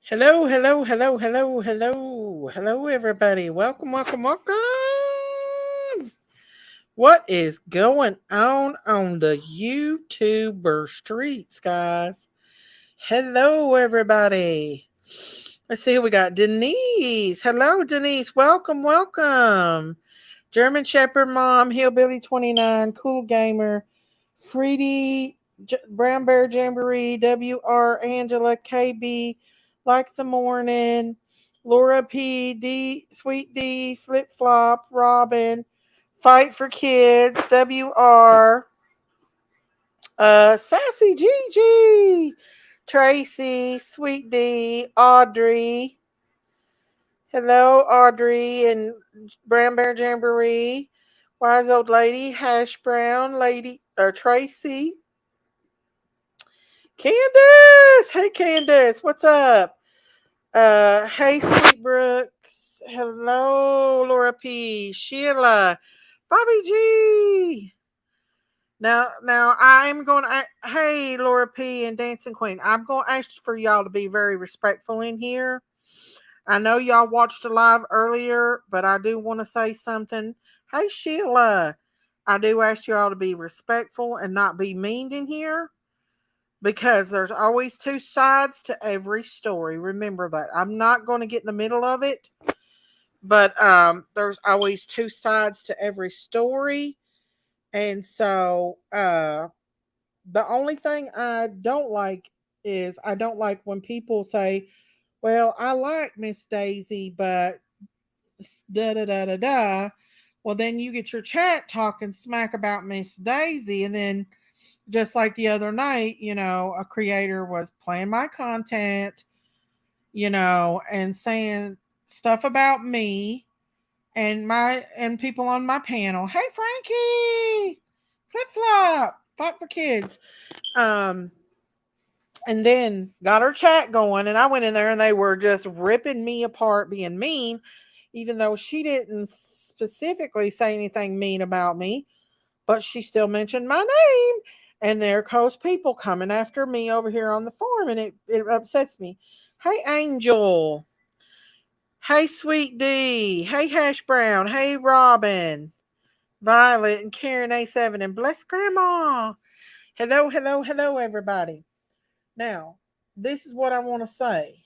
Hello, hello, hello, hello, hello, hello, everybody. Welcome, welcome, welcome. What is going on the YouTuber streets, guys? Hello, everybody. Let's see who we got. Denise. Hello, Denise. Welcome, welcome. German Shepherd Mom, Hillbilly 29, Cool Gamer, Freedy, Brown Bear Jamboree, WR Angela, KB, Like the Morning, Laura P, D, Sweet D, Flip Flop, Robin, Fight for Kids, WR, Sassy Gigi, Tracy, Sweet D, Audrey. Hello, Audrey and Brown Bear Jamboree. Wise Old Lady, Hash Brown, Lady, or Tracy. Candace! Hey, Candace, what's up? Hey, Sweet Brooks. Hello, Laura P. Sheila. Bobby G. Now, I'm going to, hey, Laura P. and Dancing Queen, I'm going to ask for y'all to be very respectful in here. I know y'all watched a live earlier, but I do want to say something. Hey, Sheila, I do ask y'all to be respectful and not be mean in here because there's always two sides to every story. Remember that. I'm not going to get in the middle of it, but there's always two sides to every story. And so the only thing I don't like is I don't like when people say, well, I like Miss Daisy, but da da da da da. Well, then you get your chat talking smack about Miss Daisy, and then just like the other night, a creator was playing my content, and saying stuff about me and people on my panel. Hey, Frankie, flip flop, thought for kids. Um, and then got her chat going, and I went in there and they were just ripping me apart, being mean, even though she didn't specifically say anything mean about me, but she still mentioned my name. And there goes people coming after me over here on the forum, and it upsets me. Hey, Angel. Hey, Sweet D. Hey, Hash Brown. Hey, Robin. Violet and Karen A7 and Bless Grandma. Hello, hello, hello, everybody. Now, this is what I want to say.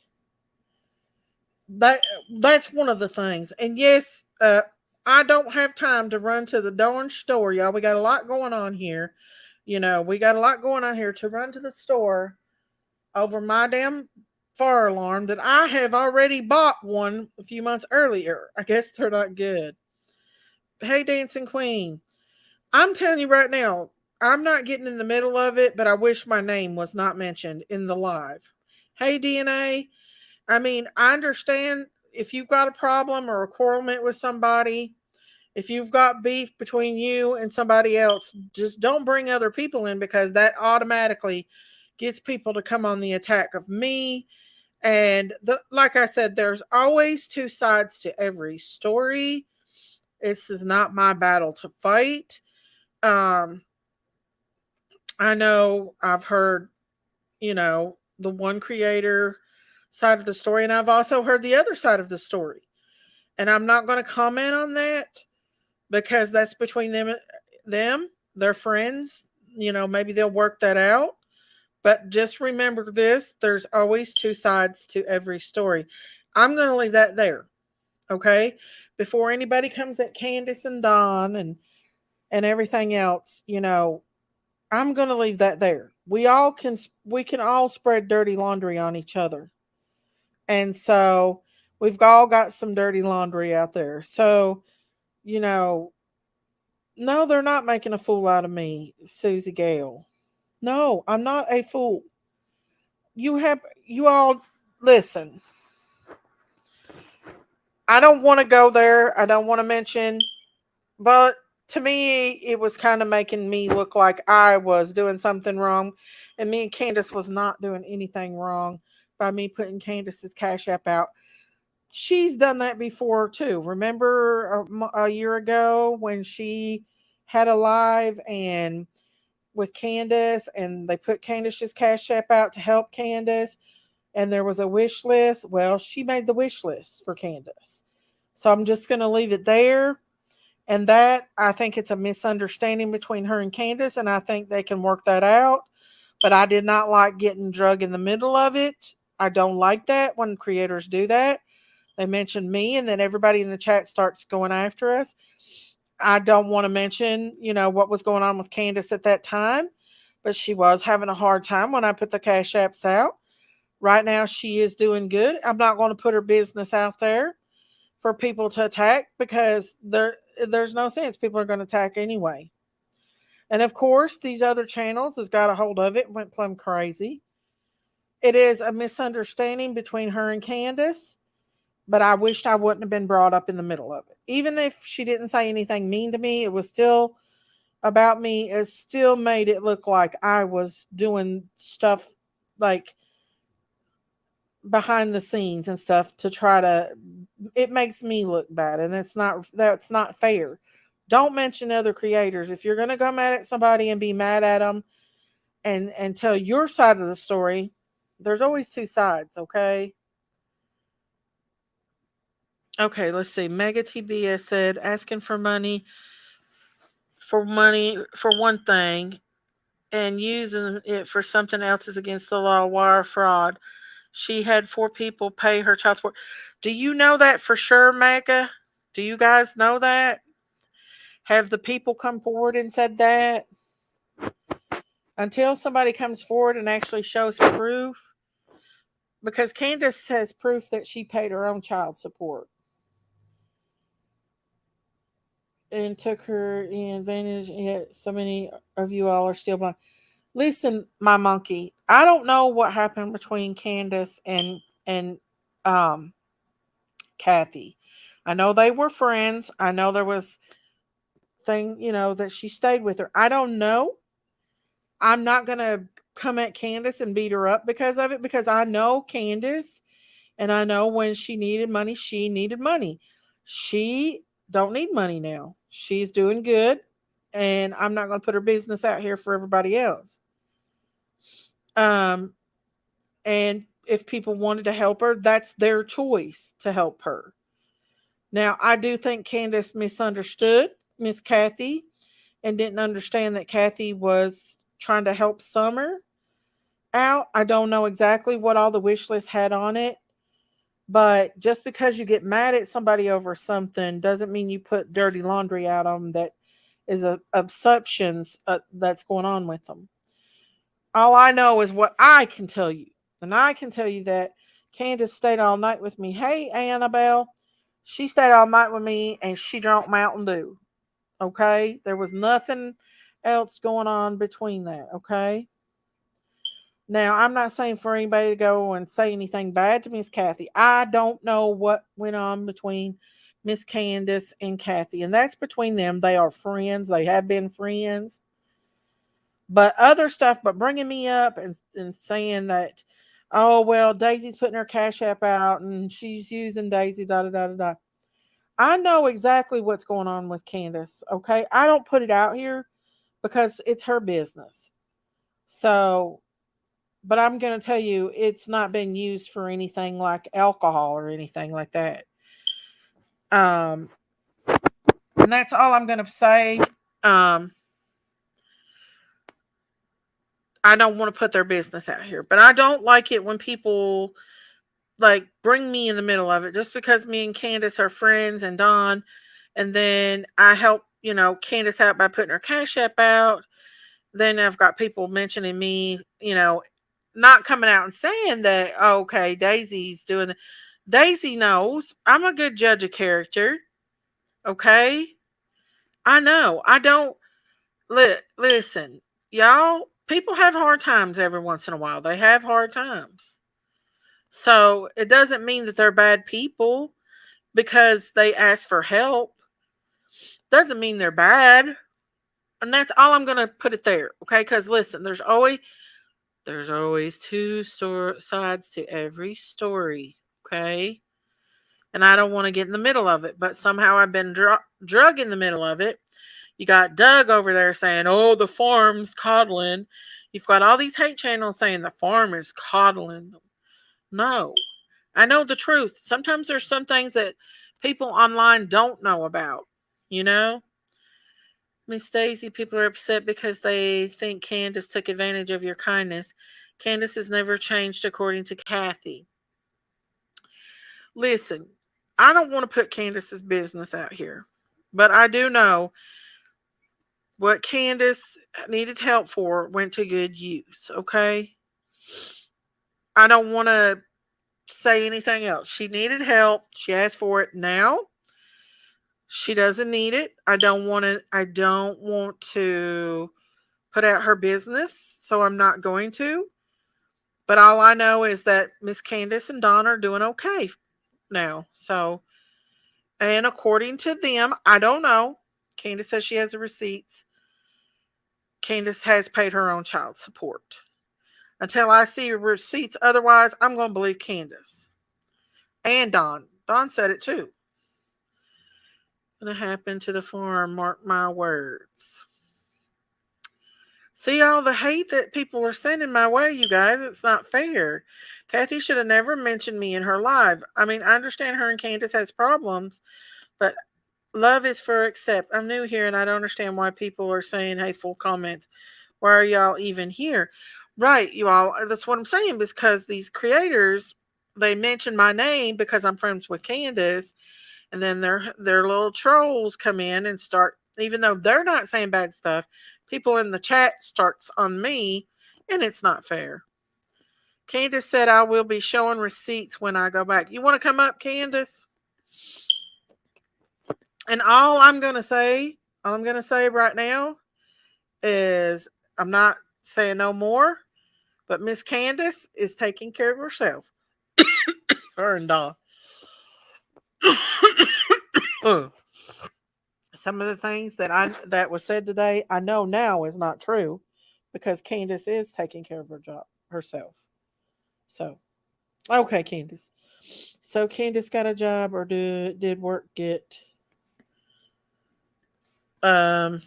That that's one of the things. And yes, I don't have time to run to the darn store, y'all. We got a lot going on here. We got a lot going on here to run to the store over my damn fire alarm that I have already bought one a few months earlier. I guess they're not good. Hey, Dancing Queen. I'm telling you right now, I'm not getting in the middle of it, but I wish my name was not mentioned in the live. Hey, DNA. I mean, I understand if you've got a problem or a quarrelment with somebody, if you've got beef between you and somebody else, just don't bring other people in because that automatically gets people to come on the attack of me. And like I said, there's always two sides to every story. This is not my battle to fight. Um, I know I've heard, the one creator side of the story, and I've also heard the other side of the story. And I'm not going to comment on that because that's between them, their friends. Maybe they'll work that out. But just remember this, there's always two sides to every story. I'm going to leave that there. Okay? Before anybody comes at Candace and Don and everything else, I'm going to leave that there. We can all spread dirty laundry on each other. And so we've all got some dirty laundry out there. So, you know, no, they're not making a fool out of me, Susie Gale. No, I'm not a fool. You all listen. I don't want to go there. I don't want to mention, but to me, it was kind of making me look like I was doing something wrong. And me and Candace was not doing anything wrong by me putting Candace's Cash App out. She's done that before too. Remember a year ago when she had a live and with Candace and they put Candace's Cash App out to help Candace? and there was a wish list. Well, she made the wish list for Candace. So I'm just going to leave it there. And that, I think it's a misunderstanding between her and Candace, and I think they can work that out. But I did not like getting drug in the middle of it. I don't like that when creators do that. They mention me, and then everybody in the chat starts going after us. I don't want to mention, what was going on with Candace at that time, but she was having a hard time when I put the cash apps out. Right now, she is doing good. I'm not going to put her business out there for people to attack because there's no sense. People are going to attack anyway. And of course, these other channels has got a hold of it, went plumb crazy. It is a misunderstanding between her and Candace, but I wished I wouldn't have been brought up in the middle of it. Even if she didn't say anything mean to me, it was still about me. It still made it look like I was doing stuff like behind the scenes and stuff to try to, it makes me look bad, and that's not fair. Don't mention other creators. If you're going to go mad at somebody and be mad at them and tell your side of the story, there's always two sides, okay? Okay, let's see. Mega TBS said asking for money for one thing and using it for something else is against the law. Wire fraud. She had 4 people pay her child support. Do you know that for sure, Mega? Do you guys know that? Have the people come forward and said that? Until somebody comes forward and actually shows proof. Because Candace has proof that she paid her own child support. And took her in advantage. Yet so many of you all are still blind. Listen, my monkey. I don't know what happened between Candace and um Kathy. I know they were friends. I know there was thing, that she stayed with her. I don't know. I'm not gonna come at Candace and beat her up because of it, because I know Candace, and I know when she needed money, she needed money. She don't need money now. She's doing good, and I'm not gonna put her business out here for everybody else. Um, and if people wanted to help her, that's their choice to help her. Now, I do think Candace misunderstood Miss Kathy and didn't understand that Kathy was trying to help Summer out. I don't know exactly what all the wish list had on it, but just because you get mad at somebody over something doesn't mean you put dirty laundry out on them that is assumptions that's going on with them. All I know is what I can tell you. And I can tell you that Candace stayed all night with me. Hey, Annabelle. She stayed all night with me and she drank Mountain Dew. Okay? There was nothing else going on between that. Okay? Now, I'm not saying for anybody to go and say anything bad to Miss Kathy. I don't know what went on between Miss Candace and Kathy. And that's between them. They are friends. They have been friends. But other stuff, but bringing me up and saying that, oh, well, Daisy's putting her Cash App out and she's using Daisy, da da da da da. I know exactly what's going on with Candace, okay? I don't put it out here because it's her business. So, but I'm going to tell you, it's not been used for anything like alcohol or anything like that. And that's all I'm going to say. Um, I don't want to put their business out here, but I don't like it when people like bring me in the middle of it just because me and Candace are friends and Don, and then I help, Candace out by putting her Cash App out. Then I've got people mentioning me, not coming out and saying that, oh, okay, Daisy's doing the Daisy knows I'm a good judge of character. Okay. I know. I don't listen, y'all, people have hard times every once in a while. They have hard times. So it doesn't mean that they're bad people because they ask for help. Doesn't mean they're bad. And that's all I'm going to put it there. Okay. Because listen, there's always two sides to every story. Okay. And I don't want to get in the middle of it, but somehow I've been drug in the middle of it. You got Doug over there saying, oh, the farm's coddling. You've got all these hate channels saying the farm is coddling them. No. I know the truth. Sometimes there's some things that people online don't know about, you know? Miss Daisy, people are upset because they think Candace took advantage of your kindness. Candace has never changed, according to Kathy. Listen, I don't want to put Candace's business out here, but I do know what Candace needed help for went to good use, okay? I don't want to say anything else. She needed help. She asked for it now. She doesn't need it. I don't want to put out her business, so I'm not going to. But all I know is that Miss Candace and Don are doing okay now. So, and according to them, I don't know. Candace says she has the receipts. Candace has paid her own child support. Until I see receipts otherwise, I'm going to believe Candace. And Don. Don said it too. Gonna happen to the farm, mark my words. See all the hate that people are sending my way, you guys. It's not fair. Kathy should have never mentioned me in her live. I mean, I understand her and Candace has problems, but love is for accept. I'm new here and I don't understand why people are saying hateful comments. Why are y'all even here? Right, you all. That's what I'm saying because these creators, they mention my name because I'm friends with Candace, and then their little trolls come in and start, even though they're not saying bad stuff, people in the chat starts on me, and it's not fair. Candace said I will be showing receipts when I go back. You want to come up, Candace? And all I'm gonna say right now is I'm not saying no more, but Miss Candace is taking care of herself. Her and Dawn. Some of the things that was said today, I know now is not true because Candace is taking care of her job herself. So, okay, Candace. So Candace got a job, or did work get um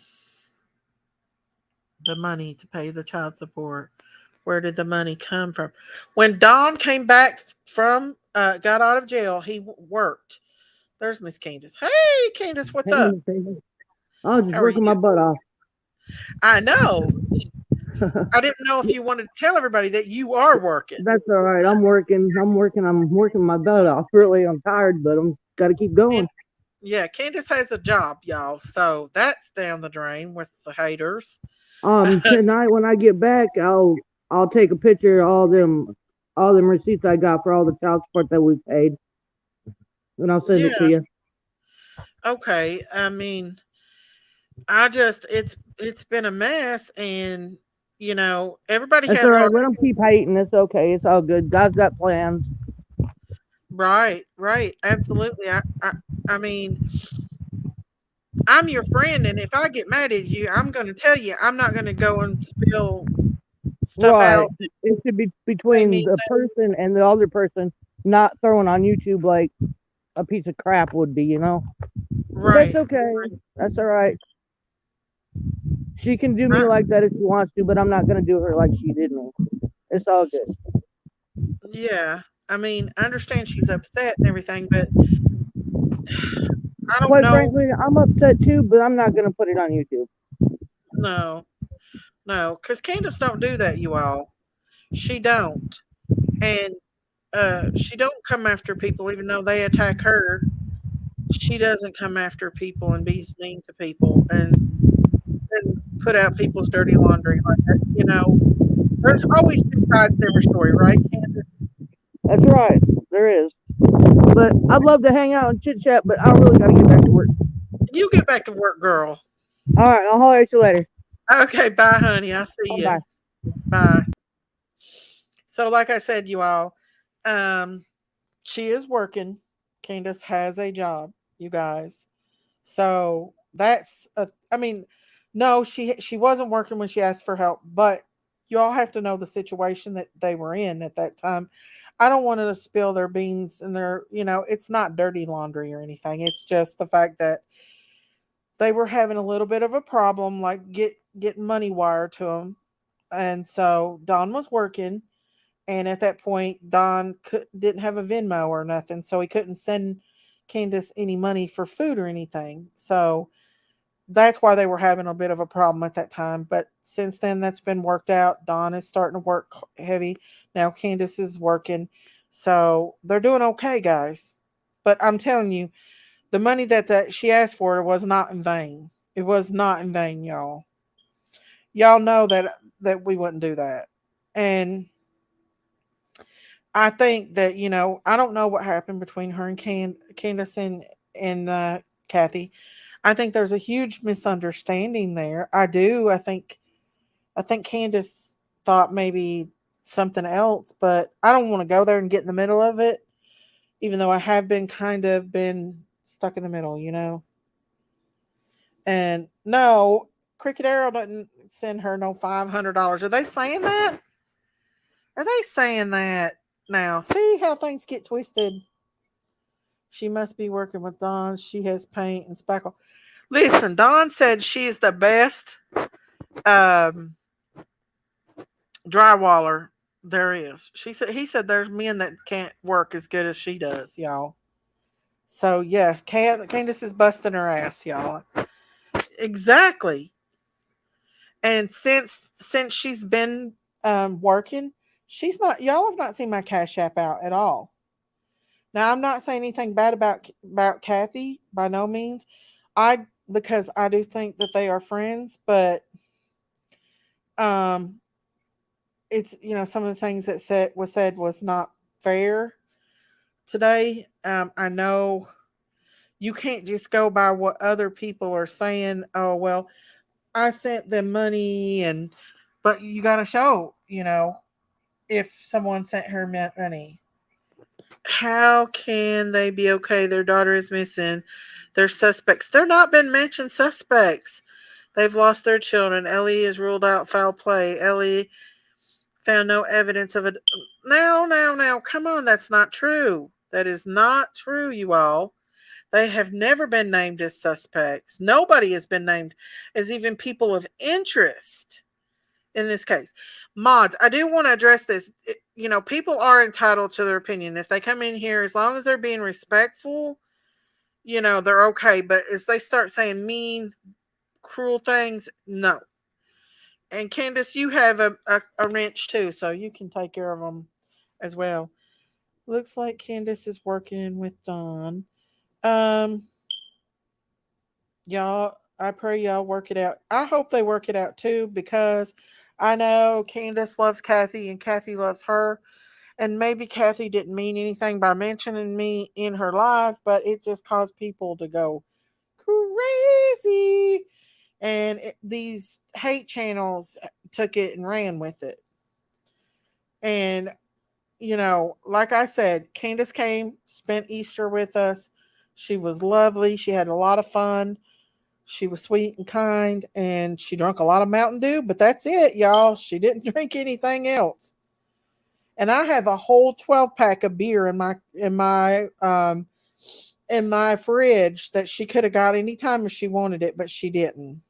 the money to pay the child support? Where did the money come from? When Don came back from got out of jail, he worked. There's Miss Candace. Hey, Candace, what's Hey, up? Miss Daisy. I was just How are working you? my butt off. I know. I didn't know if you wanted to tell everybody that you are working. That's all right. I'm working. I'm working. I'm working my butt off. Really, I'm tired, but I'm got to keep And going. yeah, Candace has a job, y'all. So that's down the drain with the haters. Tonight when I get back, I'll take a picture of all them receipts I got for all the child support that we paid, and I'll send it to Yeah. you. Okay. I mean, I just it's been a mess, and everybody That's all has right. hard. Let them keep hating. It's okay. It's all good. God's got plans. Right, right, absolutely. I mean, I'm your friend, and if I get mad at you, I'm going to tell you. I'm not going to go and spill stuff Right. out that It should be made between me the person and the other person, not throwing on YouTube like a piece of crap would be, you know? But that's right. okay. That's all right. She can do me I, like that if she wants to, but I'm not gonna do her like she did me. It's all good. yeah. I mean, I understand she's upset and everything, but I don't Quite know. frankly, I'm upset too, but I'm not gonna put it on YouTube. No, no, because Candace don't do that, you all. She don't, and she don't come after people, even though they attack her. She doesn't come after people and be mean to people and put out people's dirty laundry like that. There's always two sides to every story, right, Candace? That's right, there is. But I'd love to hang out and chit chat, but I really gotta get back to work. You get back to work, girl. All right, I'll holler at you later. Okay, bye, honey. I'll see Bye you. bye. Bye. So, like I said, you all, um, she is working. Candace has a job, you guys. So I mean, no, she wasn't working when she asked for help, but you all have to know the situation that they were in at that time. I don't want to spill their beans and it's not dirty laundry or anything. It's just the fact that they were having a little bit of a problem, like getting money wired to them, and so Don was working, And at that point, Don didn't have a Venmo or nothing, so he couldn't send Candace any money for food or anything. So that's why they were having a bit of a problem at that time. But since then, that's been worked out. Don is starting to work heavy. Now Candace is working. So they're doing okay, guys. But I'm telling you, the money that she asked for was not in vain. It was not in vain, y'all. Y'all know that we wouldn't do that. And I think that, I don't know what happened between her and Candace and Kathy. I think there's a huge misunderstanding there. I do. I think Candace thought maybe something else, but I don't want to go there and get in the middle of it, even though I have been kind of been stuck in the middle. And no, Cricket Arrow doesn't send her no $500. Are they saying that? Are they saying that now? See how things get twisted. She must be working with Dawn. She has paint and spackle. Listen, Dawn said she's the best um, drywaller there is. He said there's men that can't work as good as she does, y'all. So yeah, Candace is busting her ass, y'all. Exactly. And since she's been working, she's not. Y'all have not seen my Cash App out at all. Now I'm not saying anything bad about Kathy by no means. I because I do think that they are friends, but um it's some of the things that said was not fair today. I know you can't just go by what other people are saying. Oh well, I sent them money, but you got to show if someone sent her money. How can they be okay? Their daughter is missing. They're suspects. They're not been mentioned suspects. They've lost their children. Ellie is ruled out foul play. Ellie found no evidence of it. Now, come on, that's not true. That is not true, you all. They have never been named as suspects. Nobody has been named as even people of interest in this case. Mods, I do want to address this. People are entitled to their opinion. If they come in here, as long as they're being respectful, they're okay. But as they start saying mean, cruel things, no. And Candace, you have a wrench too, so you can take care of them as well. Looks like Candace is working with Don. Um, y'all, I pray y'all work it out. I hope they work it out too, because I know Candace loves Kathy and Kathy loves her. And maybe Kathy didn't mean anything by mentioning me in her live, but it just caused people to go crazy. And these hate channels took it and ran with it. And, like I said, Candace came, spent Easter with us. She was lovely. She had a lot of fun. She was sweet and kind, and she drank a lot of Mountain Dew, but that's it, y'all. She didn't drink anything else. And I have a whole 12-pack of beer in my fridge that she could have got any time if she wanted it, but she didn't.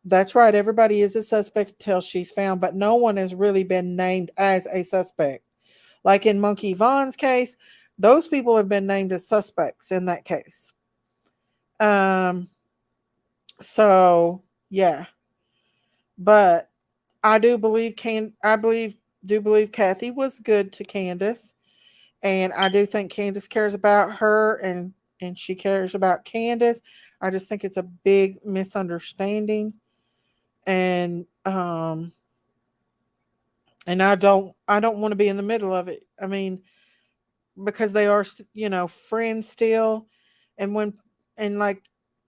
That's right. Everybody is a suspect until she's found, but no one has really been named as a suspect. Like in Monkey Vaughn's case, those people have been named as suspects in that case. Um. So yeah, but I do believe Kathy was good to Candace, and I do think Candace cares about her, and she cares about Candace. I just think it's a big misunderstanding, and I don't want to be in the middle of it. I mean, because they are friends still, and when and like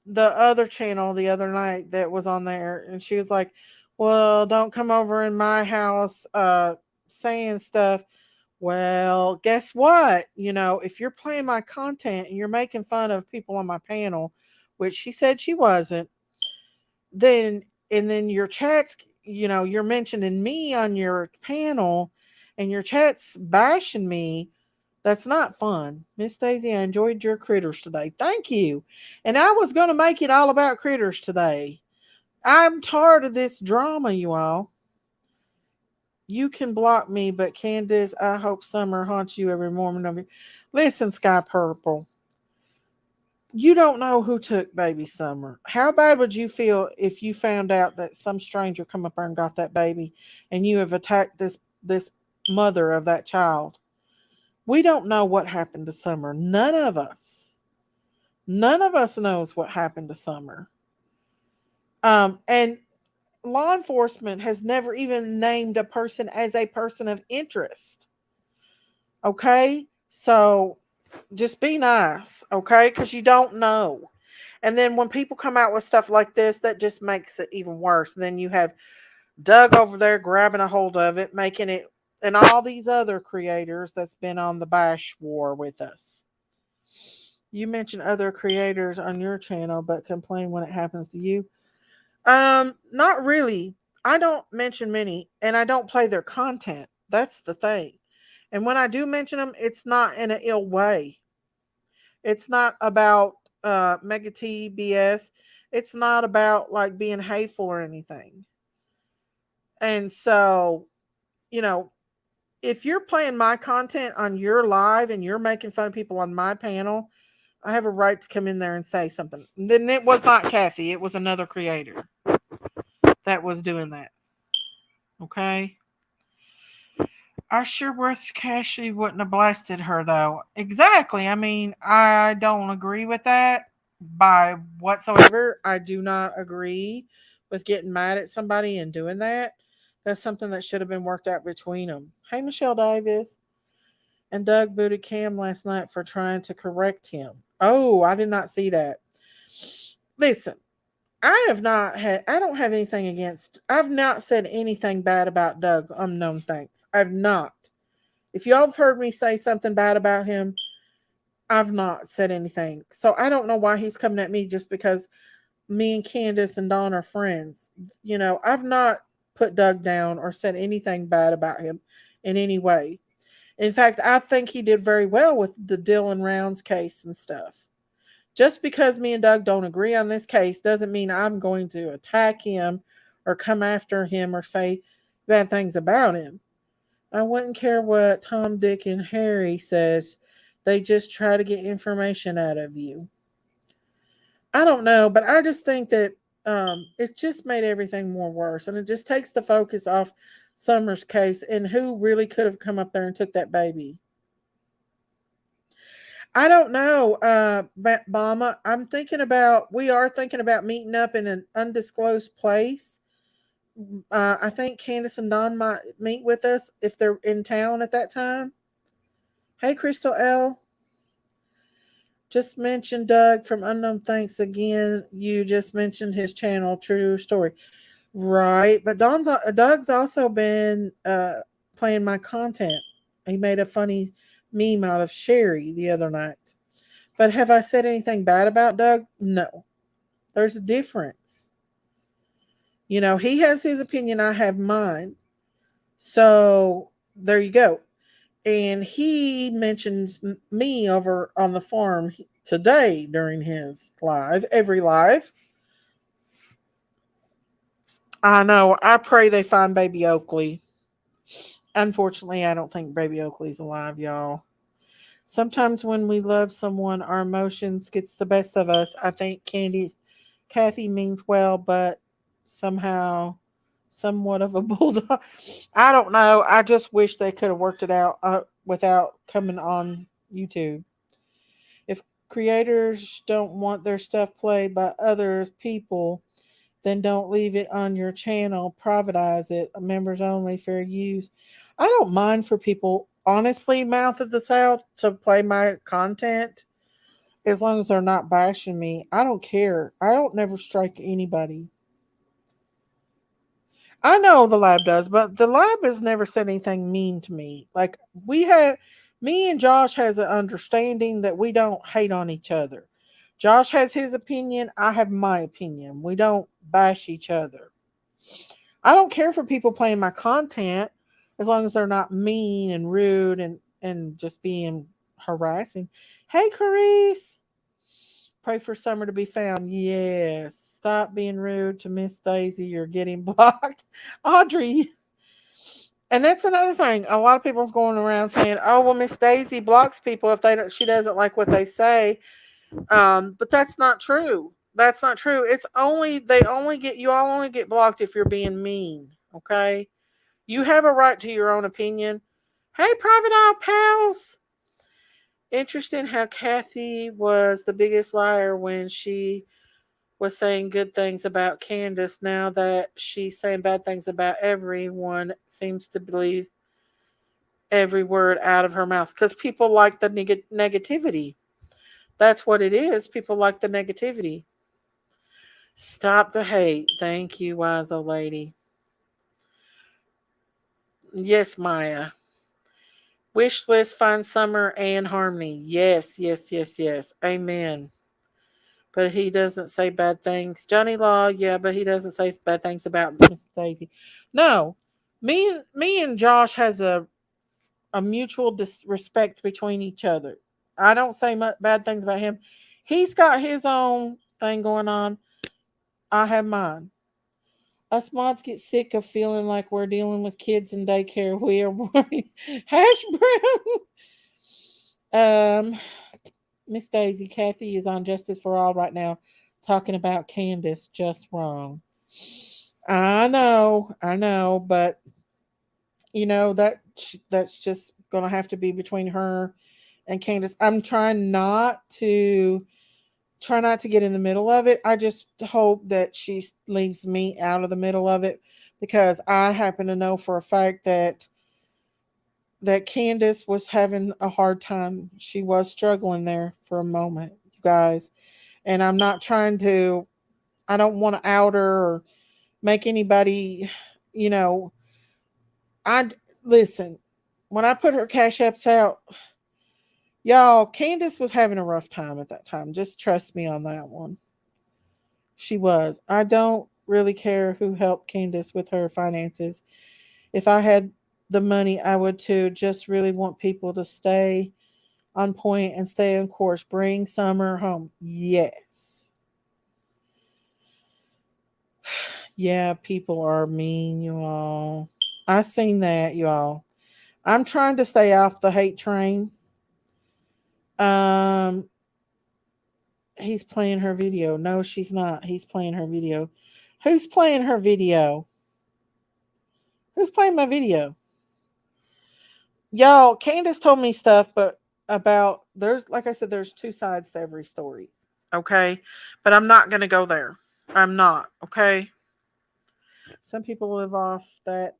the other channel the other night that was on there, and she was like, well, don't come over in my house saying stuff. Well, guess what? If you're playing my content and you're making fun of people on my panel, which she said she wasn't, then and then your chats, you're mentioning me on your panel, and your chats bashing me. That's not fun. Miss Daisy, I enjoyed your critters today. Thank you. And I was going to make it all about critters today. I'm tired of this drama, you all. You can block me, but Candace, I hope summer haunts you every morning of your. Listen, Sky Purple, you don't know who took baby Summer. How bad would you feel if you found out that some stranger come up there and got that baby, and you have attacked this mother of that child? We don't know what happened to Summer. None of us. None of us knows what happened to Summer. And law enforcement has never even named a person as a person of interest. Okay? So just be nice, okay? Because you don't know. And then when people come out with stuff like this, that just makes it even worse. And then you have Doug over there grabbing a hold of it, making it, and all these other creators that's been on the Bash War with us. You mention other creators on your channel, but complain when it happens to you. Not really. I don't mention many, and I don't play their content. That's the thing. And when I do mention them, it's not in an ill way. It's not about Mega T BS. It's not about like being hateful or anything. And so, you know, if you're playing my content on your live and you're making fun of people on my panel, I have a right to come in there and say something. Then it was not Kathy, it was another creator that was doing that. Okay? I sure wish Cashy wouldn't have blasted her though. Exactly. I mean, I don't agree with that by whatsoever. I do not agree with getting mad at somebody and doing that. That's something that should have been worked out between them. Hey, Michelle Davis. And Doug booted Cam last night for trying to correct him. Oh, I did not see that. Listen, I don't have anything against, I've not said anything bad about Doug, unknown thanks. I've not. If y'all have heard me say something bad about him, I've not said anything. So I don't know why he's coming at me just because me and Candace and Don are friends. You know, I've not put Doug down or said anything bad about him in any way. In fact, I think he did very well with the Dylan Rounds case and stuff. Just because me and Doug don't agree on this case doesn't mean I'm going to attack him or come after him or say bad things about him. I wouldn't care what Tom, Dick, and Harry says. They just try to get information out of you. I don't know, but I just think that it just made everything more worse, and it just takes the focus off Summer's case and who really could have come up there and took that baby. I don't know, Bama. We are thinking about meeting up in an undisclosed place. I think Candace and Don might meet with us if they're in town at that time. Hey, Crystal L. Just mentioned Doug from Unknown Thanks again. You just mentioned his channel, True Story. Right. But Doug's also been playing my content. He made a funny meme out of Sherry the other night. But have I said anything bad about Doug? No. There's a difference. You know, he has his opinion, I have mine. So there you go. And he mentions me over on the farm today during his live, every live. I know. I pray they find Baby Oakley. Unfortunately, I don't think Baby Oakley's alive, y'all. Sometimes when we love someone, our emotions gets the best of us. I think Kathy means well, but somehow somewhat of a bulldog. I don't know. I just wish they could have worked it out without coming on YouTube. If creators don't want their stuff played by other people, then don't leave it on your channel. Privatize it. Members only, fair use. I don't mind for people, honestly, Mouth of the South, to play my content as long as they're not bashing me. I don't care. I don't never strike anybody. I know the lab does, but the lab has never said anything mean to me. Like me and Josh has an understanding that we don't hate on each other. Josh has his opinion, I have my opinion. We don't bash each other. I don't care for people playing my content as long as they're not mean and rude and just being harassing. Hey, Carice. Pray for Summer to be found. Yes. Stop being rude to Miss Daisy. You're getting blocked. Audrey. And that's another thing. A lot of people's going around saying, "Oh, well, Miss Daisy blocks people if they don't, she doesn't like what they say." But that's not true. That's not true. It's only they only get you all only get blocked if you're being mean. Okay, you have a right to your own opinion. Hey, Private Eye pals. Interesting how Kathy was the biggest liar when she was saying good things about Candace. Now that she's saying bad things about everyone, seems to believe every word out of her mouth because people like the negativity. That's what it is. People like the negativity. Stop the hate. Thank you, wise old lady. Yes, Maya. Wish list find summer and harmony. Yes, yes, yes, yes. Amen. But he doesn't say bad things. Johnny Law, yeah, but he doesn't say bad things about Miss Daisy. No, me and Josh has a mutual respect between each other. I don't say bad things about him. He's got his own thing going on. I have mine. Us mods get sick of feeling like we're dealing with kids in daycare. We are worried. Hash brown. Miss Daisy, Kathy is on Justice for All right now, talking about Candace just wrong. I know, but that's just gonna have to be between her and Candace. I'm try not to get in the middle of it. I just hope that she leaves me out of the middle of it because I happen to know for a fact that Candace was having a hard time. She was struggling there for a moment, you guys. And I'm not trying to I don't want to out her or make anybody, you know, I listen. When I put her cash apps out, y'all, Candace was having a rough time at that time. Just trust me on that one. She was. I don't really care who helped Candace with her finances. If I had the money, I would too. Just really want people to stay on point and stay on course. Bring summer home. Yes. Yeah, people are mean, you all. I seen that, you all. I'm trying to stay off the hate train. Um, he's playing her video. No, she's not. He's playing her video. Who's playing her video? Who's playing my video? Y'all, Candace told me stuff, but about there's like I said, there's two sides to every story. Okay. But I'm not gonna go there. I'm not, okay? Some people live off that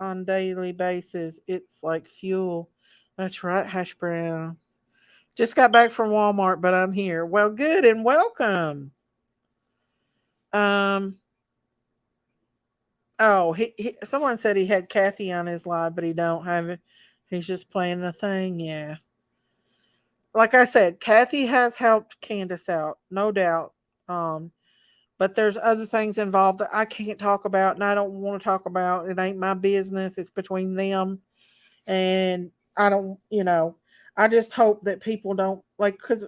on daily basis. It's like fuel. That's right, hash brown. Just got back from Walmart, but I'm here. Well, good and welcome. Um oh, someone said he had Kathy on his live, but he don't have it. He's just playing the thing, yeah. Like I said, Kathy has helped Candace out, no doubt. Um, but there's other things involved that I can't talk about and I don't want to talk about. It ain't my business. It's between them. And I don't, I just hope that people don't like, because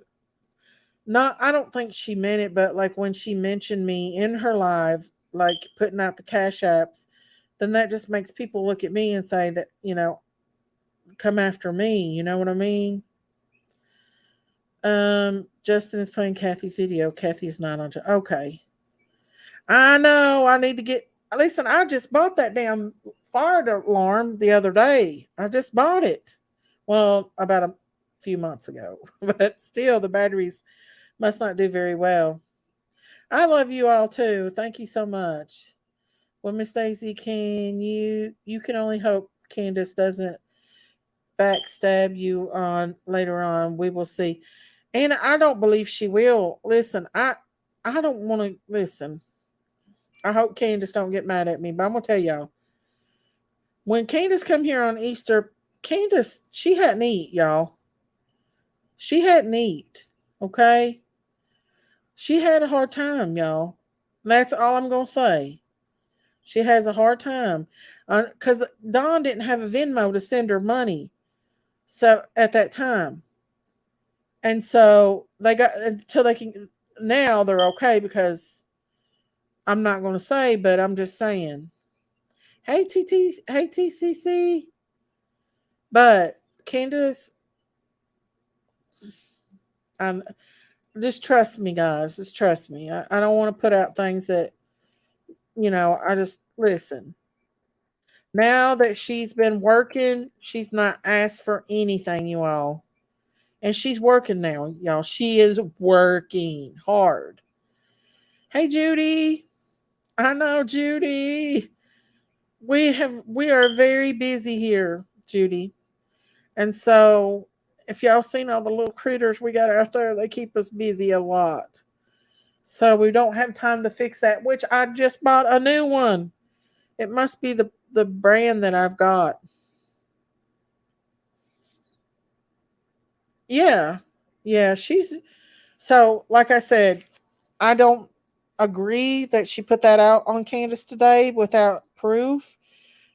not, I don't think she meant it, but like when she mentioned me in her live, like putting out the cash apps, then that just makes people look at me and say that, come after me. You know what I mean? Justin is playing Kathy's video. Kathy is not on. Okay. I know. I need to get. Listen, I just bought that damn fire alarm the other day. I just bought it. Well, about a few months ago, but still, the batteries must not do very well. I love you all too. Thank you so much. Well, Miss Daisy, you can only hope Candace doesn't backstab you on later on. We will see. And I don't believe she will. Listen, I don't want to listen. I hope Candace don't get mad at me, but I'm gonna tell y'all. When Candace come here on Easter, Candace, she hadn't eat, y'all. She hadn't eat. Okay? She had a hard time, y'all. That's all I'm gonna say. She has a hard time. Because Don didn't have a Venmo to send her money. So at that time. And so they got until they can now they're okay because I'm not going to say, but I'm just saying. Hey hey TCC. But Candace, um, just trust me, guys. Just trust me. I don't want to put out things that I just listen. Now that she's been working, she's not asked for anything, you all. And she's working now, y'all. She is working hard. Hey, Judy. I know, Judy. We are very busy here, Judy. And so if y'all seen all the little critters we got out there, they keep us busy a lot. So we don't have time to fix that, which I just bought a new one. It must be the brand that I've got. Yeah. Yeah, she's so like I said, I don't agree that she put that out on Candace today without proof.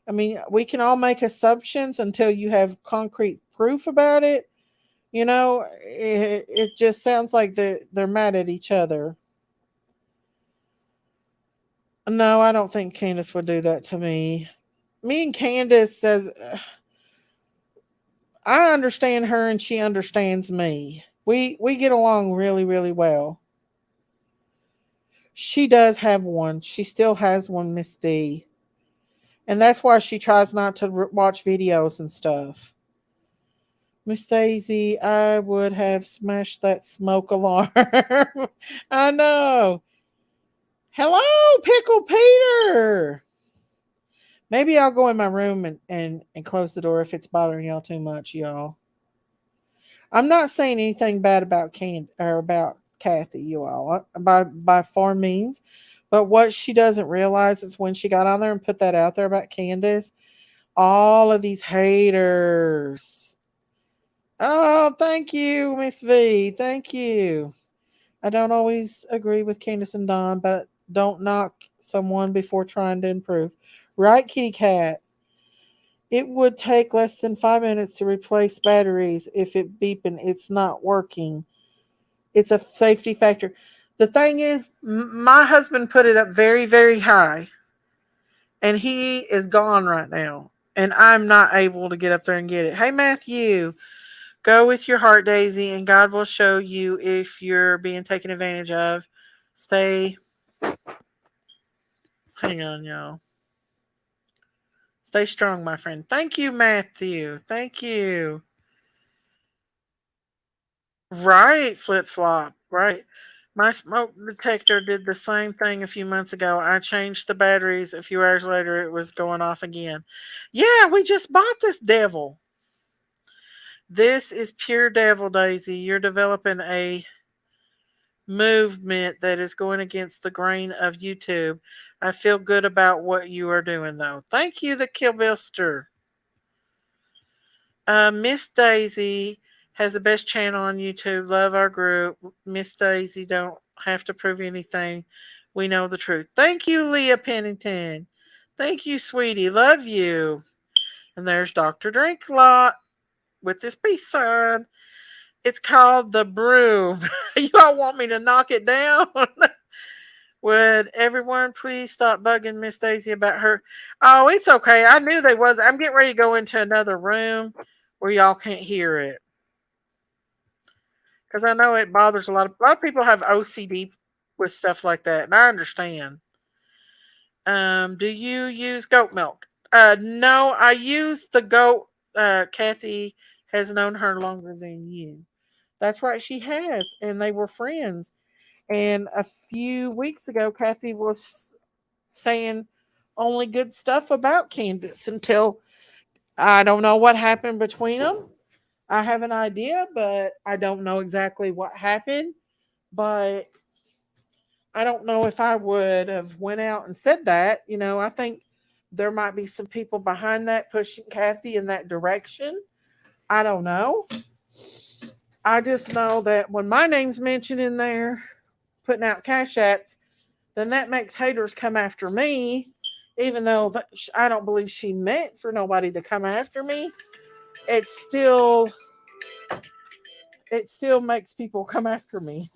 I mean, we can all make assumptions until you have concrete proof about it. It just sounds like they're mad at each other. No, I don't think Candace would do that to me. Me and Candace says I understand her and she understands me. We get along really really well. She does have one. She still has one, Miss D, and that's why she tries not to watch videos and stuff. Miss Daisy, I would have smashed that smoke alarm. I know. Hello, Pickle Peter. Maybe I'll go in my room and close the door if it's bothering y'all too much, y'all. I'm not saying anything bad about or about Kathy, you all, by far means. But what she doesn't realize is when she got on there and put that out there about Candace, all of these haters. Oh, thank you, Miss V. Thank you. I don't always agree with Candace and Don, but don't knock someone before trying to improve. Right, Kitty Cat? It would take less than 5 minutes to replace batteries if it beeping. It's not working. It's a safety factor. The thing is, my husband put it up very, very high, and he is gone right now. And I'm not able to get up there and get it. Hey, Matthew, go with your heart, Daisy, and God will show you if you're being taken advantage of. Stay, hang on, y'all. Stay strong, my friend. Thank you, Matthew. Thank you. Right, flip flop. Right. My smoke detector did the same thing a few months ago. I changed the batteries. A few hours later, it was going off again. Yeah, we just bought this devil. This is pure devil, Daisy. You're developing a movement that is going against the grain of YouTube. I feel good about what you are doing, though. Thank you, the Killbister. Miss Daisy has the best channel on YouTube. Love our group. Miss Daisy don't have to prove anything. We know the truth. Thank you, Leah Pennington. Thank you, sweetie. Love you. And there's Dr. Drinklot with this peace sign. It's called the broom. You all want me to knock it down? Would everyone please stop bugging Miss Daisy about her? Oh, it's okay. I knew they was. I'm getting ready to go into another room where y'all can't hear it because I know it bothers a lot of people have OCD with stuff like that, and I understand. Do you use goat milk? No, I use the goat. Kathy has known her longer than you. That's right, she has, and they were friends. And a few weeks ago, Kathy was saying only good stuff about Candace until I don't know what happened between them. I have an idea, but I don't know exactly what happened. But I don't know if I would have went out and said that. I think there might be some people behind that pushing Kathy in that direction. I don't know. I just know that when my name's mentioned in there, putting out cash apps, then that makes haters come after me, even though I don't believe she meant for nobody to come after me. It still it still makes people come after me,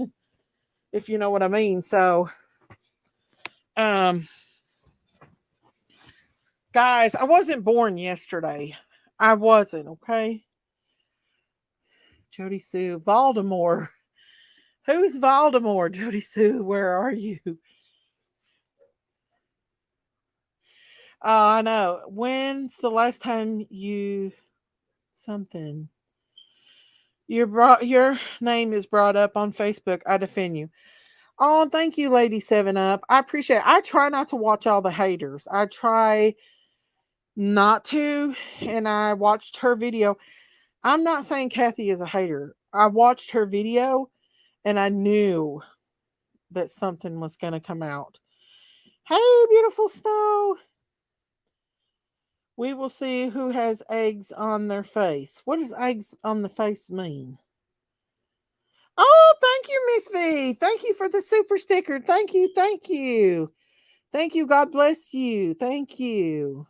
if you know what I mean. So, um, Guys, I wasn't born yesterday. I wasn't, okay? Jody Sue, Voldemort. Who's Voldemort, Jody Sue? Where are you? Oh, I know. When's the last time you something? Your name is brought up on Facebook. I defend you. Oh, thank you, Lady Seven Up. I appreciate it. I try not to watch all the haters. I try not to, and I watched her video. I'm not saying Kathy is a hater. I watched her video and I knew that something was going to come out. Hey, beautiful Snow. We will see who has eggs on their face. What does eggs on the face mean? Oh, thank you, Miss V. Thank you for the super sticker. Thank you. Thank you. Thank you. God bless you. Thank you.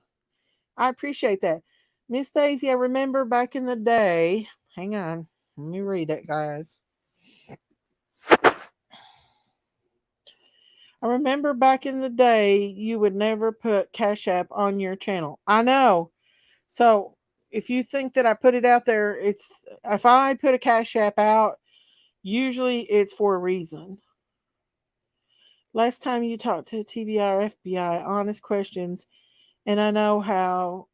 I appreciate that. Miss Daisy, I remember back in the day. Hang on. Let me read it, guys. I remember back in the day, you would never put Cash App on your channel. I know. So if you think that I put it out there, it's if I put a Cash App out, usually it's for a reason. Last time you talked to TBI or FBI, honest questions, and I know how,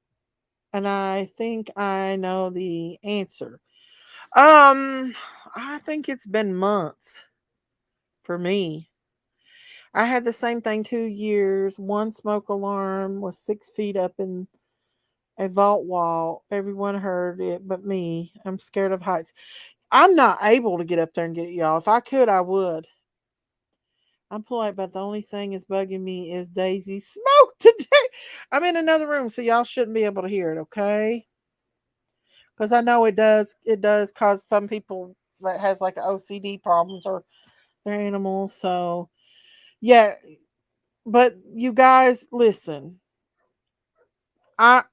and I think I know the answer. Um, I think it's been months for me. I had the same thing 2 years. One smoke alarm was 6 feet up in a vault wall. Everyone heard it but me. I'm scared of heights. I'm not able to get up there and get it, y'all. If I could, I would. I'm polite, but the only thing is bugging me is Daisy smoke today. I'm in another room, so y'all shouldn't be able to hear it, okay? Because I know it does cause some people that has like OCD problems or their animals. So yeah, but you guys listen. I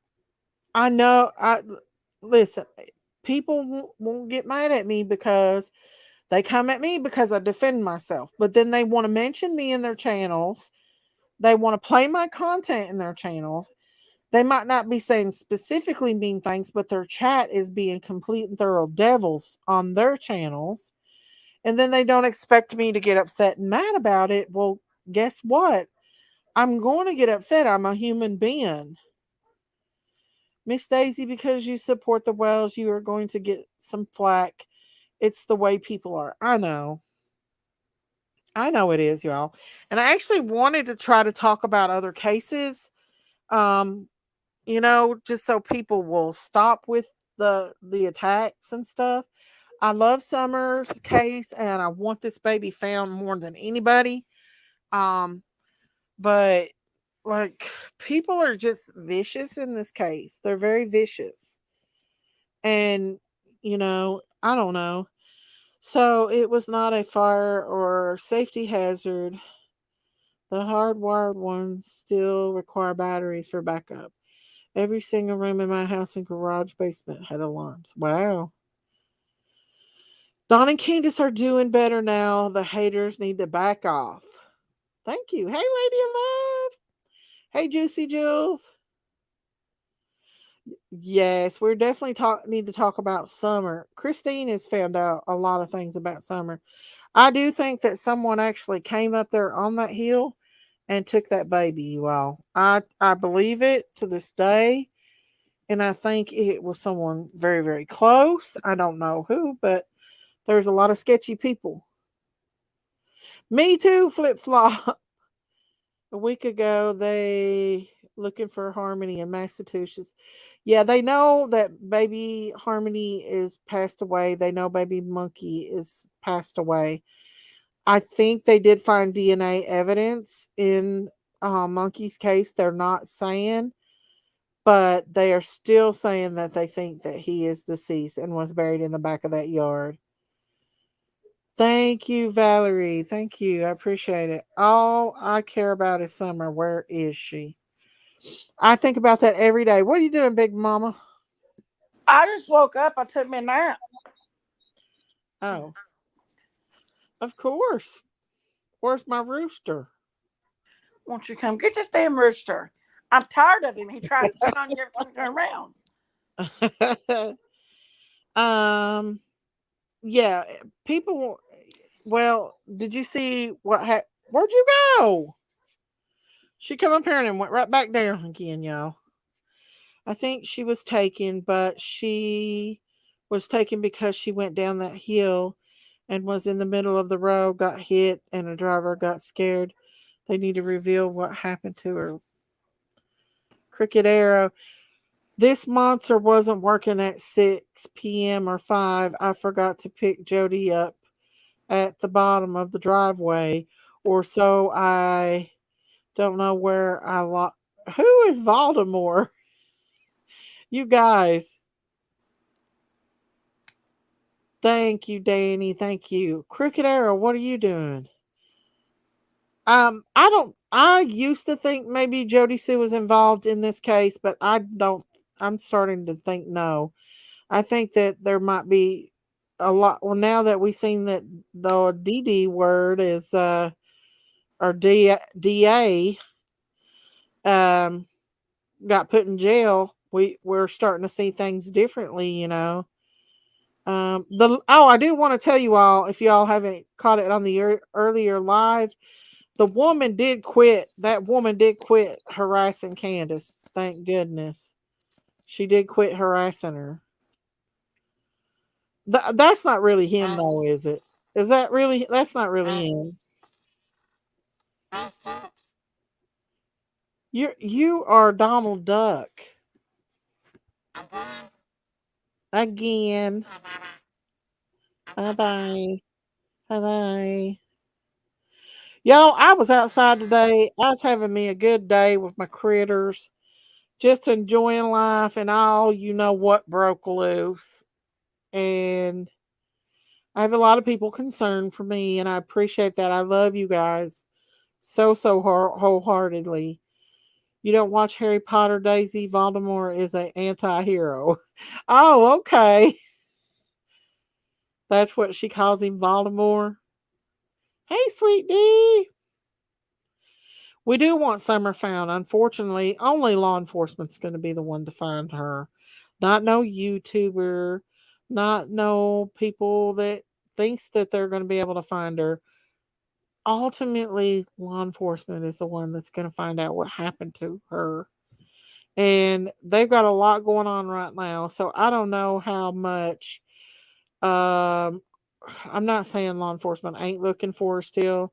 I know I listen. People won't get mad at me because they come at me because I defend myself, but then they want to mention me in their channels. They want to play my content in their channels. They might not be saying specifically mean things, but their chat is being complete and thorough devils on their channels. And then they don't expect me to get upset and mad about it. Well, guess what? I'm going to get upset. I'm a human being. Miss Daisy, because you support the Wells, you are going to get some flack. It's the way people are. I know. I know it is, y'all. And I actually wanted to try to talk about other cases. Um, just so people will stop with the attacks and stuff. I love Summer's case and I want this baby found more than anybody. Um, but like people are just vicious in this case. They're very vicious. And I don't know. So it was not a fire or safety hazard. The hardwired ones still require batteries for backup. Every single room in my house and garage basement had alarms. Wow. Don and Candace are doing better now. The haters need to back off. Thank you. Hey, Lady of Love. Hey, Juicy Jules. Yes, we're definitely need to talk about Summer. Christine has found out a lot of things about Summer. I do think that someone actually came up there on that hill and took that baby, you all. I believe it to this day. And I think it was someone very, very close. I don't know who, but there's a lot of sketchy people. Me too, flip flop. A week ago, they looking for Harmony in Massachusetts. Yeah, they know that baby Harmony is passed away. They know baby Monkey is passed away. I think they did find DNA evidence in Monkey's case. They're not saying, but they are still saying that they think that he is deceased and was buried in the back of that yard. Thank you, Valerie. Thank you. I appreciate it. All I care about is Summer. Where is she? I think about that every day. What are you doing, Big Mama? I just woke up. I took me a nap. Oh, of course. Where's my rooster? Won't you come get this damn rooster? I'm tired of him. He tries to get on you every time you turn around. um, yeah, people. Well, did you see where'd you go? She come up here and went right back down again, y'all. I think she was taken, but she was taken because she went down that hill and was in the middle of the road, got hit, and a driver got scared. They need to reveal what happened to her. Cricket Arrow. This monster wasn't working at 6 p.m. or 5. I forgot to pick Jody up at the bottom of the driveway, or so I don't know where I lost. Who is Voldemort? You guys. Thank you, Danny. Thank you. Cricket Arrow, what are you doing? I don't. I used to think maybe Jody Sue was involved in this case, but I don't. I'm starting to think no. I think that there might be a lot. Well, now that we've seen that the DD word is or DA um got put in jail, we're starting to see things differently. I do want to tell you all, if y'all haven't caught it on the earlier live, the woman did quit. That woman did quit harassing Candace. Thank goodness. She did quit harassing her. That's not really him though, is it? Is that really? That's not really him. You are Donald Duck again. Bye bye. Bye bye. Y'all, I was outside today. I was having me a good day with my critters, just enjoying life, and all you know what broke loose. And I have a lot of people concerned for me, and I appreciate that. I love you guys so wholeheartedly. You don't watch Harry Potter, Daisy? Voldemort is an anti-hero. Oh, okay. That's what she calls him, Voldemort. Hey, sweet D. We do want Summer found. Unfortunately, only law enforcement's going to be the one to find her. Not no YouTuber, not no people that thinks that they're going to be able to find her. Ultimately, law enforcement is the one that's going to find out what happened to her. And they've got a lot going on right now. So I don't know how much um I'm not saying law enforcement ain't looking for her still.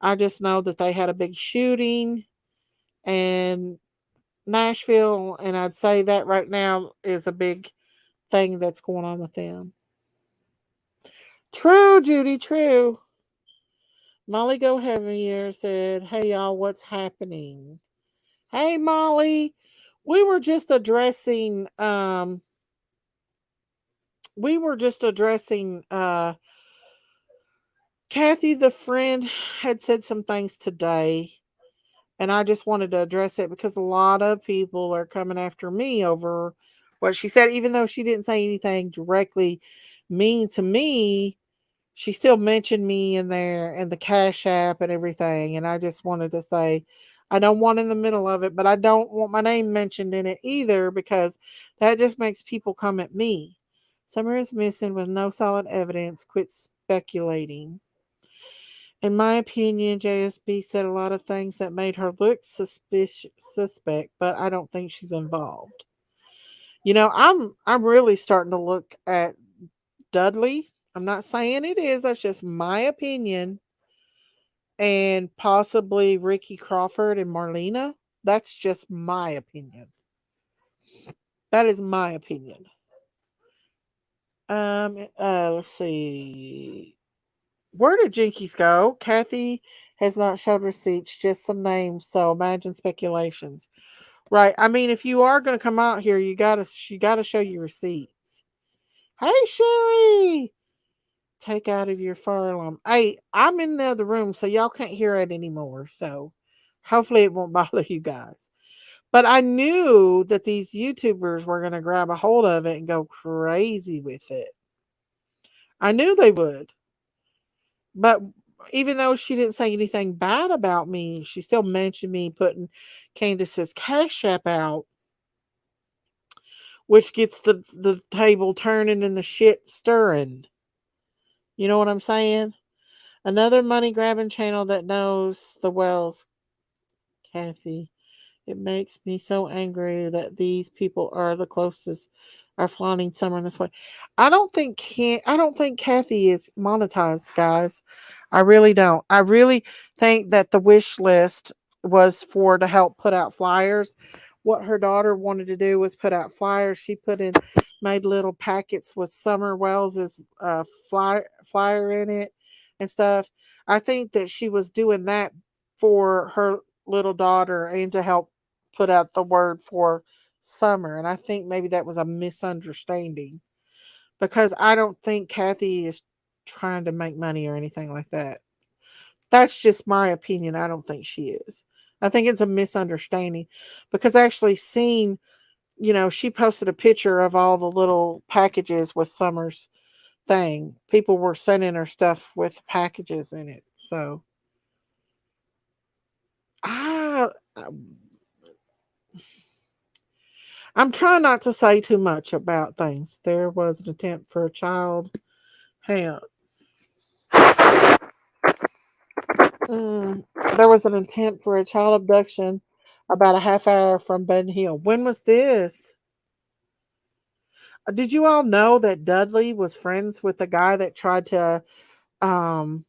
I just know that they had a big shooting and Nashville, and I'd say that right now is a big thing that's going on with them. True, Judy, true. Molly Go Heavier said, "Hey y'all, what's happening?" Hey Molly, we were just addressing Kathy the friend had said some things today, and I just wanted to address it because a lot of people are coming after me over what she said, even though she didn't say anything directly mean to me. She still mentioned me in there and the Cash App and everything. And I just wanted to say, I don't want in the middle of it, but I don't want my name mentioned in it either because that just makes people come at me. Summer is missing with no solid evidence. Quit speculating. In my opinion, JSB said a lot of things that made her look suspect, but I don't think she's involved. I'm really starting to look at Dudley. I'm not saying it is, that's just my opinion. And possibly Ricky Crawford and Marlena. That's just my opinion. That is my opinion. Let's see. Where did Jinkies go? Kathy has not showed receipts, just some names, so imagine speculations. Right. I mean, if you are gonna come out here, you gotta show your receipts. Hey Sherry! Take out of your fire alarm. Hey, I'm in the other room, so y'all can't hear it anymore. So hopefully it won't bother you guys. But I knew that these YouTubers were gonna grab a hold of it and go crazy with it. I knew they would. But even though she didn't say anything bad about me, she still mentioned me putting Candace's Cash App out, which gets the table turning and the shit stirring. You know what I'm saying? Another money grabbing channel that knows the Wells, Kathy. It makes me so angry that these people are the closest are flaunting Summer in this way. I don't think Kathy is monetized, guys. I really don't. I really think that the wish list was for to help put out flyers. What her daughter wanted to do was put out flyers. She put in made little packets with SummerWells's flyer in it and stuff. I think that she was doing that for her little daughter and to help put out the word for Summer. And I think maybe that was a misunderstanding because I don't think Kathy is trying to make money or anything like that. That's just my opinion. I don't think she is. I think it's a misunderstanding because I actually seen, she posted a picture of all the little packages with Summer's thing. People were sending her stuff with packages in it. So I I'm trying not to say too much about things. There was an attempt for a child. Hang on. Mm, there was an attempt for a child abduction about a half hour from Ben Hill. When was this? Did you all know that Dudley was friends with the guy that tried to um,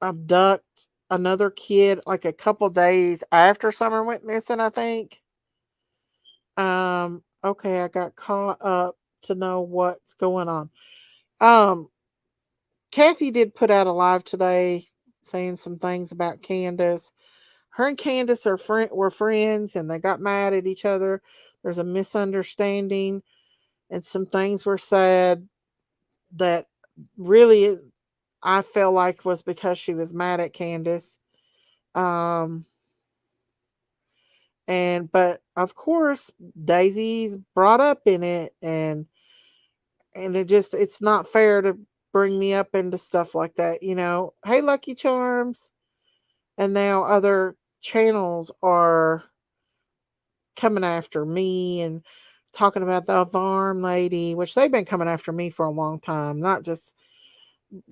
abduct another kid like a couple days after Summer went missing? I think. Okay, I got caught up to know what's going on. Um, Kathy did put out a live today saying some things about Candace. Her and Candace were friends and they got mad at each other. There's a misunderstanding and some things were said that really I felt like was because she was mad at Candace. Um but of course Daisy's brought up in it and it's not fair to bring me up into stuff like that. Hey Lucky Charms. And now other channels are coming after me and talking about the farm lady, which they've been coming after me for a long time. Not just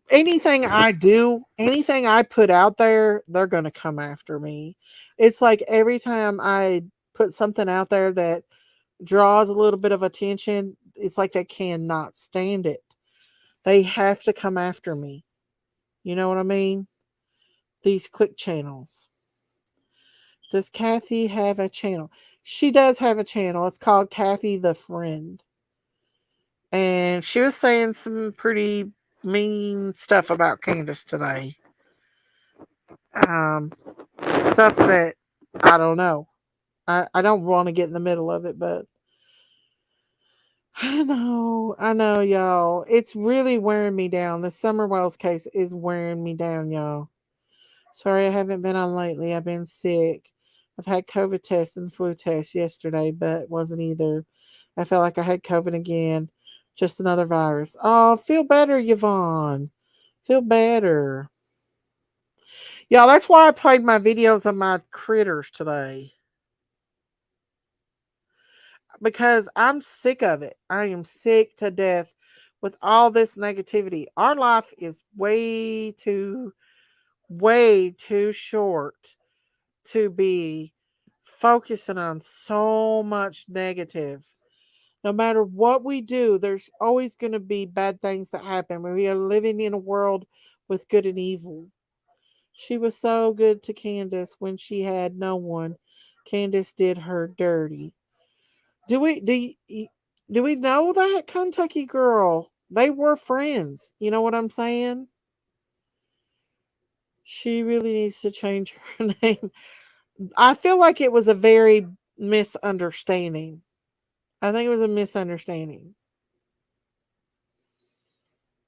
anything I do, anything I put out there, they're going to come after me. It's like every time I put something out there that draws a little bit of attention, it's like they cannot stand it. They have to come after me. You know what I mean? These click channels. Does Kathy have a channel? She does have a channel. It's called Kathy the Friend. And she was saying some pretty mean stuff about Candace today. Um, Stuff that I don't know. I don't want to get in the middle of it, but I know, y'all. It's really wearing me down. The SummerWells case is wearing me down, y'all. Sorry I haven't been on lately. I've been sick. I've had COVID test and flu test yesterday, but it wasn't either. I felt like I had COVID again. Just another virus. Oh, feel better, Yvonne. Feel better. Y'all, that's why I played my videos of my critters today. Because I'm sick of it. I am sick to death with all this negativity. Our life is way too short to be focusing on so much negative. No matter what we do, there's always going to be bad things that happen. We are living in a world with good and evil. She was so good to Candace when she had no one. Candace did her dirty. Do we do we know that Kentucky girl? They were friends. You know what I'm saying? She really needs to change her name. I feel like it was a very misunderstanding. I think it was a misunderstanding.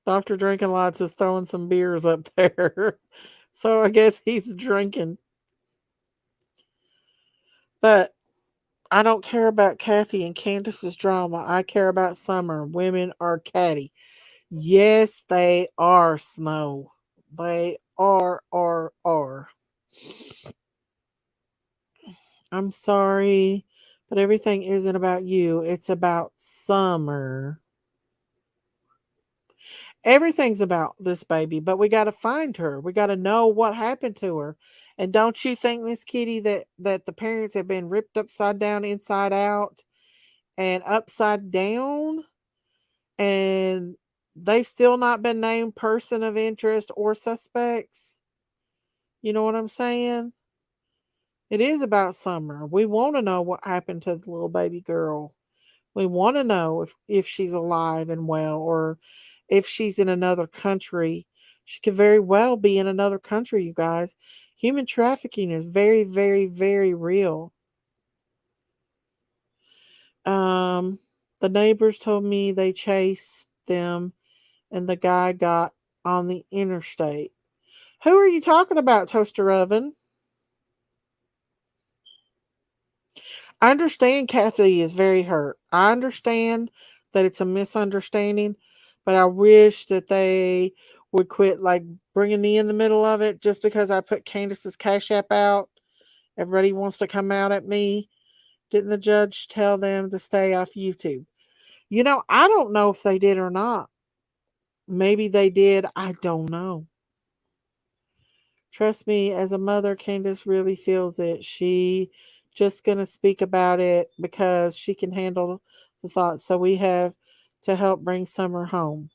Dr. Drinking Lots is throwing some beers up there. So I guess he's drinking. But I don't care about Kathy and Candace's drama. I care about Summer. Women are catty. Yes, they are, Snow. They R. I'm sorry, but everything isn't about you. It's about Summer. Everything's about this baby, but we got to find her. We got to know what happened to her. And don't you think, Miss Kitty, that the parents have been ripped upside down, inside out, and upside down, and they've still not been named person of interest or suspects? You know what I'm saying? It is about Summer. We want to know what happened to the little baby girl. We want to know if she's alive and well, or if she's in another country. She could very well be in another country, you guys. Human trafficking is very, very, very real. Um, the neighbors told me they chased them and the guy got on the interstate. Who are you talking about, Toaster Oven? I understand Kathy is very hurt. I understand that it's a misunderstanding, but I wish that they would quit like bringing me in the middle of it just because I put Candace's Cash App out. Everybody wants to come out at me. Didn't the judge tell them to stay off YouTube? I don't know if they did or not. Maybe they did. I don't know. Trust me, as a mother, Candace really feels it. She just gonna speak about it because she can handle the thoughts. So we have to help bring Summer home.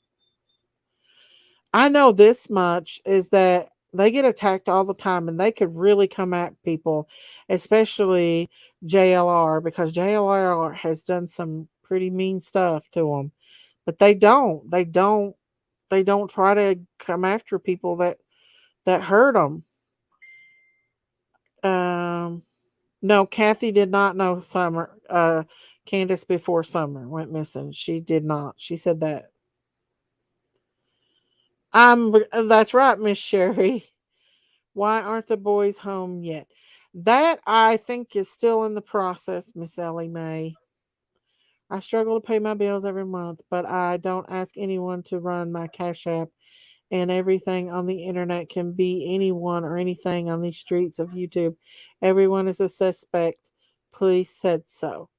I know this much is that they get attacked all the time and they could really come at people, especially JLR, because JLR has done some pretty mean stuff to them. But they don't. They don't try to come after people that hurt them. Um No, Kathy did not know Summer. Candace before Summer went missing. She did not. She said that. That's right, Miss Sherry. Why aren't the boys home yet? That I think is still in the process, Miss Ellie Mae. I struggle to pay my bills every month, but I don't ask anyone to run my Cash App, and everything on the internet can be anyone or anything on these streets of YouTube. Everyone is a suspect. Police said so.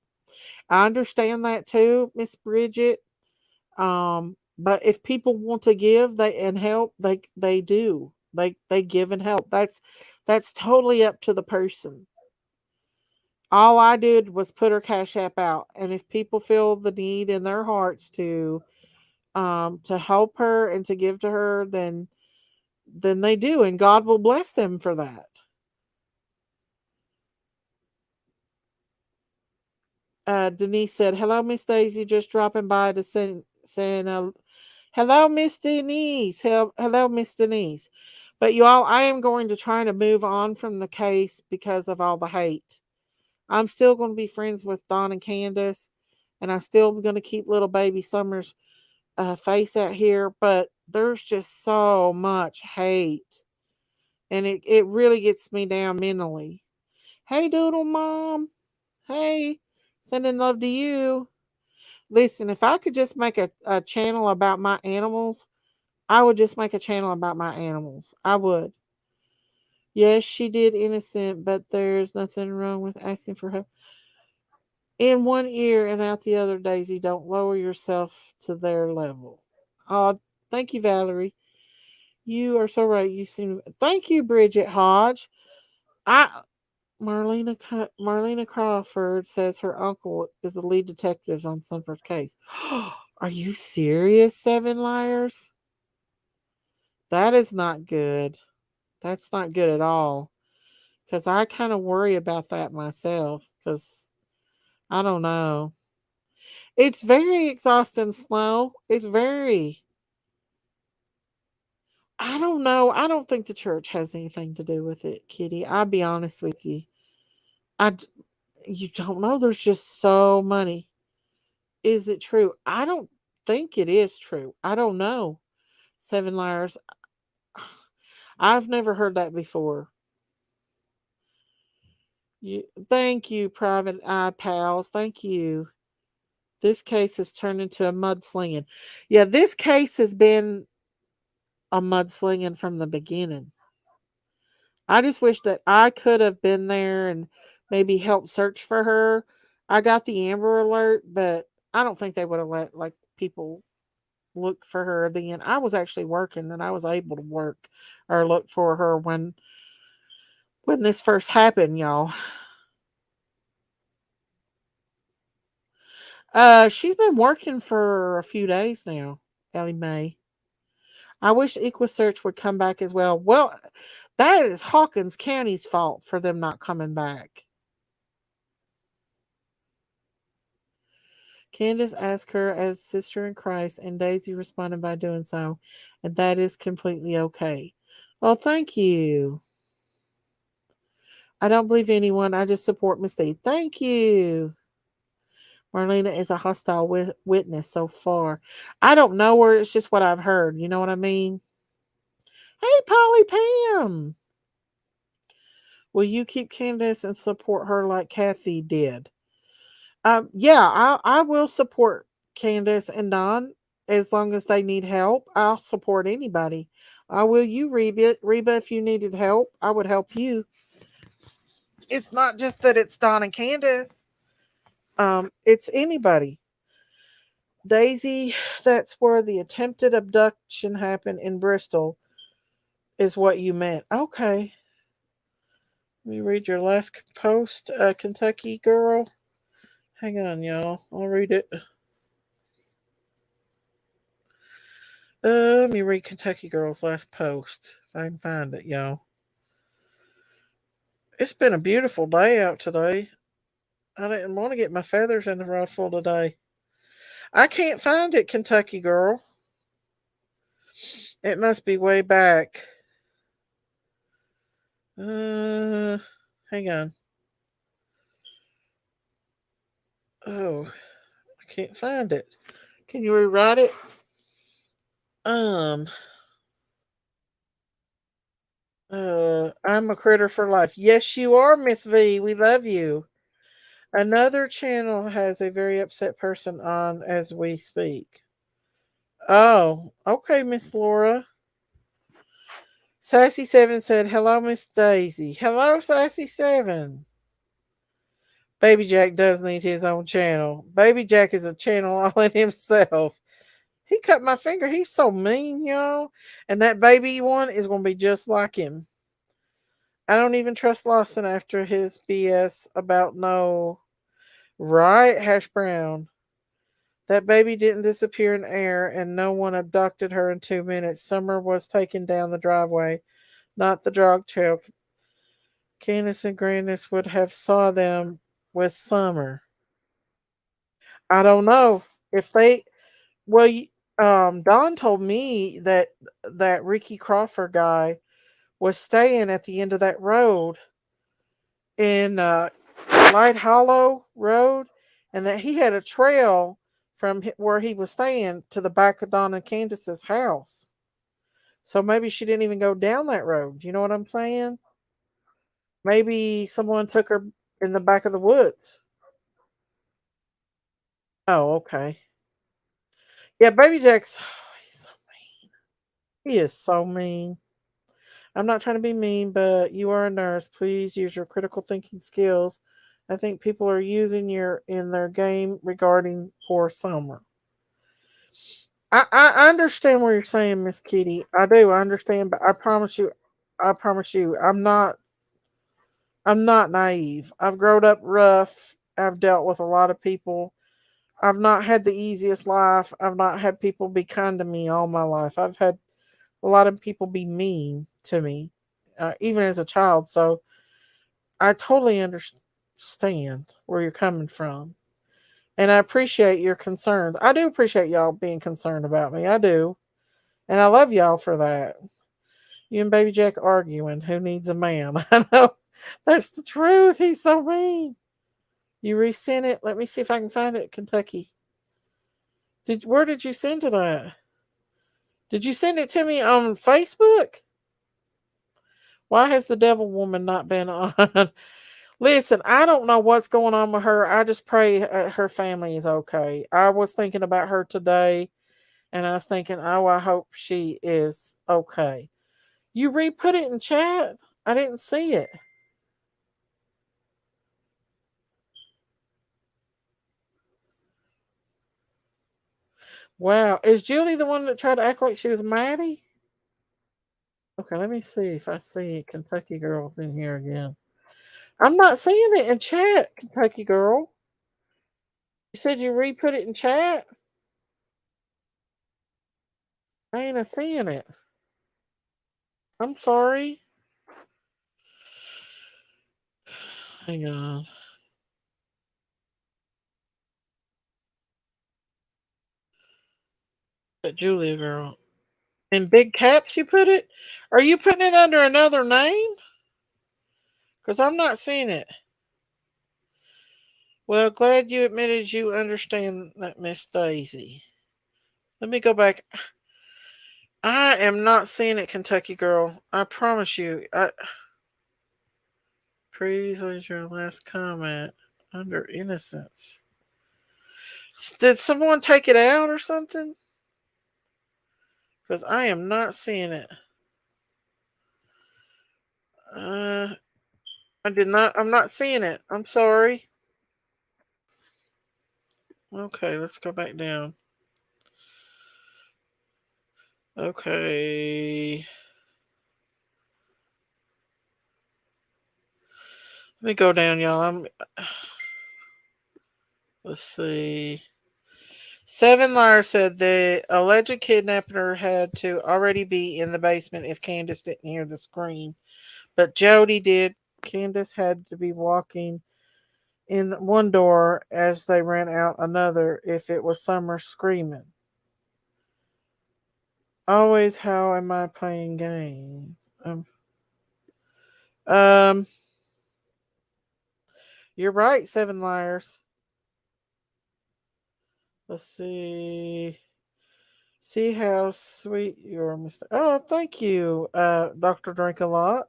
I understand that too, Miss Bridget. But if people want to give they and help, they do. They give and help. That's totally up to the person. All I did was put her Cash App out, and if people feel the need in their hearts to help her and to give to her, then they do, and God will bless them for that. Denise said, "Hello, Miss Daisy. Just dropping by to send a hello, Miss Denise. Hello, Miss Denise. But you all, I am going to try to move on from the case because of all the hate. I'm still going to be friends with Don and Candace, and I'm still going to keep little baby Summer's face out here. But there's just so much hate, and it really gets me down mentally. Hey, Doodle Mom. Hey, sending love to you. Listen, if I could just make a channel about my animals, I would just make a channel about my animals. I would. Yes, she did innocent, but there's nothing wrong with asking for help. In one ear and out the other, Daisy. Don't lower yourself to their level. Oh, thank you, Valerie. You are so right. You seem. Thank you, Bridget Hodge. I Marlena Crawford says her uncle is the lead detective on Summer's case. Are you serious, Seven Liars? That is not good. That's not good at all. Because I kind of worry about that myself. Because I don't know. It's very exhausting, Snow. It's very. I don't know. I don't think the church has anything to do with it, Kitty. I'll be honest with you. I, you don't know. There's just so many. Is it true? I don't think it is true. I don't know. Seven Liars. I've never heard that before. Thank you, Private Eye Pals. Thank you. This case has turned into a mudslinging. Yeah, this case has been a mudslinging from the beginning. I just wish that I could have been there and maybe helped search for her. I got the Amber Alert, but I don't think they would have let like people look for her then. I was actually working and I was able to work or look for her when this first happened, y'all. She's been working for a few days now, Ellie Mae. I wish EquiSearch would come back as well. Well, that is Hawkins County's fault for them not coming back. Candace asked her as sister in Christ, and Daisy responded by doing so, and that is completely okay. Well, thank you. I don't believe anyone. I just support Miss D. Thank you. Marlena is a hostile witness so far. I don't know her. It's just what I've heard. You know what I mean? Hey, Polly Pam. Will you keep Candace and support her like Kathy did? Yeah, I will support Candace and Don as long as they need help. I'll support anybody. I will you, Reba. Reba, if you needed help, I would help you. It's not just that it's Don and Candace. It's anybody. Daisy, that's where the attempted abduction happened in Bristol, is what you meant. Okay. Let me read your last post, Kentucky girl. Hang on, y'all. I'll read it. Let me read Kentucky Girl's last post. If I can find it, y'all. It's been a beautiful day out today. I didn't want to get my feathers in the ruffle today. I can't find it, Kentucky Girl. It must be way back. Uh, Hang on. Oh, I can't find it. Can you rewrite it? Um, I'm a critter for life. Yes, you are, Miss V. We love you. Another channel has a very upset person on as we speak. Oh, okay, Miss Laura. Sassy7 said, hello, Miss Daisy. Hello, Sassy7. Baby Jack does need his own channel. Baby Jack is a channel all in himself. He cut my finger. He's so mean, y'all. And that baby one is going to be just like him. I don't even trust Lawson after his BS about no. Right, Hash Brown. That baby didn't disappear in air, and no one abducted her in 2 minutes. Summer was taken down the driveway, not the dog trail. Candace and Grandis would have saw them with Summer. I don't know if they. Well, Don told me that Ricky Crawford guy was staying at the end of that road in Light Hollow Road, and that he had a trail from where he was staying to the back of Don and Candace's house. So maybe she didn't even go down that road. You know what I'm saying? Maybe someone took her in the back of the woods. Oh, okay. Yeah, Baby Jack's he's so mean. He is so mean. I'm not trying to be mean, but you are a nurse. Please use your critical thinking skills. I think people are using your in their game regarding poor Summer. I understand what you're saying, Miss Kitty. I do. I understand, but I promise you, I'm not naive. I've grown up rough. I've dealt with a lot of people. I've not had the easiest life. I've not had people be kind to me all my life. I've had a lot of people be mean to me, even as a child. So I totally understand where you're coming from. And I appreciate your concerns. I do appreciate y'all being concerned about me. I do. And I love y'all for that. You and Baby Jack arguing. Who needs a man? I know. That's the truth. He's so mean. You resent it? Let me see if I can find it. Kentucky. Where did you send it at? Did you send it to me on Facebook? Why has the devil woman not been on? Listen, I don't know what's going on with her. I just pray her family is okay. I was thinking about her today, And I was thinking, oh, I hope she is okay. You re put it in chat? I didn't see it. Wow. Is Julie the one that tried to act like she was Maddie? Okay, let me see if I see Kentucky Girls in here again. I'm not seeing it in chat, Kentucky Girl. You said you re put it in chat? I ain't seeing it. I'm sorry. Hang on. That Julia girl. In big caps you put it? Are you putting it under another name? Because I'm not seeing it. Well, glad you admitted you understand that, Miss Daisy. Let me go back. I am not seeing it, Kentucky Girl. I promise you. Please leave your last comment under innocence. Did someone take it out or something? Because I am not seeing it. Uh, I did not. I'm not seeing it. I'm sorry. Okay, let's go back down. Okay. Let me go down, y'all. Let's see. Seven Liar said the alleged kidnapper had to already be in the basement if Candace didn't hear the scream. But Jody did. Candace had to be walking in one door as they ran out another if it was Summer screaming. Always, how am I playing games? Um, you're right, Seven Liars. Let's see. See how sweet your mistake. Oh, thank you, Dr. Drink a Lot.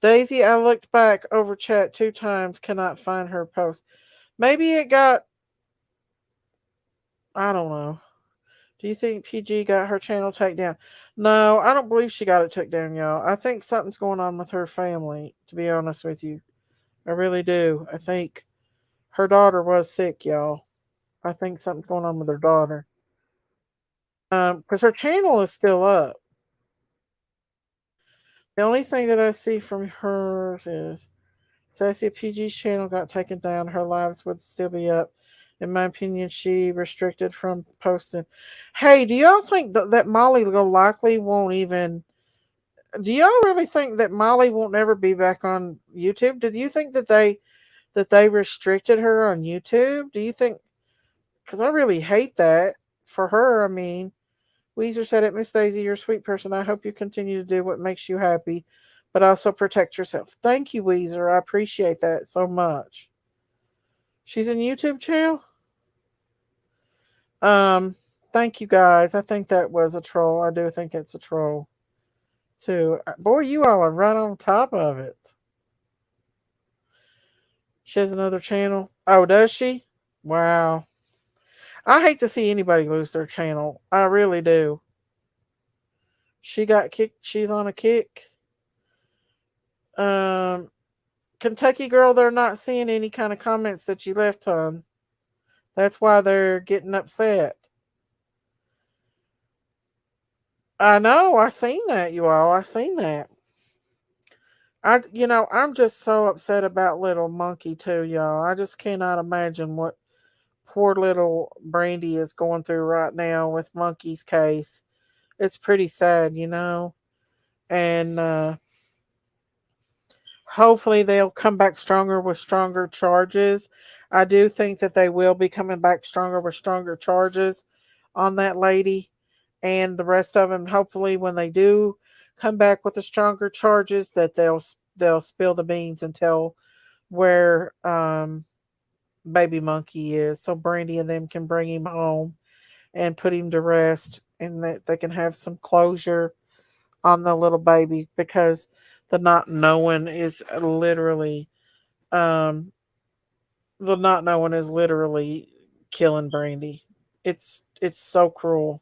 Daisy, I looked back over chat 2 times, cannot find her post. Maybe it got, I don't know. Do you think PG got her channel taken down? No, I don't believe she got it took down, y'all. I think something's going on with her family, to be honest with you. I really do. I think her daughter was sick, y'all. I think something's going on with her daughter. Because her channel is still up. The only thing that I see from hers is Sassy PG's channel got taken down. Her lives would still be up. In my opinion, she restricted from posting. Hey, do y'all think that Molly likely won't even? Do y'all really think that Molly won't ever be back on YouTube? Did you think that they restricted her on YouTube? Do you think? Because I really hate that for her. I mean, Weezer said it, Miss Daisy, you're a sweet person. I hope you continue to do what makes you happy, but also protect yourself. Thank you, Weezer. I appreciate that so much. She's in YouTube channel? Um, Thank you guys. I think that was a troll. I do think it's a troll. Too. Boy, you all are right on top of it. She has another channel. Oh, does she? Wow. I hate to see anybody lose their channel. I really do. She got kicked. She's on a kick. Um, Kentucky girl, they're not seeing any kind of comments that you left on. That's why they're getting upset. I know. I seen that, you all. I seen that. I'm just so upset about little monkey too, y'all. I just cannot imagine what poor little Brandy is going through right now with Monkey's case. It's pretty sad. And hopefully they'll come back stronger with stronger charges. I do think that they will be coming back stronger with stronger charges on that lady and the rest of them. Hopefully, when they do come back with the stronger charges, that they'll spill the beans and tell where baby monkey is, so Brandy and them can bring him home and put him to rest, and that they can have some closure on the little baby, because the not knowing is literally the not knowing is literally killing Brandy. It's so cruel.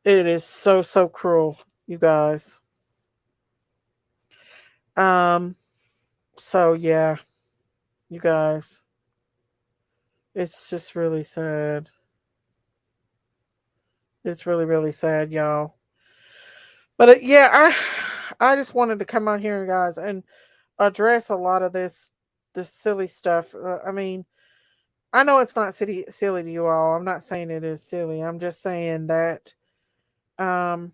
It is so cruel, you guys. Um, so yeah, you guys. It's just really sad. It's really sad, y'all. But yeah, I just wanted to come on here, guys, and address a lot of this silly stuff. I mean, I know it's not silly to you all. I'm not saying it is silly. I'm just saying that um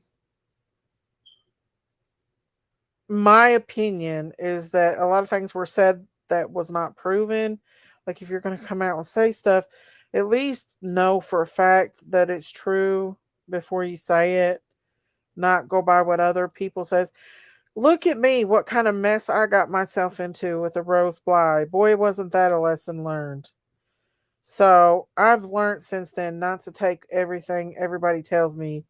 my opinion is that a lot of things were said that was not proven. Like if you're going to come out and say stuff, at least know for a fact that it's true before you say it, not go by what other people says. Look at me, what kind of mess I got myself into with the rose blight. Boy, wasn't that a lesson learned. So I've learned since then not to take everything everybody tells me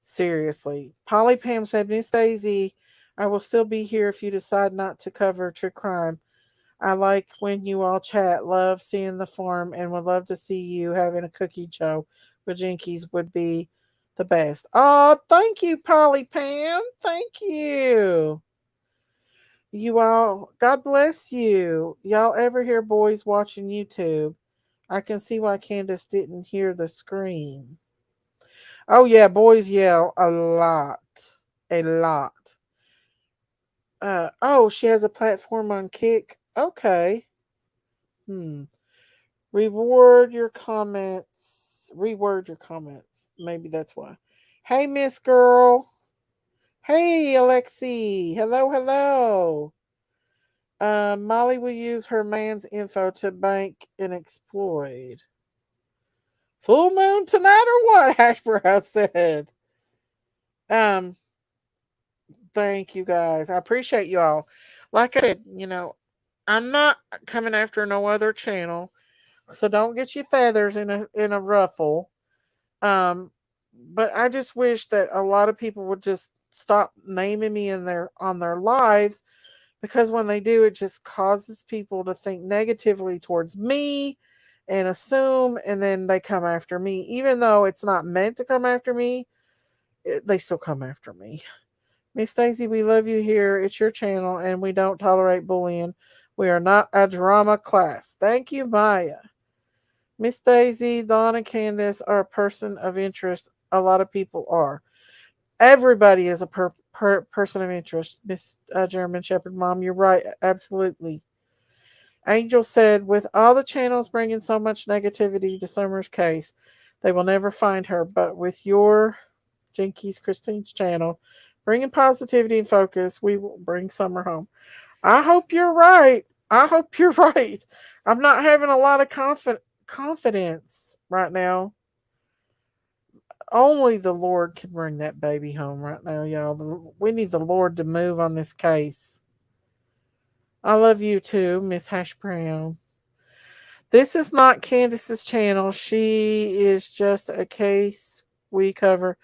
seriously. Polly Pam said, Miss Daisy, I will still be here if you decide not to cover true crime. I like when you all chat. Love seeing the farm and would love to see you having a cookie show with Jinkies would be the best. Oh, thank you, Polly Pam. Thank you. You all, God bless you. Y'all ever hear boys watching YouTube? I can see why Candace didn't hear the scream. Oh, yeah, boys yell a lot. A lot. Oh, she has a platform on Kick. Okay. Hmm. Reward your comments. Reword your comments. Maybe that's why. Hey, Miss Girl. Hey, Alexi. Hello. Molly will use her man's info to bank and exploit. Full moon tonight or what? Hashbrow said. Um, thank you guys. I appreciate you all. Like I said, I'm not coming after no other channel, so don't get your feathers in a ruffle. Um, but I just wish that a lot of people would just stop naming me in their on their lives, because when they do, it just causes people to think negatively towards me and assume, and then they come after me, even though it's not meant to come after me. They still come after me. Miss Stacy, we love you here. It's your channel, and we don't tolerate bullying. We are not a drama class. Thank you, Maya. Miss Daisy, Dawn, and Candace are a person of interest. A lot of people are. Everybody is a person of interest. Miss German Shepherd Mom, you're right. Absolutely. Angel said, with all the channels bringing so much negativity to Summer's case, they will never find her. But with your Jinkies Christine's channel, bringing positivity and focus, we will bring Summer home. I hope you're right. I hope you're right. I'm not having a lot of confidence right now. Only the Lord can bring that baby home right now, y'all. We need the Lord to move on this case. I love you too, Miss Hash Brown. This is not Candace's channel. She is just a case we cover.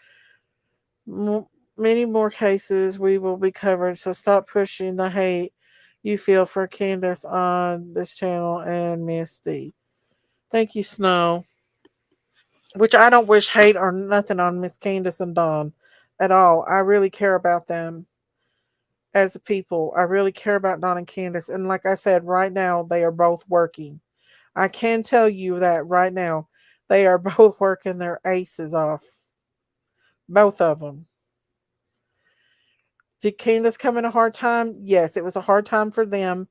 Many more cases we will be covered, so stop pushing the hate you feel for Candace on this channel and Misty. Thank you, Snow. Which I don't wish hate or nothing on Miss Candace and Don at all. I really care about them as a people. I really care about Don and Candace. And like I said, right now they are both working. I can tell you that right now. They are both working their aces off. Both of them. Did Candace come in a hard time? Yes, it was a hard time for them.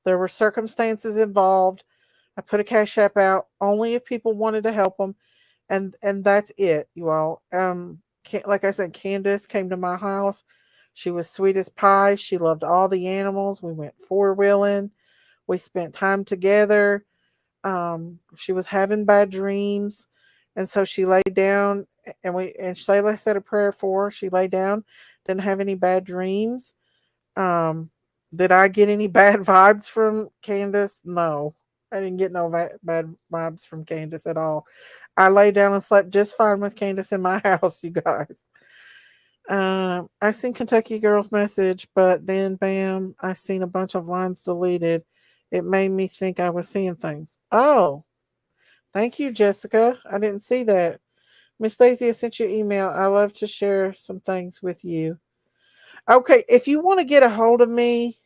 There were circumstances involved. I put a cash app out only if people wanted to help them, and that's it, you all. Like I said, Candace came to my house. She was sweet as pie. She loved all the animals. We went four-wheeling. We spent time together. She was having bad dreams, and so she laid down, and Shayla said a prayer for her. She laid down, didn't have any bad dreams. Um, did I get any bad vibes from Candace? No, I didn't get no bad vibes from Candace at all. I lay down and slept just fine with Candace in my house, you guys. I seen Kentucky Girl's message, but then bam, I seen a bunch of lines deleted. It made me think I was seeing things. Oh, Thank you, Jessica. I didn't see that. Miss Daisy, I sent you an email. I love to share some things with you. Okay, if you want to get a hold of me,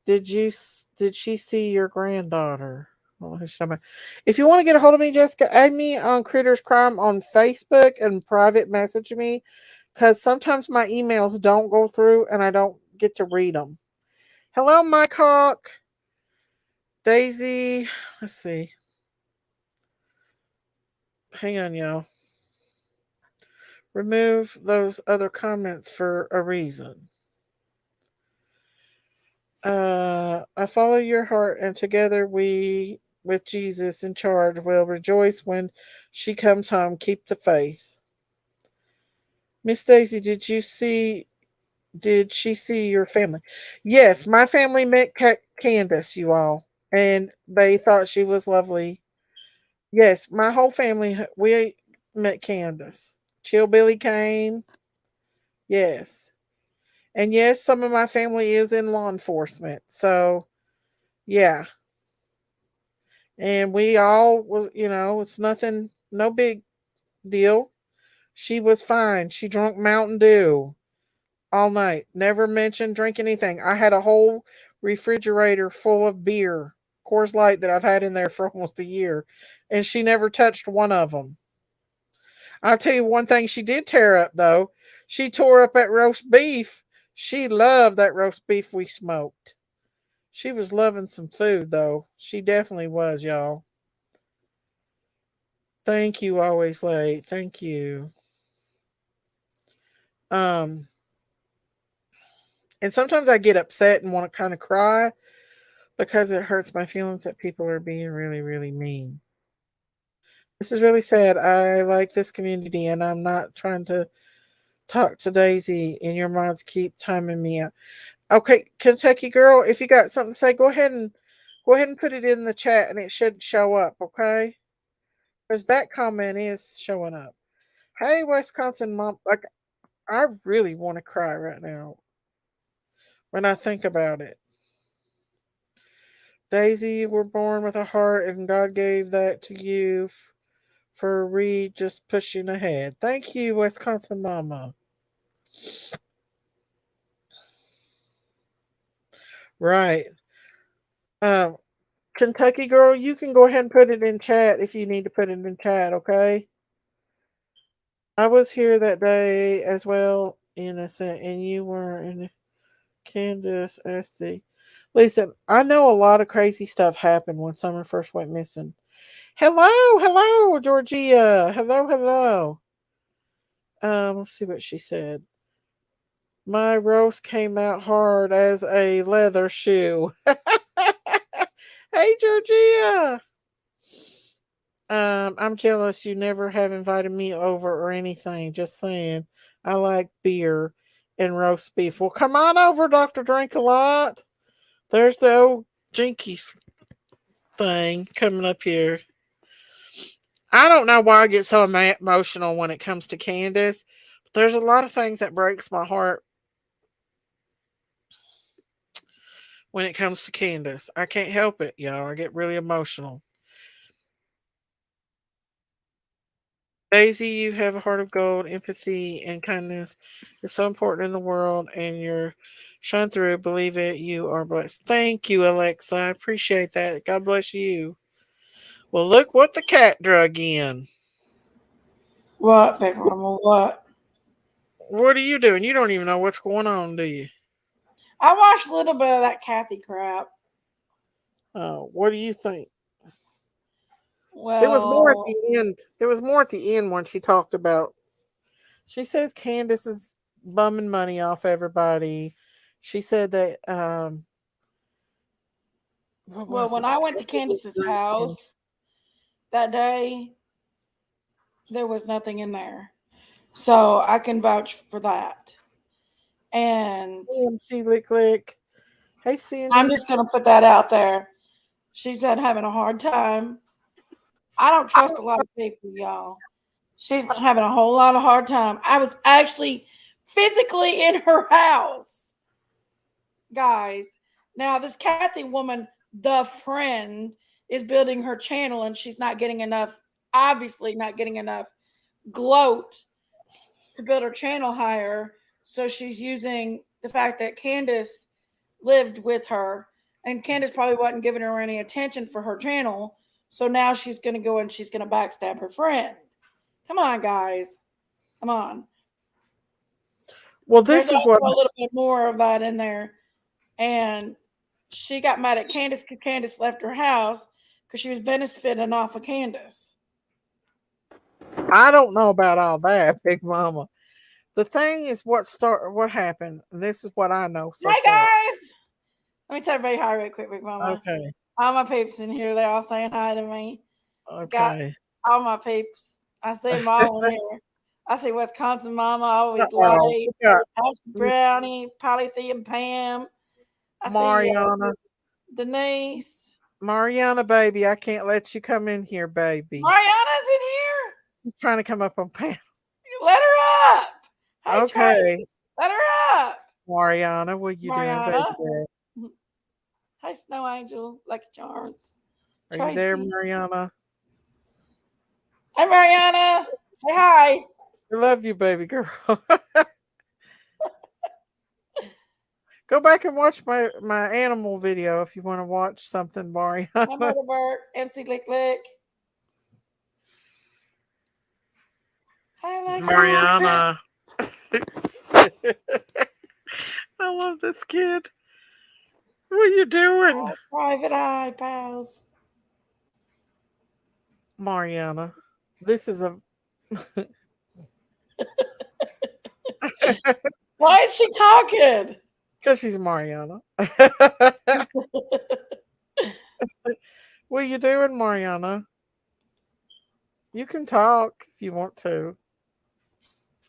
did she see your granddaughter? Oh, if you want to get a hold of me, Jessica, add me on Critters Crime on Facebook and private message me, because sometimes my emails don't go through and I don't get to read them. Hello, Mike Hawk, Daisy. Let's see. Hang on, y'all. Remove those other comments for a reason. I follow your heart, and together we, with Jesus in charge, will rejoice when she comes home. Keep the faith. Miss Daisy, did she see your family? Yes, my family met Candace, you all, and they thought she was lovely. Yes, my whole family, we met Candace. Chill Billy came. Yes. And yes, some of my family is in law enforcement. So, yeah. And we all was, it's nothing, no big deal. She was fine. She drank Mountain Dew all night. Never mentioned drink anything. I had a whole refrigerator full of beer, Coors Light, that I've had in there for almost a year, and she never touched one of them. I'll tell you one thing she did tear up though. She tore up that roast beef. She loved that roast beef we smoked. She was loving some food though. She definitely was, y'all. Thank you, always late. Thank you. Um, and sometimes I get upset and want to kind of cry because it hurts my feelings that people are being really, really mean. This is really sad. I like this community and I'm not trying to talk to Daisy and your mods keep timing me out. Okay, Kentucky girl, if you got something to say, go ahead and put it in the chat and it should show up, okay? Because that comment is showing up. Hey, Wisconsin mom, like I really want to cry right now when I think about it. Daisy, you were born with a heart, and God gave that to you for just pushing ahead. Thank you, Wisconsin mama. Right. Um, Kentucky girl, you can go ahead and put it in chat if you need to put it in chat, okay? I was here that day as well, innocent, and you were in Candace. SC. Listen, I know a lot of crazy stuff happened when Summer first went missing. Hello, hello, Georgia. Hello, hello. Let's see what she said. My roast came out hard as a leather shoe. Hey, Georgia. I'm jealous you never have invited me over or anything. Just saying. I like beer and roast beef. Well, come on over, Dr. Drink a Lot. There's the old Jinkies thing coming up here. I don't know why I get so emotional when it comes to Candace. But there's a lot of things that breaks my heart when it comes to Candace. I can't help it, y'all. I get really emotional. Daisy, you have a heart of gold. Empathy and kindness is so important in the world, and you're shine through. Believe it. You are blessed. Thank you, Alexa. I appreciate that. God bless you. Well, look what the cat drug in. What, baby mama, what? What are you doing? You don't even know what's going on, do you? I watched a little bit of that Kathy crap. What do you think? There was more at Well, the end. There was more at the end when she talked about. She says Candace is bumming money off everybody. She said that. What well, was when it? I went to Candace's house that day, there was nothing in there. So I can vouch for that. And AMC Lick Lick. Hey, I'm Cindy. just going to put that out there. She said having a hard time. I don't trust a lot of people, y'all. She's been having a whole lot of hard time. I was actually physically in her house, guys. Now, this Kathy woman, the friend, is building her channel and she's not getting enough, obviously not getting enough gloat to build her channel higher. So she's using the fact that Candace lived with her and Candace probably wasn't giving her any attention for her channel. So now she's going to go and she's going to backstab her friend. Come on, guys. Come on. Well, There's this is also what a little bit more of that in there. And she got mad at Candace because Candace left her house because she was benefiting off of Candace. I don't know about all that, Big Mama. The thing is what happened. And this is what I know so Hey, far. guys. Let me tell everybody hi real quick, Big Mama. Okay. All my peeps in here, they all saying hi to me. Got Okay. all my peeps. I see them all in here. I see Wisconsin Mama, always Uh-oh. late. We got Ashley Brownie, Polythea and Pam. I see Mariana. Denise. Mariana, baby, I can't let you come in here, baby. Mariana's in here. I'm trying to come up on panel. Let her up. Hey, Okay. Tracy, let her up. Mariana, what you Mariana. doing, baby? Hey, Snow Angel, Lucky Charms. Are you there, Tracy. Mariana? Hey, Mariana. Say hi. I love you, baby girl. Go back and watch my animal video if you want to watch something, Mariana. My Mother Bird, MC Lick Lick. Hi, Lexi. Mariana. I love this kid. What are you doing? Oh, private eye, pals. Mariana. This is a Why is she talking? because she's Mariana. What are you doing, Mariana? You can talk if you want to.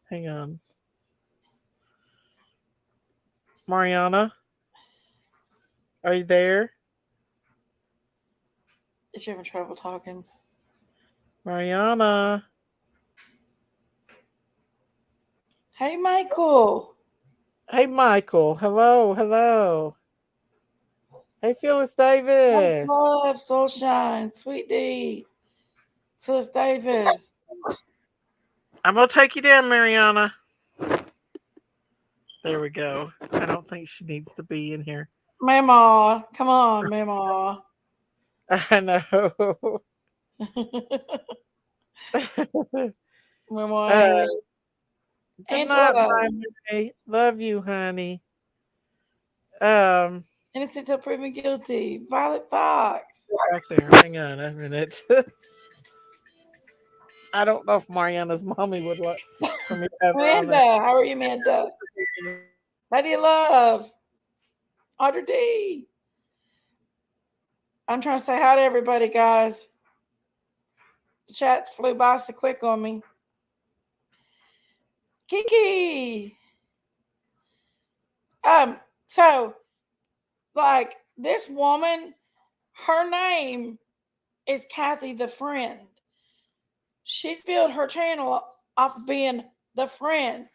Hang on. Mariana? Are you there? Is she having trouble talking? Mariana? Hey, Michael. Hey, Michael. Hello, hello. Hey, Phyllis Davis. Love, Soulshine, Sweet D, Phyllis Davis. I'm going to take you down, Mariana. There we go. I don't think she needs to be in here. Mama, come on, Mama. I know. Mama. Good night, honey. Love you, honey. Innocent till proven guilty. Violet Fox. Back there. Hang on a minute. I don't know if Mariana's mommy would like for me to have her on Amanda, there. how are you, Amanda? Lady Love. Audrey D. I'm trying to say hi to everybody, guys. The chats flew by so quick on me. Kiki. So, like, this woman, her name is Kathy the Friend. She's built her channel off of being the friend.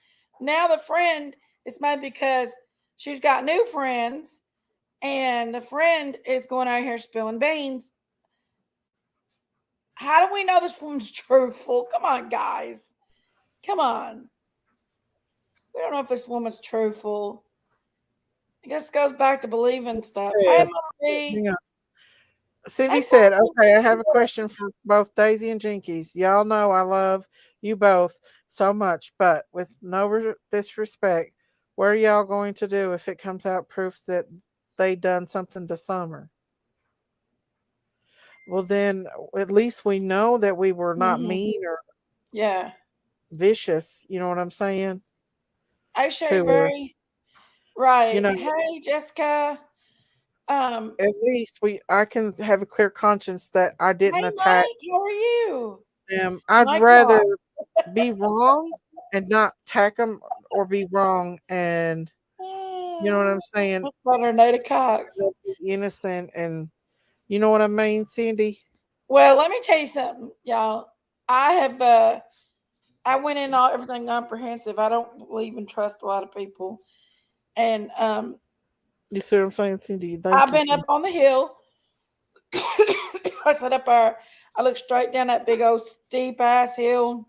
Now the friend is mad because she's got new friends, and the friend is going out here spilling beans. How do we know this woman's truthful? Come on, guys. Come on. We don't know if this woman's truthful. I guess it goes back to believing stuff. Yeah. Hey, Mommy. Cindy said, okay, I have a question for both Daisy and Jinkies. Y'all know I love you both so much, but with no disrespect, what are y'all going to do if it comes out proof that they done something to Summer? Well, then at least we know that we were not mean or vicious. You know what I'm saying? Hey, Sherry. Right. You know, hey, Jessica. At least I can have a clear conscience that I didn't attack. Mike, how are you? them. I'd rather be wrong and not attack them, or be wrong and you know what I'm saying. That's better, Nada Cox. Innocent, and you know what I mean, Cindy. Well, let me tell you something, y'all. I went in all everything comprehensive. I don't believe and trust a lot of people, and you see what I'm saying, Cindy? I've been up on the hill. I sat up there. I looked straight down that big old steep ass hill.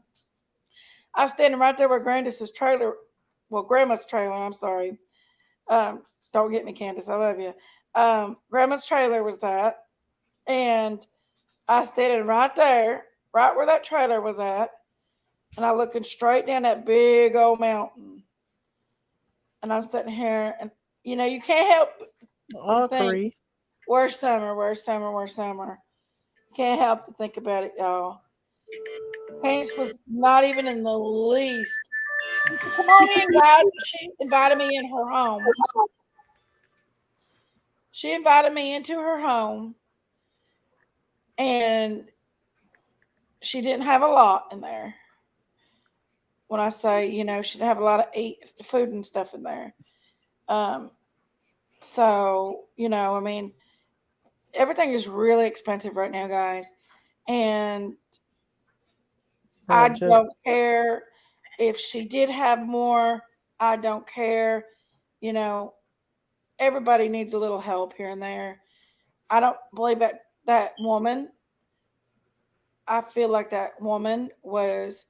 I was standing right there where Grandis's trailer, well, Grandma's trailer. I'm sorry. Don't get me, Candace. I love you. Grandma's trailer was at, and I standing right there, right where that trailer was at, and I looking straight down that big old mountain. And I'm sitting here, and you can't help to think, Crease. where's summer? Where's summer? Where's summer? Can't help to think about it, y'all. Candace was not even in the least. Come on in, guys. She invited me in her home. She invited me into her home, and she didn't have a lot in there. When I say, she didn't have a lot of food and stuff in there. So, I mean, everything is really expensive right now, guys. And I don't care if she did have more. I don't care. Everybody needs a little help here and there. I don't believe that woman. I feel like that woman was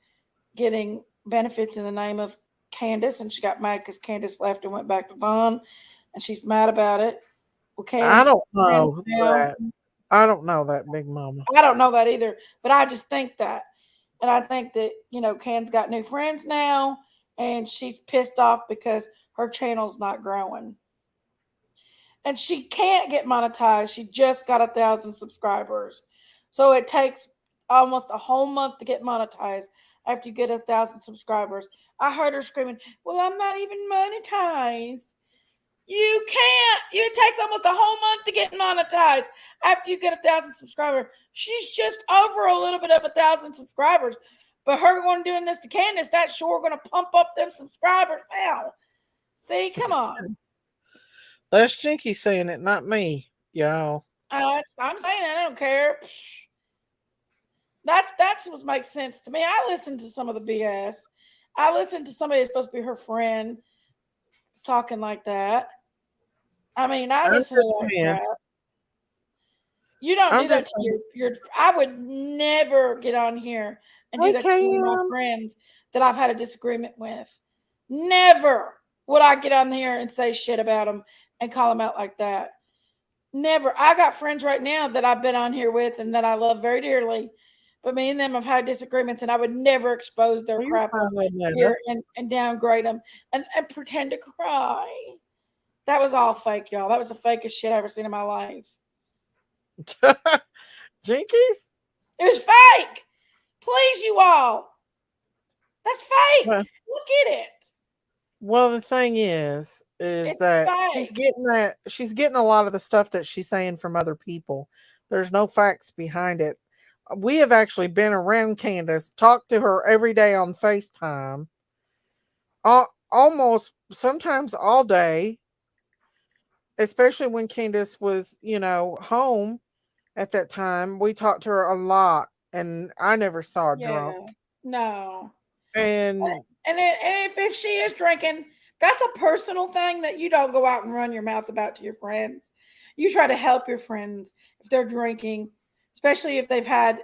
getting benefits in the name of Candace, and she got mad because Candace left and went back to Don, and she's mad about it. Well, I don't know that. I don't know that, Big Mama. I don't know that either, but I just think that. And I think that, Can's got new friends now, and she's pissed off because her channel's not growing. And she can't get monetized. She just got 1,000 subscribers. So it takes almost a whole month to get monetized after you get 1,000 subscribers. I heard her screaming, well, I'm not even monetized. You can't. It takes almost a whole month to get monetized after you get 1,000 subscribers. She's just over a little bit of 1,000 subscribers. But her going doing this to Candace, that's sure going to pump up them subscribers now. See, come on. That's Jinky saying it, not me, y'all. I'm saying it, I don't care. That's what makes sense to me. I listen to some of the BS. I listen to somebody that's supposed to be her friend talking like that. I mean, I listen to that. You don't do that to your. I would never get on here and do that to one of my friends that I've had a disagreement with. Never would I get on here and say shit about them and call them out like that. Never. I got friends right now that I've been on here with and that I love very dearly. But me and them have had disagreements, and I would never expose their crap here and downgrade them and pretend to cry. That was all fake, y'all. That was the fakest shit I've ever seen in my life. Jinkies? It was fake. Please, you all. That's fake. Look at it. Well, the thing is that fake. she's getting a lot of the stuff that she's saying from other people. There's no facts behind it. We have actually been around Candace, talked to her every day on FaceTime, almost sometimes all day, especially when Candace was, home at that time. We talked to her a lot, and I never saw her drunk. No. And if she is drinking, that's a personal thing that you don't go out and run your mouth about to your friends. You try to help your friends if they're drinking, especially if they've had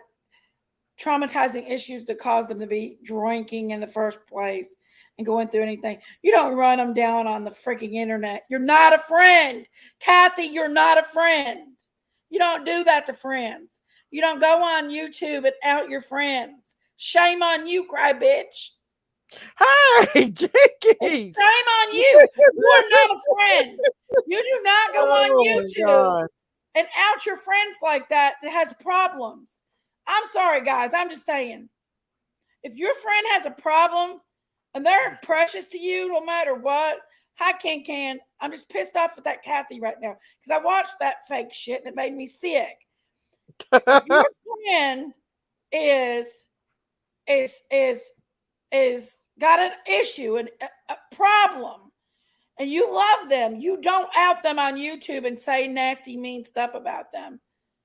traumatizing issues that caused them to be drinking in the first place and going through anything. You don't run them down on the freaking internet. You're not a friend. Kathy, you're not a friend. You don't do that to friends. You don't go on YouTube and out your friends. Shame on you, cry bitch. Hi, Jinkies. Shame on you. You are not a friend. You do not go on YouTube and out your friends like that has problems. I'm sorry, guys. I'm just saying. If your friend has a problem and they're precious to you no matter what, hi, Can. I'm just pissed off with that Kathy right now because I watched that fake shit and it made me sick. If your friend is got an issue and a problem, and you love them, you don't out them on YouTube and say nasty, mean stuff about them.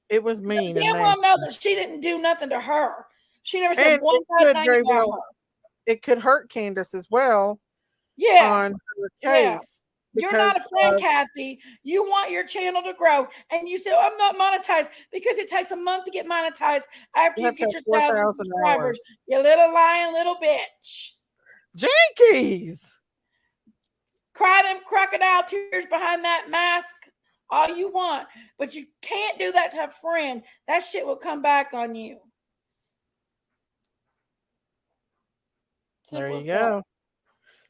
It was mean. You well know that she didn't do nothing to her. She never said one bad thing about her. It could hurt Candace as well. Yeah. On her case. You're not a because friend, Kathy. You want your channel to grow. And you say, I'm not monetized because it takes a month to get monetized after you you have to get have your 1,000 4,000 subscribers. hours. You little lying little bitch. Jinkies. Cry them crocodile tears behind that mask all you want. But you can't do that to a friend. That shit will come back on you. There Simple you as that. go.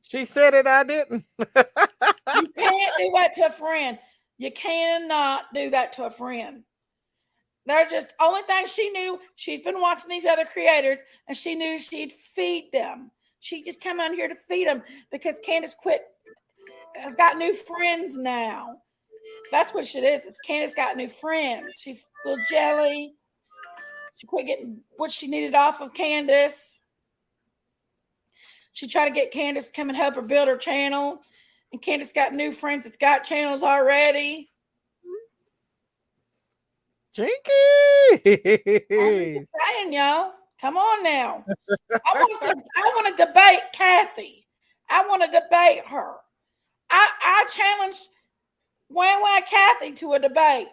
She said it, I didn't. You can't do that to a friend. You cannot do that to a friend. They're just only thing she knew. She's been watching these other creators, and she knew she'd feed them. She just come on here to feed them because Candace has got new friends now. That's what it is. It's Candace got new friends. She's a little jelly. She quit getting what she needed off of Candace. She tried to get Candace to come and help her build her channel. And Candace got new friends that's got channels already. Jinkies. I'm just saying, y'all. Come on now. I want to debate Kathy. I want to debate her. I challenged Wham Kathy to a debate.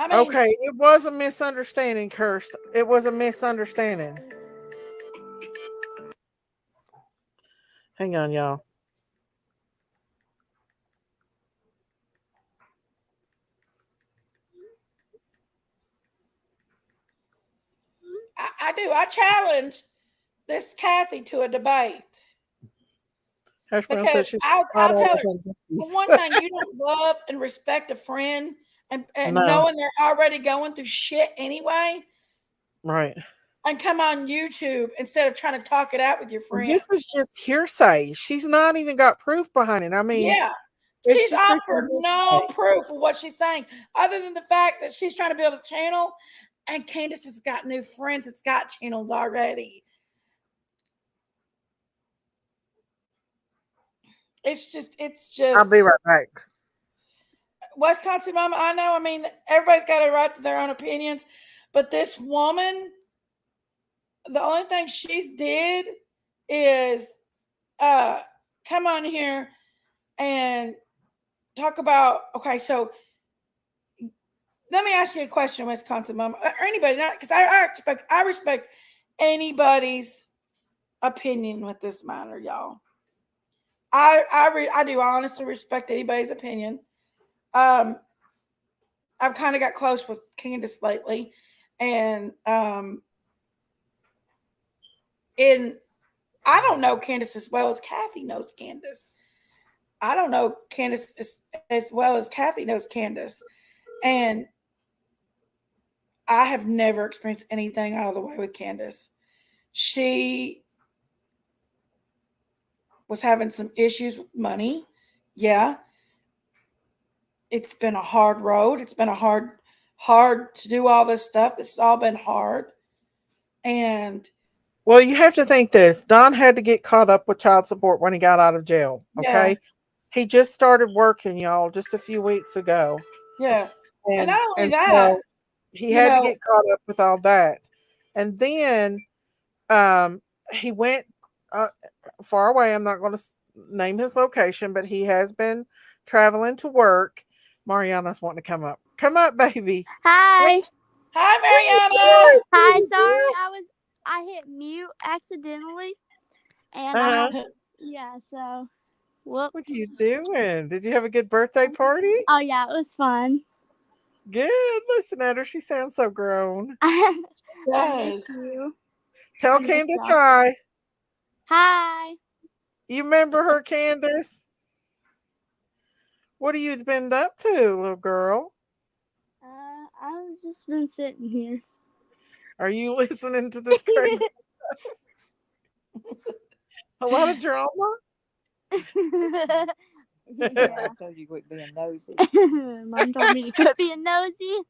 I mean, Okay, it was a misunderstanding, Kirst. It was a misunderstanding. Hang on, y'all. I do. I challenge this Kathy to a debate. Hash brown Because said she's I'll tell her, for one thing, you don't love and respect a friend and No. knowing they're already going through shit anyway. Right. And come on YouTube instead of trying to talk it out with your friend. This is just hearsay. She's not even got proof behind it. I mean, yeah. She's offered no proof of what she's saying, other than the fact that she's trying to build a channel and Candace has got new friends that's got channels already. It's just I'll be right back. Wisconsin Mama, I know. I mean, everybody's got a right to their own opinions, but this woman, the only thing she's did is come on here and talk about, okay, so let me ask you a question, Wisconsin Mama, or anybody, not because I respect anybody's opinion with this matter, y'all. I do honestly respect anybody's opinion. I've kind of got close with Candace lately, and I don't know Candace as well as Kathy knows Candace. I don't know Candace as well as Kathy knows Candace, and I have never experienced anything out of the way with Candace. She was having some issues with money. Yeah. It's been a hard road. It's been a hard to do all this stuff. This has all been hard. And well, you have to think this. Don had to get caught up with child support when he got out of jail. Okay. Yeah. He just started working, y'all, just a few weeks ago. Yeah. And not only and that, so he had to get caught up with all that. And then he went far away. I'm not going to name his location, but he has been traveling to work. Mariana's wanting to come up. Come up, baby. Hi. Hi, Mariana. Hi. Sorry, I hit mute accidentally, and yeah. So, whoops. What are you doing? Did you have a good birthday party? Oh yeah, it was fun. Good. Listen at her. She sounds so grown. I Yes. miss you. Tell I miss Candace y'all. hi. Hi. You remember her, Candace? What have you been up to, little girl? I've just been sitting here. Are you listening to this crazy stuff? A lot of drama? Yeah. I told you quit being nosy. Mom told me to quit being nosy.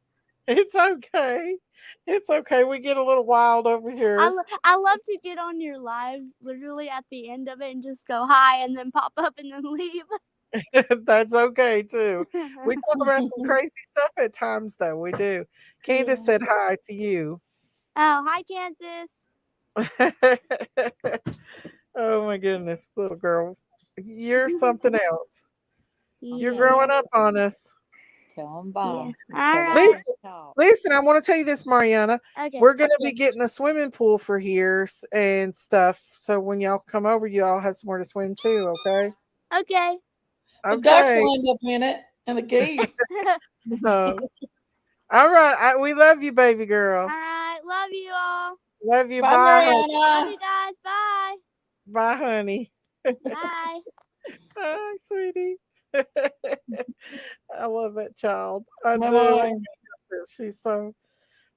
It's okay. It's okay. We get a little wild over here. I love to get on your lives literally at the end of it and just go hi and then pop up and then leave. That's okay too. We talk about some crazy stuff at times, though. We do. Candace said hi to you. Oh, hi, Kansas. Oh my goodness, little girl. You're something else. You're Yeah. growing up on us. Tell them Yeah. bye. All And shut right. up and Listen, talk. listen, I want to tell you this, Mariana. Okay. We're going to be getting a swimming pool for here and stuff. So when y'all come over, you all have somewhere to swim too, okay? Okay. The ducks Okay. will end up in it and the geese. No. All right. We love you, baby All girl. right. Love you all. Love you. Bye, Bye, honey. Love Mariana. you guys. Bye. Bye, honey. Bye. Hi, sweetie. I love that child. I Bye do. bye.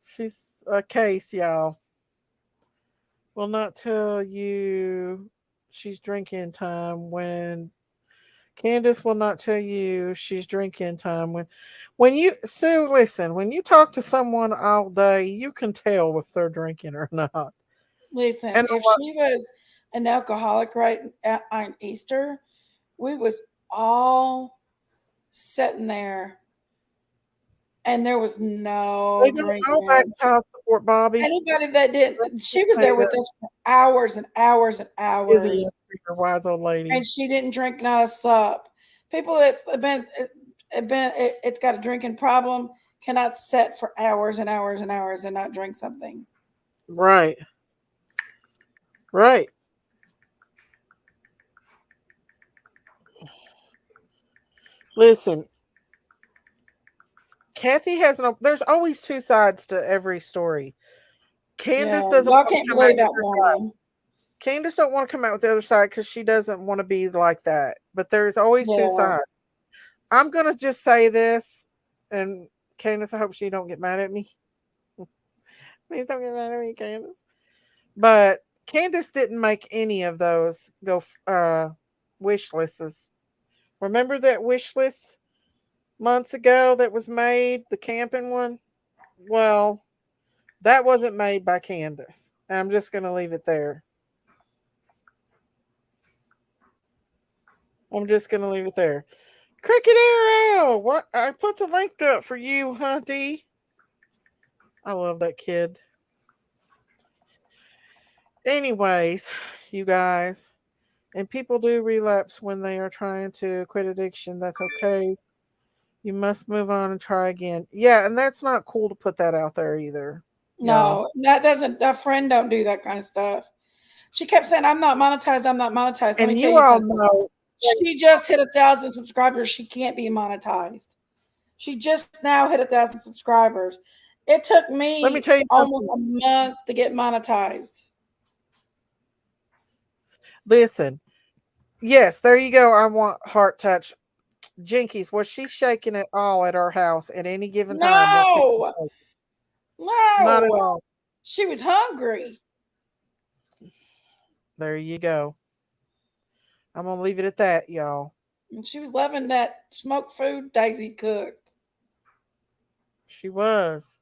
She's a case, y'all. Will not tell you she's drinking time when Candace will not tell you she's drinking time when you Sue, listen, when you talk to someone all day, you can tell if they're drinking or not. Listen, And if she was an alcoholic on Easter, we was all sitting there and there was no they don't know about drinking. child support, Bobby. Anybody that didn't, she was Say there with that us for hours and hours and Izzy hours, is a wise old lady. and she didn't drink not a sup. People that's it's got a drinking problem cannot sit for hours and hours and hours and not drink something. Right. Right. Listen, Kathy has no. There's always two sides to every story. Yeah, Candace doesn't y'all want can't to come out believe with that her side. woman. Candace don't want to come out with the other side because she doesn't want to be like that. But there's always two Yeah, sides. I'm gonna just say this, and Candace, I hope she don't get mad at me. Please don't get mad at me, Candace. But Candace didn't make any of those go wish lists. Remember that wish list months ago that was made, the camping one? Well, that wasn't made by Candace. And I'm just going to leave it there. I'm just going to leave it there. Cricket Arrow! What? I put the link up for you, Hunty. I love that kid. Anyways, you guys, and people do relapse when they are trying to quit addiction. That's okay. You must move on and try again. Yeah, and that's not cool to put that out there either, y'all. no, that doesn't. That friend don't do that kind of stuff. She kept saying, "I'm not monetized. I'm not monetized." Let me And tell you you all something. know. She just hit 1,000 subscribers. She can't be monetized. She just now hit 1,000 subscribers. It took Let me me tell you almost something. a month to get monetized. Listen, yes, there you go. I want heart touch. Jinkies, was she shaking at all at our house at any given time? Was she No, shaking? Not at no. all. She was hungry. There you go. I'm gonna leave it at that, y'all. And she was loving that smoked food Daisy cooked. She was.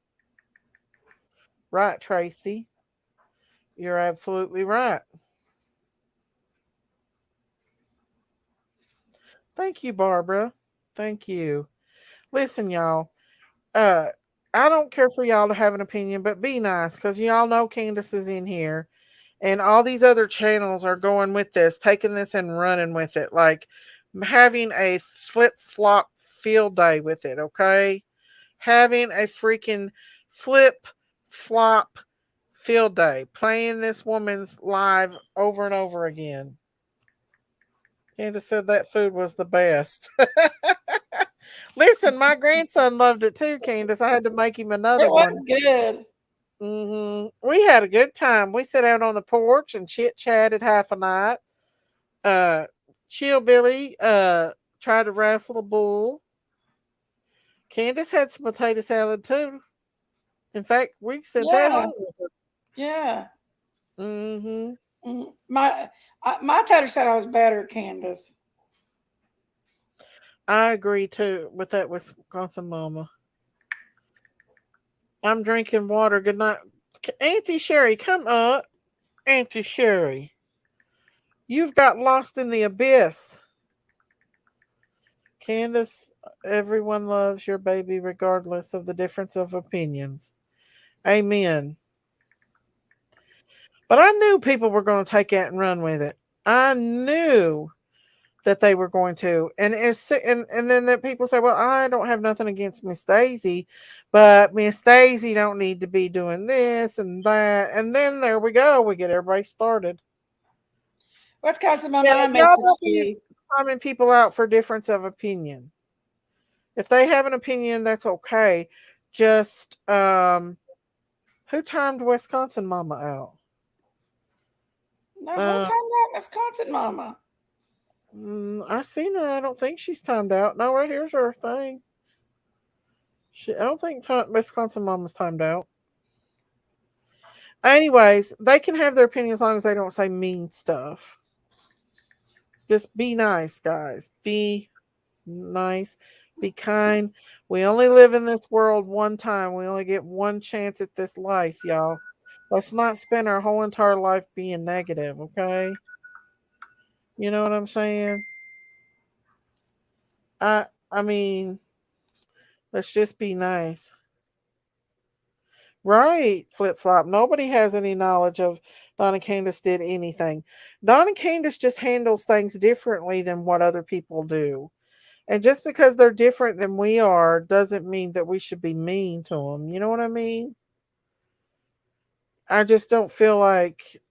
Right, Tracy. You're absolutely right. Thank you, Barbara. Thank you. Listen, y'all. Uh, I don't care for y'all to have an opinion, but be nice because y'all know Candace is in here, and all these other channels are going with this, taking this and running with it, like having a flip flop field day with it. Okay, having a freaking flip flop field day, playing this woman's live over and over again. Candace said that food was the best. Listen, my grandson loved it too, Candace. I had to make him another It was one. good. We had a good time. We sat out on the porch and chit chatted half a night. Uh, Chill Billy tried to wrestle a bull. Candace had some potato salad too. In fact, we sent that Yeah, home with her. yeah. Mm-hmm. My tater said I was better, Candace. I agree too with that Wisconsin mama. I'm drinking water. Good night. Auntie Sherry, come up. Auntie Sherry, you've got lost in the abyss. Candace, everyone loves your baby regardless of the difference of opinions. Amen. But I knew people were going to take that and run with it. I knew that they were going to. And then that people say, well, I don't have nothing against Miss Daisy, but Miss Daisy don't need to be doing this and that. And then there we go. We get everybody started. Wisconsin, my Yeah, mom y'all messaged don't be you. timing people out for difference of opinion. If they have an opinion, that's okay. Just who timed Wisconsin Mama out? No, who timed out Wisconsin mama? I seen her. I don't think she's timed out. No, right here's her thing. I don't think Wisconsin Mama's timed out. Anyways, they can have their opinion as long as they don't say mean stuff. Just be nice, guys. Be nice. Be kind. We only live in this world one time. We only get one chance at this life, y'all. Let's not spend our whole entire life being negative, okay? You know what I'm saying? I mean, let's just be nice. Right, flip flop. Nobody has any knowledge of Donna Candace did anything. Donna Candace just handles things differently than what other people do. And just because they're different than we are doesn't mean that we should be mean to them. You know what I mean? I just don't feel like,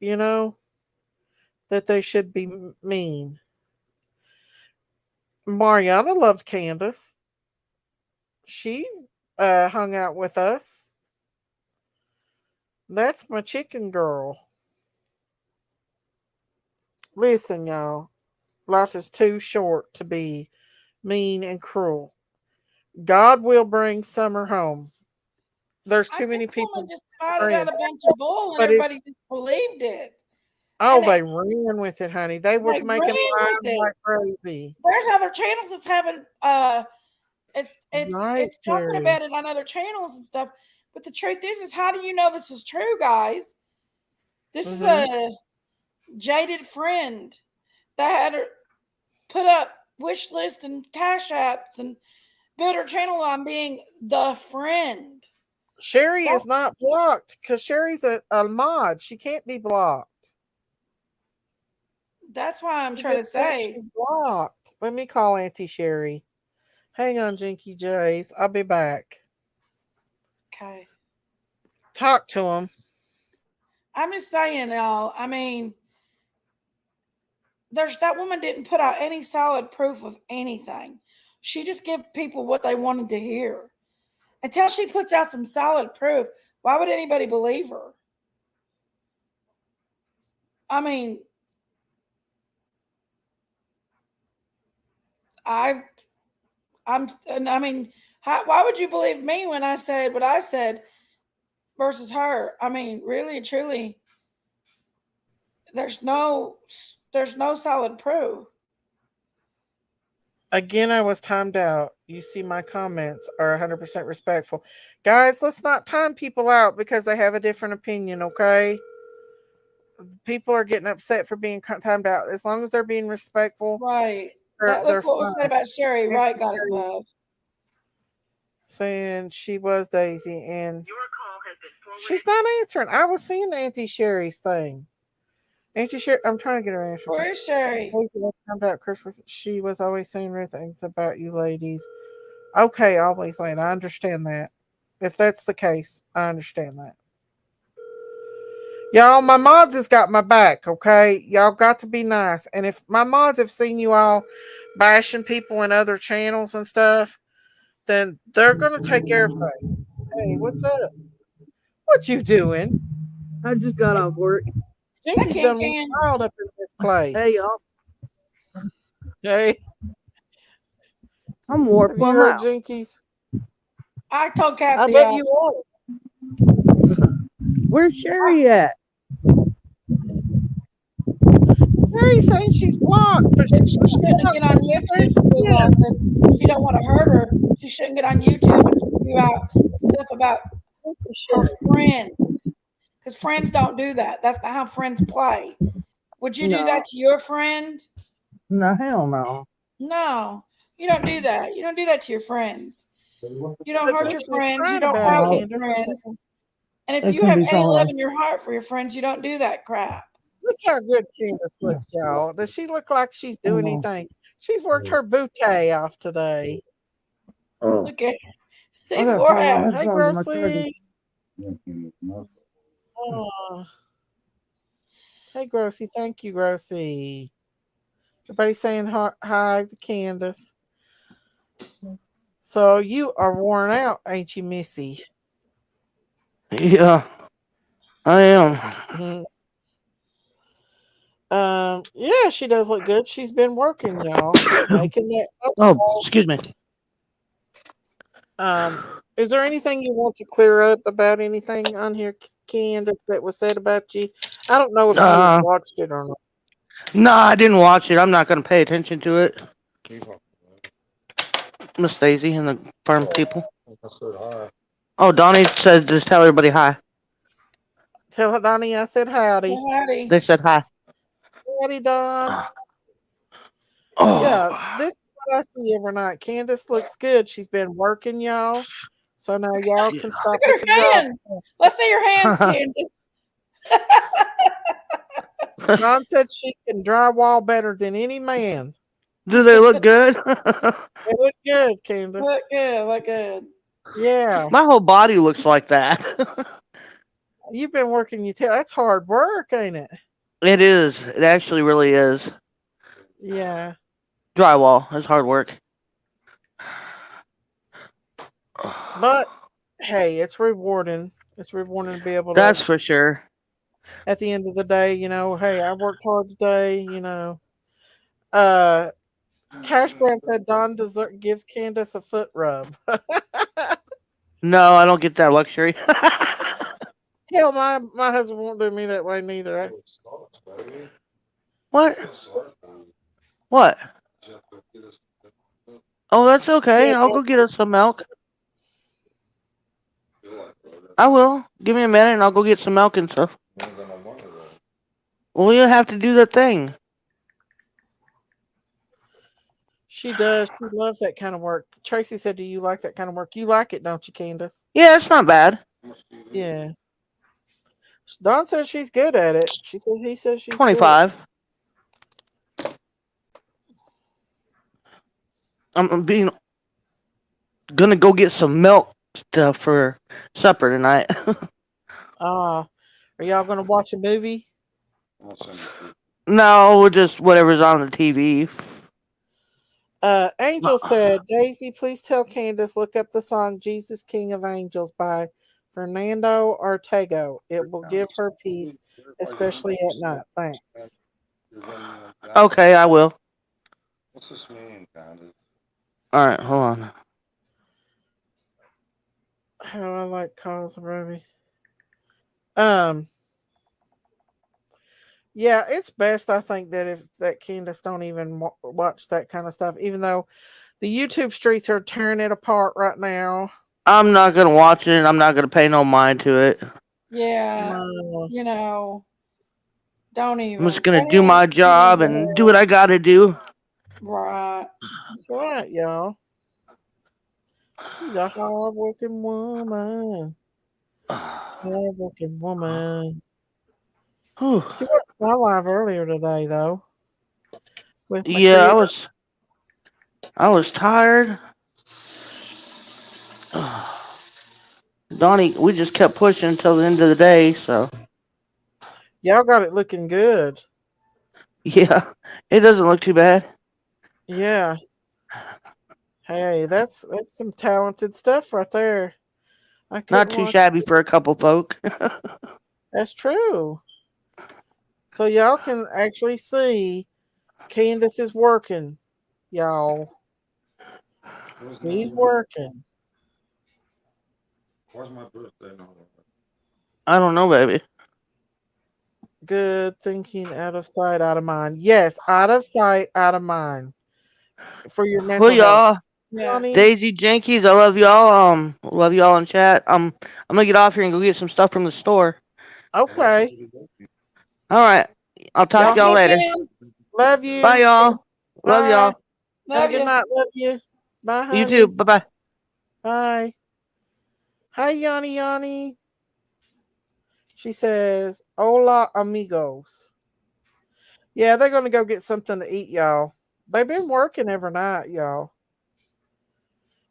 that they should be mean. Mariana loved Candace. She hung out with us. That's my chicken girl. Listen, y'all. Life is too short to be mean and cruel. God will bring summer home. There's too many This people woman just spotted praying, out a bunch of bull and but it. everybody just believed it. Oh, And they ran with it, honey. They was they making ran with lives it. like crazy. There's other channels that's having Right, it's talking Terry. about it on other channels and stuff. But the truth is how do you know this is true, guys? This is Mm-hmm. a jaded friend that had her put up wish list and cash apps and build her channel on being the friend. Sherry is not blocked because Sherry's a mod. She can't be blocked. That's why I'm She trying to just said say. she's blocked. Let me call Auntie Sherry. Hang on, Jinky Jays. I'll be back. Okay. Talk to him. I'm just saying, y'all. I mean, that woman didn't put out any solid proof of anything. She just gave people what they wanted to hear. Until she puts out some solid proof, why would anybody believe her? I mean, I I mean, why would you believe me when I said what I said versus her? I mean, really, truly, there's no solid proof. Again, I was timed out. You see, my comments are 100% respectful. Guys, let's not time people out because they have a different opinion, okay? People are getting upset for being timed out. As long as they're being respectful, Right. they're Look what was fine. said about Sherry. Auntie Right, Goddess Sherry Love. saying she was Daisy and she's not answering. I was seeing Auntie Sherry's thing. Auntie Sherry, I'm trying to get her answer. Where is Sherry? About Christmas, she was always saying rude things about you ladies. Okay, always late. I understand that. If that's the case, I understand that. Y'all, my mods has got my back, okay? Y'all got to be nice. And if my mods have seen you all bashing people in other channels and stuff, then they're gonna take care of things. Hey, what's up? What you doing? I just got off work. Jinky's done wild up in this place. Hey, y'all. Hey. I'm more Have you heard Jinkies? I told Kathy. I bet you are. Where's Sherry at? Sherry's saying she's blocked, but she shouldn't get on YouTube to spew off, and she don't want to hurt her. She shouldn't get on YouTube and spew out stuff about her friends, because friends don't do that. That's not how friends play. Would you do that to your friend? No, hell no. No, you don't do that. You don't do that to your friends. You don't hurt your friends. You don't about fight it, with friends. And if That you can have be any someone love else. in your heart for your friends, you don't do that crap. Look how good Candace looks, y'all. Does she look like she's doing anything? She's worked her bootay off today. Look at she's Okay, wore hold on. out. Let's Hey, go to my charger. Grossy. Oh, hey, Grossy. Thank you, Grossy. Everybody saying hi to Candace. So you are worn out, ain't you, Missy? Yeah, I am. Mhm. Yeah, she does look good. She's been working, y'all, making that. Oh, excuse me. Um, is there anything you want to clear up about anything on here, Candace, that was said about you? I don't know if you have Uh, watched it or not. no, I didn't watch it. I'm not gonna pay attention to it. Miss Daisy and the farm people. Oh, Donnie said just tell everybody hi. Tell her, Donnie, I said howdy. Howdy. They said hi. Howdy, Don. Yeah, Oh, this is what I see every night. Candace looks good. She's been working, y'all. So now y'all can stop Look with at the her job. hands. Let's see your hands, Candace. Don said she can drywall better than any man. do they look good? They look good, Candace. Look good, look good. Yeah. My whole body looks like that. You've been working your tail. That's hard work, ain't it? It is. It actually really is. Yeah. Drywall is hard work. But hey, it's rewarding. It's rewarding to be able That's to, for sure. at the end of the day, hey, I worked hard today. Uh, Cash Brand said Don gives Candace a foot rub. No, I don't get that luxury. Hell, my husband won't do me that way neither. What? What? Oh, that's okay. Yeah, I'll go get us some milk. I will. Give me a minute and I'll go get some milk and stuff. Well, you have to do the thing. she does. She loves that kind of work. Tracy said, "Do you like that kind of work? You like it, don't you, Candace?" Yeah, it's not bad. Yeah. Don says she's good at it. He says she's good. 25. I'm being gonna go get some milk stuff for supper tonight. Ah, are y'all gonna watch a movie? No, we'll just whatever's on the TV. Angel said, Daisy, please tell Candace look up the song Jesus King of Angels by Fernando Ortega. It will give her peace, especially at night. Thanks. Okay, I will. All right, hold on. How I like calls, Ruby. Um, yeah, it's best, I think, that Candace don't even watch that kind of stuff, even though the YouTube streets are tearing it apart right now. I'm not gonna watch it. I'm not gonna pay no mind to it. Yeah, No. don't I'm just even. gonna Don't do even my job and do what I gotta do. Right. That's right, y'all. She's a hard-working woman. Hard-working woman. Whew. She watched my live earlier today, though, with my Yeah, kids. I was tired. Donnie, we just kept pushing until the end of the day, so Y'all got it looking good. yeah, it doesn't look too bad. Yeah. Hey, that's some talented stuff right there. I Not couldn't too watch. shabby for a couple folk. That's true. So y'all can actually see Candace is working, y'all. He's working. I don't know, baby. Good thinking, out of sight, out of mind. Yes, out of sight, out of mind. For your Well, mental health. y'all, Yeah. Honey. Daisy Jenkies, I love y'all. Love y'all in chat. I'm gonna get off here and go get some stuff from the store. Okay. All right, I'll talk Y'all to y'all Yes, later. ma'am. love Bye, you. y'all. Love Bye. y'all. Have a Love good you. night. Love you. Bye, You too. honey. Bye bye. Bye. Hi, Yanni. She says, Hola, amigos. Yeah, they're gonna go get something to eat, y'all. They've been working every night, y'all.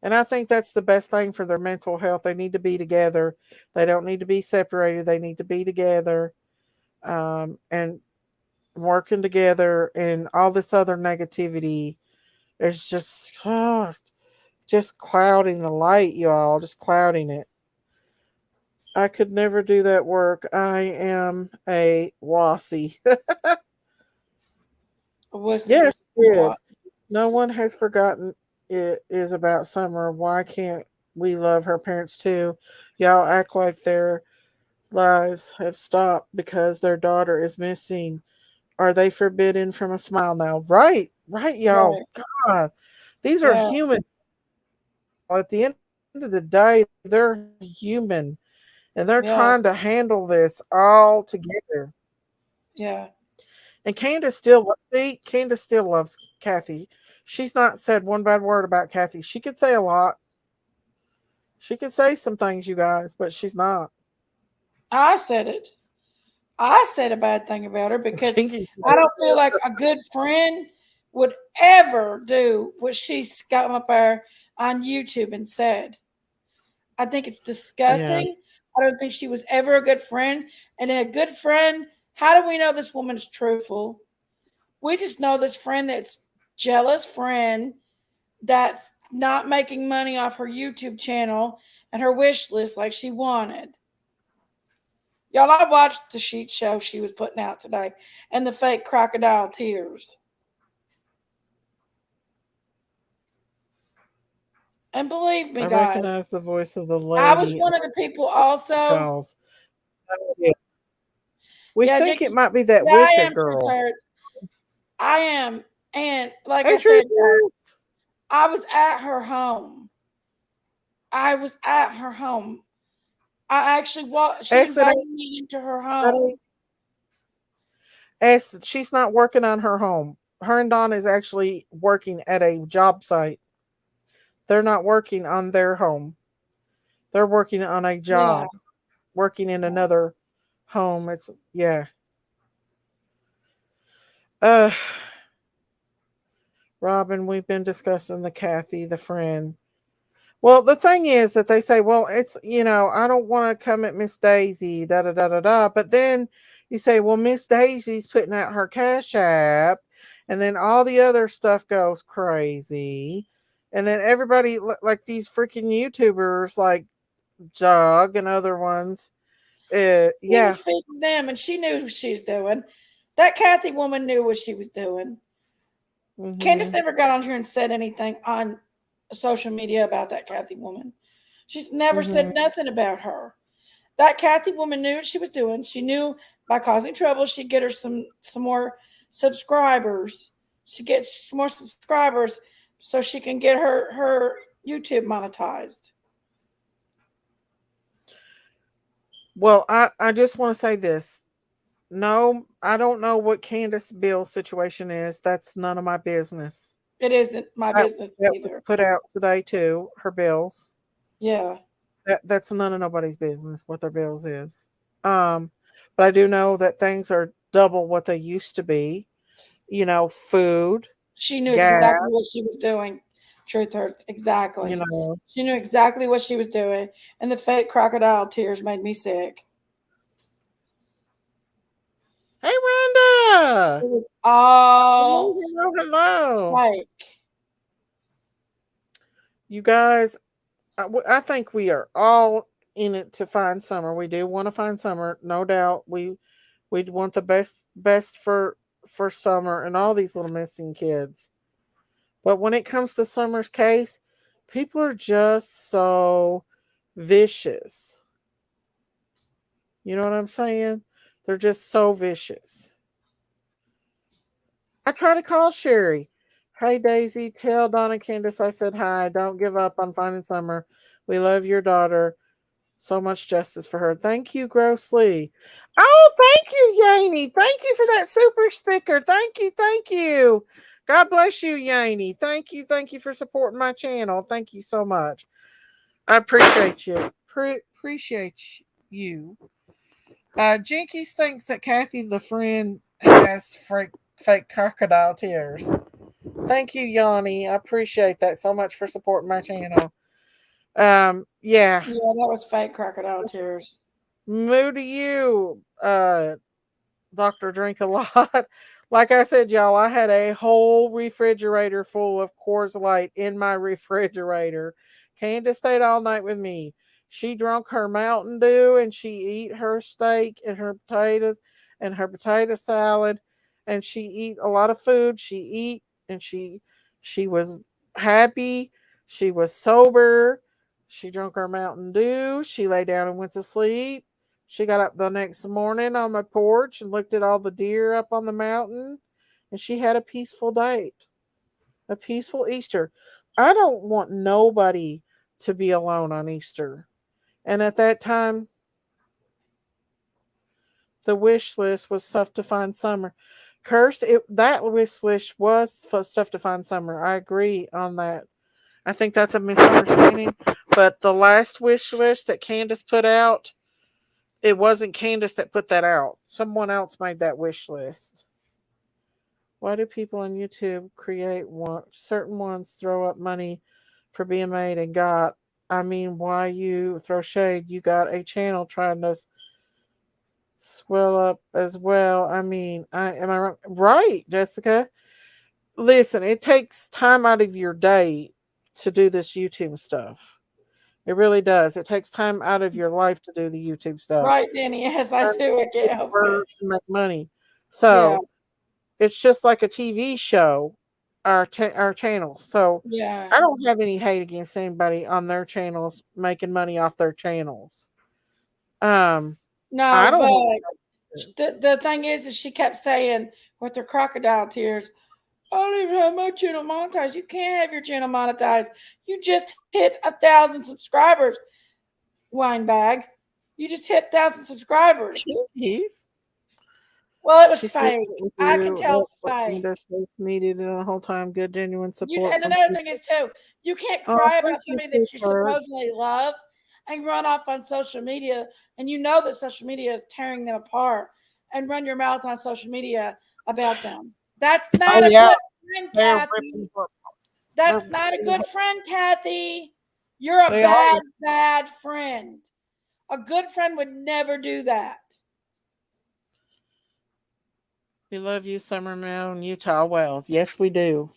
And I think that's the best thing for their mental health. They need to be together. They don't need to be separated. They need to be together, and working together. And all this other negativity is just clouding the light, y'all. Just clouding it. I could never do that work. I am a wassy. Wussy. Yes, good. No one has forgotten it is about Summer. Why can't we love her parents too? Y'all act like their lives have stopped because their daughter is missing. Are they forbidden from a smile now? Right, right, y'all. Right. God, these are Yeah. human. At the end of the day, they're human and they're trying to Yeah. handle this all together. Yeah. And Candace still loves Kathy. She's not said one bad word about Kathy. She could say a lot. She could say some things, you guys, but she's not. I said it. I said a bad thing about her because Jinky said I it. don't feel like a good friend would ever do what she's come up there on YouTube and said. I think it's Yeah. disgusting. I don't think she was ever a good friend. And a good friend, how do we know this woman's truthful? We just know this friend that's jealous friend that's not making money off her YouTube channel and her wish list like she wanted. Y'all, I watched the sheet show she was putting out today and the fake crocodile tears. And believe me, I guys, recognize the voice of the I was lady one of the people also. calls. Yeah. We Yeah, think Jake, it might be that yeah, I Wicca am Truth girl. Hurts. I am. And like Hey, I said, Truth guys, Hurts. I was at her home. I was at her home. I actually walked, she S it invited ain't, me into her that home. ain't- S, she's not working on her home. Her and Don is actually working at a job site. They're not working on their home. They're working on a Yeah. job, working in another home. It's yeah. Uh Robin, we've been discussing the Kathy, the friend. Well, the thing is that they say, well, it's, I don't want to come at Miss Daisy, da da da da da. But then you say, well, Miss Daisy's putting out her Cash App, and then all the other stuff goes crazy. And then everybody, like these freaking YouTubers, like Jug and other ones, She was yeah. feeding them and she knew what she was doing. That Kathy woman knew what she was doing. Candace Mm-hmm, never got on here and said anything on social media about that Kathy woman. She's never mm-hmm. said nothing about her. That Kathy woman knew what she was doing. She knew by causing trouble she'd get her some more subscribers. She gets some more subscribers so she can get her YouTube monetized. Well, I just want to say this. No, I don't know what Candace Bill's situation is. That's none of my business. It isn't my That, business that was either. put out today too. Her bills. Yeah. That's none of nobody's business what their bills is. Um, but I do know that things are double what they used to be. Food, She knew gas. exactly what she was doing. Truth hurts. You Exactly. know. She knew exactly what she was doing. And the fake crocodile tears made me sick. Hey, Rhonda. It was Hello, all hello, hello. fake. You guys, I think we are all in it to find summer. We do want to find summer, no doubt. We want the best for summer and all these little missing kids. But when it comes to Summer's case, people are just so vicious. You know what I'm saying? They're just so vicious. I try to call Sherry. Hey Daisy, tell Donna Candace I said hi. Don't give up on finding Summer. We love your daughter. So much justice for her. Thank you, Grossly. Oh, thank you, Yaney. Thank you for that super sticker. Thank you, thank you. God bless you, Yaney. Thank you for supporting my channel. Thank you so much. I appreciate you. Appreciate you. Jinkies thinks that Kathy the friend has fake crocodile tears. Thank you, Yanni. I appreciate that so much for supporting my channel. Yeah. Yeah, that was fake crocodile tears. Moo to you, Dr. Drink a Lot. Like I said, y'all, I had a whole refrigerator full of Coors Light in my refrigerator. Candace stayed all night with me. She drunk her Mountain Dew and she eat her steak and her potatoes and her potato salad and she eat a lot of food. She eat and she was happy. She was sober. She drank her Mountain Dew. She lay down and went to sleep. She got up the next morning on my porch and looked at all the deer up on the mountain, and she had a peaceful day, a peaceful Easter. I don't want nobody to be alone on Easter. And at that time, the wish list was stuff to find summer. Cursed, that wish list was for stuff to find summer. I agree on that. I think that's a misunderstanding. But the last wish list that Candace put out, it wasn't Candace that put that out. Someone else made that wish list. Why do people on YouTube create certain ones throw up money for being made and got? I mean, why you throw shade? You got a channel trying to swell up as well. I mean, am I wrong? Right, Jessica? Listen, it takes time out of your day to do this YouTube stuff. It really does. It takes time out of your life to do the YouTube stuff. Right, Danny. Yes, I do. I can't help it. To make money. Yeah. So it's just like a TV show, our channels. So Yeah. I don't have any hate against anybody on their channels making money off their channels. I No, don't. but the thing is she kept saying with her crocodile tears, I don't even have my channel monetized. You can't have your channel monetized. You just hit 1,000 subscribers, wine bag. You just hit 1,000 subscribers. Jeez. Well, it was She's still fake. with I can you. tell What fake. Candace has needed the whole time. Good, genuine support And from another thing people. is too, you can't Oh, cry thank about you, somebody that you sweetheart. supposedly love and run off on social media, and you know that social media is tearing them apart, and run your mouth on social media about them. That's Oh not a yeah, good friend, they're Kathy. ripping. They're That's not a ripping. good friend, Kathy. You're a They are. bad friend. A good friend would never do that. We love you, Summer Mountain, Utah Wells. Yes, we do.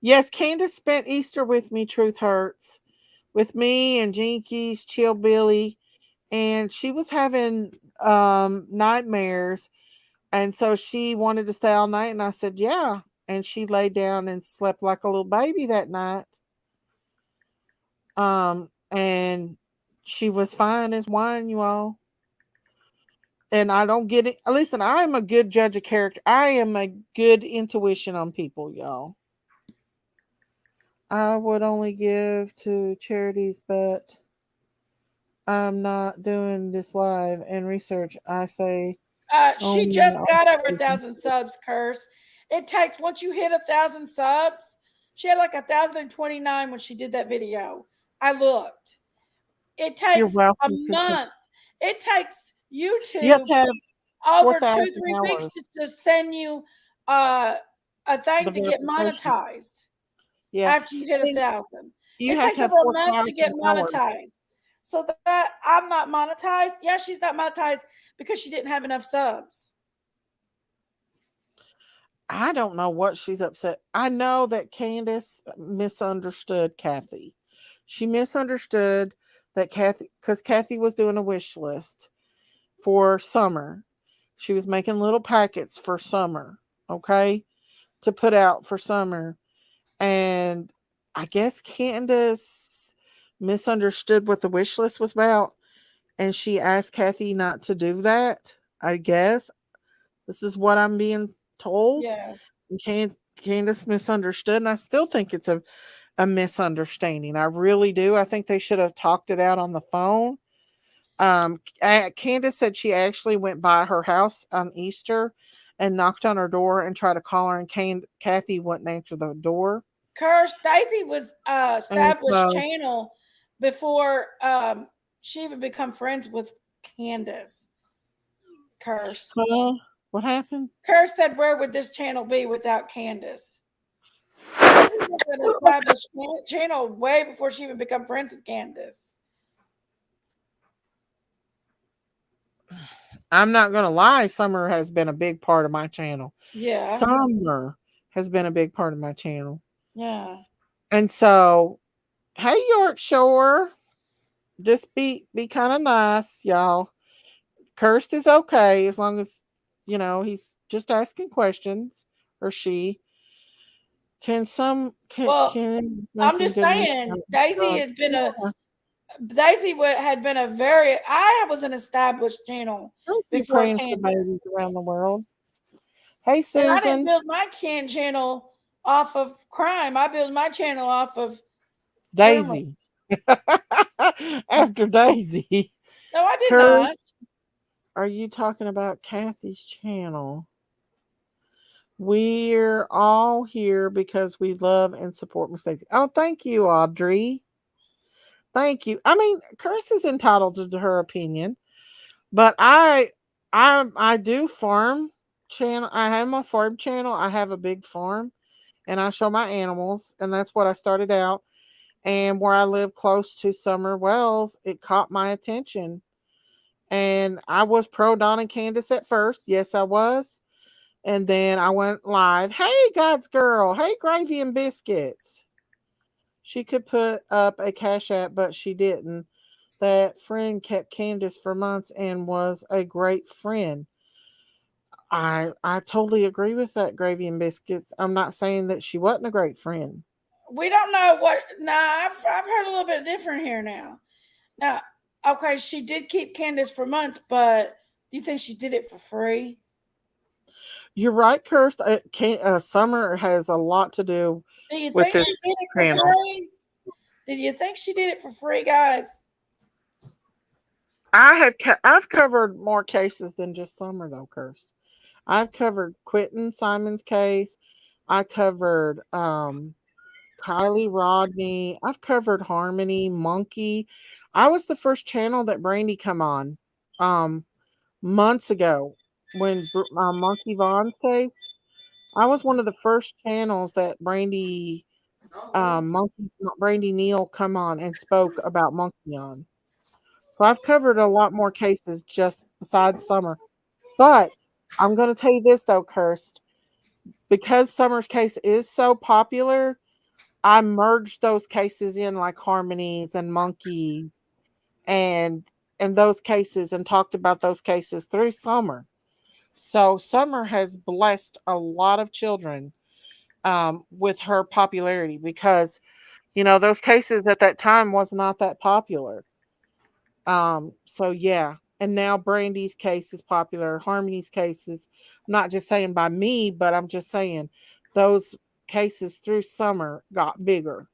Yes, Candace spent Easter with me, Truth Hurts, with me and Jinkies, Chill Billy, and she was having nightmares, and so she wanted to stay all night, and I said, yeah. And she laid down and slept like a little baby that night. And she was fine as wine, you all. And I don't get it. Listen, I am a good judge of character. I am a good intuition on people, y'all. I would only give to charities, but I'm not doing this live and research. I say She only just got over a organizations. 1,000 subs, Curse. It takes, once you hit 1,000 subs, she had like 1,029 when she did that video. I looked. It You're takes a welcome to. month. It takes You have YouTube to have over 4,000 2-3 weeks hours. to send you uh, a The thing to get verification. monetized Yeah. after you hit And 1,000. you It have takes to have over a month to 4,000 get hours. monetized. So that I'm not monetized. Yeah, she's not monetized because she didn't have enough subs. I don't know what she's upset. I know that Candace misunderstood Kathy. She misunderstood that Kathy, because Kathy was doing a wish list for summer. She was making little packets for summer, okay, to put out for summer. And I guess Candace misunderstood what the wish list was about. And she asked Kathy not to do that. I guess this is what I'm being told. Yeah. Candace misunderstood, and I still think it's a misunderstanding. I really do. I think they should have talked it out on the phone. Candace said she actually went by her house on Easter and knocked on her door and tried to call her, and Kathy wouldn't answer the door. Curse Daisy was And established so, channel before she even become friends with Candace. Curse. huh? What happened? Curse said, "Where would this channel be without Candace?" This is an established channel way before she even become friends with Candace. I'm not gonna lie, Summer has been a big part of my channel. Yeah, Summer has been a big part of my channel. yeah. And so, hey York Shore, just be kind of nice, y'all. Cursed is okay as long as he's just asking questions, or she can some Well, can I'm making just good music. saying, Daisy has been a Yeah, had been a very. I was an established channel don't be before praying for Candace, babies around the world. Hey and I didn't Susan, build my channel off of crime. I built my channel off of family. Daisy. After Daisy. No, I did Kurt, not. are you talking about Kathy's channel? We're all here because we love and support Miss Daisy. Oh, thank you, Audrey. Thank you. I mean, Curse is entitled to her opinion, but I do farm channel. I have my farm channel. I have a big farm, and I show my animals, and that's what I started out. And where I live close to SummerWells, it caught my attention. And I was pro Don and Candace at first. Yes, I was. And then I went live. Hey, God's girl. Hey, Gravy and Biscuits. She could put up a cash app, but she didn't. That friend kept Candace for months and was a great friend. I totally agree with that, Gravy and Biscuits. I'm not saying that she wasn't a great friend. We don't know what. Nah, I've heard a little bit different here now. Now, okay, she did keep Candace for months, but do you think she did it for free? You're right, Kirst. Summer has a lot to do Do you with think this she did it for channel. free? Did you think she did it for free, guys? I've covered more cases than just Summer though, Kirst. I've covered Quentin Simon's case. I covered Kylie Rodney. I've covered Harmony, Monkey. I was the first channel that Brandy come on um months ago when Monkey Vaughn's case. I was one of the first channels that Brandy Neal come on and spoke about Monkey on. So I've covered a lot more cases just besides Summer. But I'm going to tell you this though, Kirst, because Summer's case is so popular, I merged those cases in like Harmonies and Monkeys and those cases and talked about those cases through Summer. So Summer has blessed a lot of children with her popularity because those cases at that time was not that popular. So yeah, and now Brandy's case is popular. Harmony's cases, not just saying by me, but I'm just saying those cases through Summer got bigger.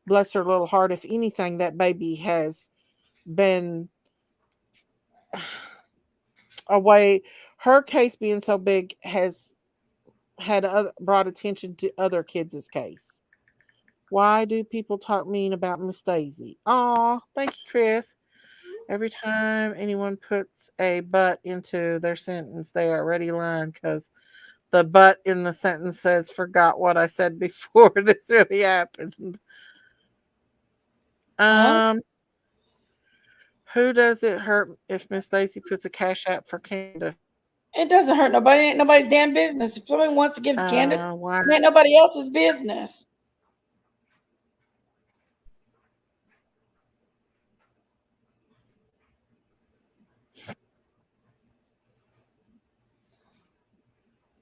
Bless her little heart. If anything, that baby has been away. Her case being so big has brought attention to other kids' case. Why do people talk mean about Miss Daisy? Aw, thank you, Chris. Every time anyone puts a but into their sentence, they are already lying because the but in the sentence says, forgot what I said before this really happened. Huh? Um, who does it hurt if Miss Stacy puts a cash app for Candace? It doesn't hurt nobody. It ain't nobody's damn business. If somebody wants to give Candace, Why? it ain't nobody else's business.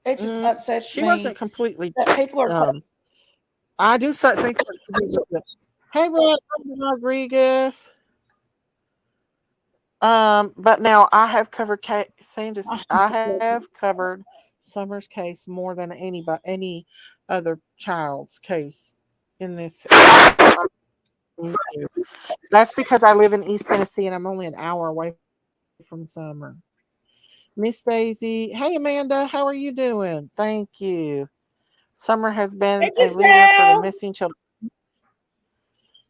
It just upsets She wasn't me completely. that people are. I do think that she was. Hey, Rodriguez. But now I have covered Sanders. I have covered Summer's case more than any other child's case in this. That's because I live in East Tennessee and I'm only an hour away from Summer. Miss Daisy, hey Amanda, how are you doing? Thank you. Summer has Hey, been a leader for the Giselle. missing children,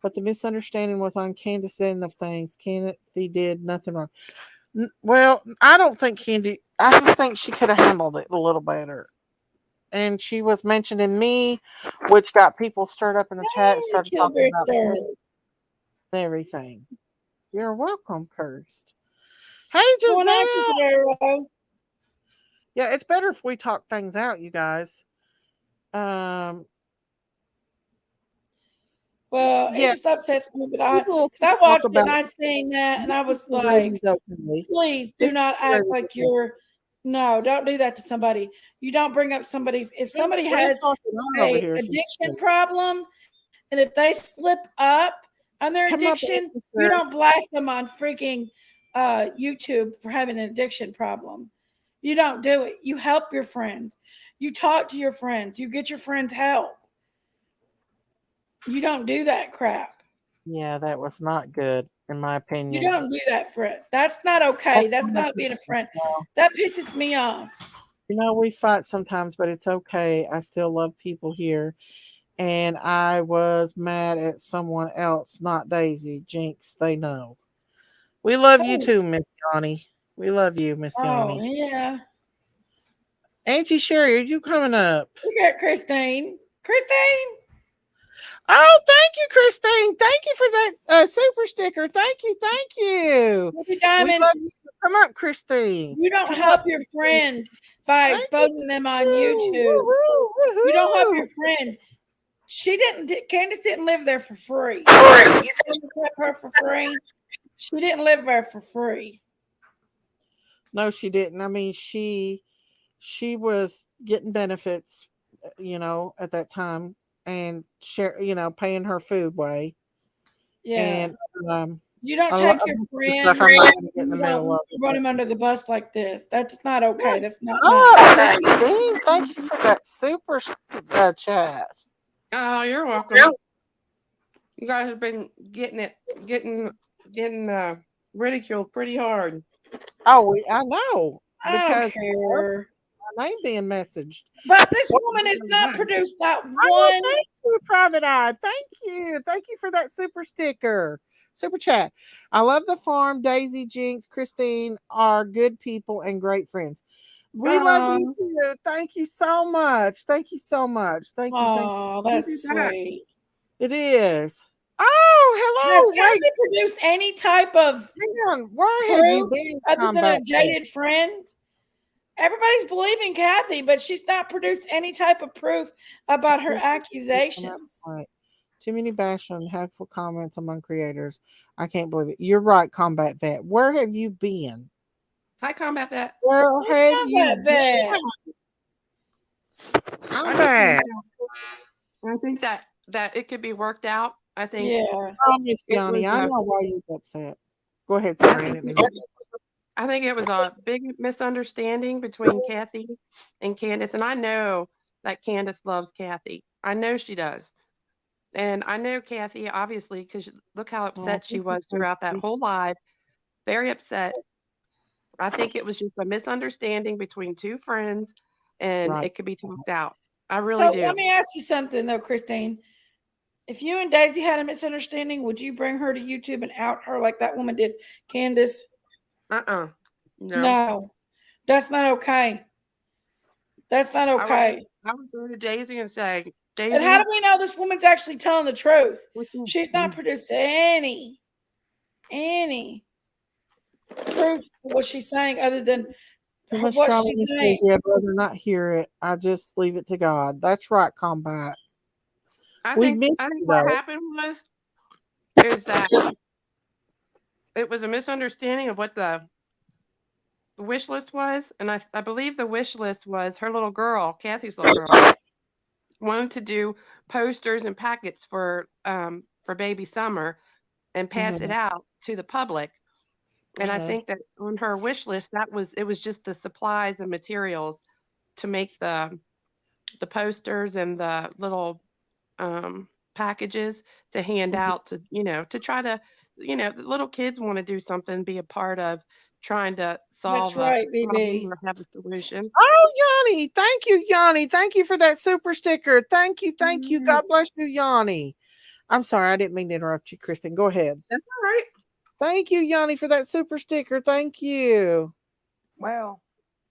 but the misunderstanding was on Candace end of things. Candace did nothing wrong. Well, I don't think Candy. I just think she could have handled it a little better. And she was mentioning me, which got people stirred up in the chat, Hey, started talking Kilberry about Star. me and everything. You're welcome, Cursed. Hey, Going on, Giselle. Kilberry? Yeah, it's better if we talk things out, you guys. Um, Well, it yeah, just upsets me, but people because I talk watched it about and I seen that, and I was like, celebrities openly. please do Just not act celebrities. like you're. No, don't do that to somebody. You don't bring up somebody's. If somebody We're has talking on over a here. addiction problem, and if they slip up on their Come up, addiction, you Esther. don't blast them on freaking YouTube for having an addiction problem. You don't do it. You help your friends. You talk to your friends. You get your friends help. You don't do that crap. Yeah, that was not good, in my You opinion. don't do that, friend. That's not okay. That's not being a friend. That pisses me off. You know, we fight sometimes, but it's okay. I still love people here. And I was mad at someone else, not Daisy. Jinx, they know. We love you Oh, too, Miss Yanni. We love you, Miss oh Yanni. yeah. Auntie Sherry, are you coming up? Look at Christine. Christine. Oh, thank you, Christine. Thank you for that super sticker. Thank you. Thank you. Ruby We Diamond. love you. Come up, Christine. You don't Come up. help your friend by Thank you. exposing them on YouTube. Woohoo, You don't help woohoo. your friend. She didn't. Candace didn't live there for free. You think you help her for free? She didn't live there for free. No, she didn't. I mean, she was getting benefits, at that time, and share, paying her food way. Yeah. And You don't a lot take of your the stuff friend. I'm not gonna get in the You middle don't of run it. him under the bus like this. That's not okay. That's not nice. Oh, Christine, thank you for that super chat. Oh, you're welcome. You guys have been getting ridiculed pretty hard. Oh, I know I don't because care. my name being messaged. But this woman has not produced that Oh, one. thank you, Private Eye. Thank you. Thank you for that super sticker. Super chat. I love the farm. Daisy, Jinx, Christine are good people and great friends. We love you Oh, too. Thank you so much. Thank you so much. Thank you. Thank you. Oh, look at that's that. sweet. It is. Has Oh, hello. Wait, Kathy produced any type of hang on. Where have you proof been, other than Combat a Vet? jaded friend? Everybody's believing Kathy, but she's not produced any type of proof about her accusations. Right. Too many bash and hateful comments among creators. I can't believe it. You're right, Combat Vet. Where have you been? Hi, combat that. Where Where's have you Combat Vet? been? I just think Combat. I think that it could be worked out. I think Yeah. Oh, Miss it was Yanni, I a know why you're upset. Go ahead, I sorry. I think didn't it, mean to- I think it was a big misunderstanding between Kathy and Candace, and I know that Candace loves Kathy. I know she does. And I know Kathy, obviously, because look how Oh, upset she thank you was so throughout that sweet. whole live. Very upset. I think it was just a misunderstanding between two friends and Right. it could be talked out. I really So let do. me ask you something though, Christine. If you and Daisy had a misunderstanding, would you bring her to YouTube and out her like that woman did Candace? Uh-uh. No. No, that's not okay. That's not I would okay. I would go to Daisy and say, And how Daisy, do we know this woman's actually telling the truth? what you She's not produced any proof of what she's saying other than Too much what drama in she's this saying. movie. I'd rather not hear it. I just leave it to God. That's right, Combat. We missed I think you, what though. happened is that it was a misunderstanding of what the wish list was. And I believe the wish list was her little girl, Kathy's little girl, wanted to do posters and packets for baby Summer and pass it Mm-hmm. out to the public. And I Mm-hmm. think that on her wish list, it was just the supplies and materials to make the posters and the little packages to hand out to, to try to, the little kids want to do something, be a part of trying to That's solve a right, problem BB. or have a solution. Oh, Yanni. Thank you, Yanni. Thank you for that super sticker. Thank you. Thank you. Mhm. God bless you, Yanni. I'm sorry. I didn't mean to interrupt you, Kristen. Go ahead. That's all right. Thank you, Yanni, for that super sticker. Thank you. Well,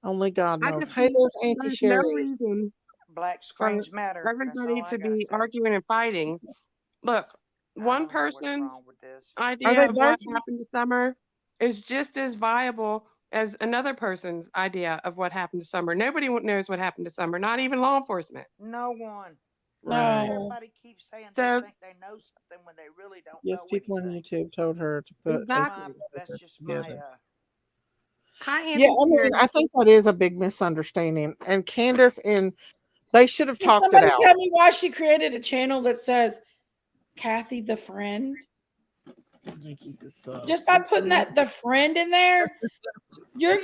Only God I knows. just Hey, think there's Auntie there's no Sherry. reason black for screens matter. That's everybody all I to gotta be say. arguing and fighting. Look, I one don't know what's person's wrong with this. Are idea they of what both? happened to Summer is just as viable as another person's idea of what happened to Summer. Nobody knows what happened to Summer, not even law enforcement. No one. Right. No. Everybody keeps saying So they think they know something when they really don't Yes, know people on anything. YouTube told her to put a exactly. That's just my together. Hi, Yeah, Auntie I mean, Sherry. I think that is a big misunderstanding. And Candace and they should have Can talked it somebody out. tell me why she created a channel that says Kathy the friend? Just by putting that the friend in there, you're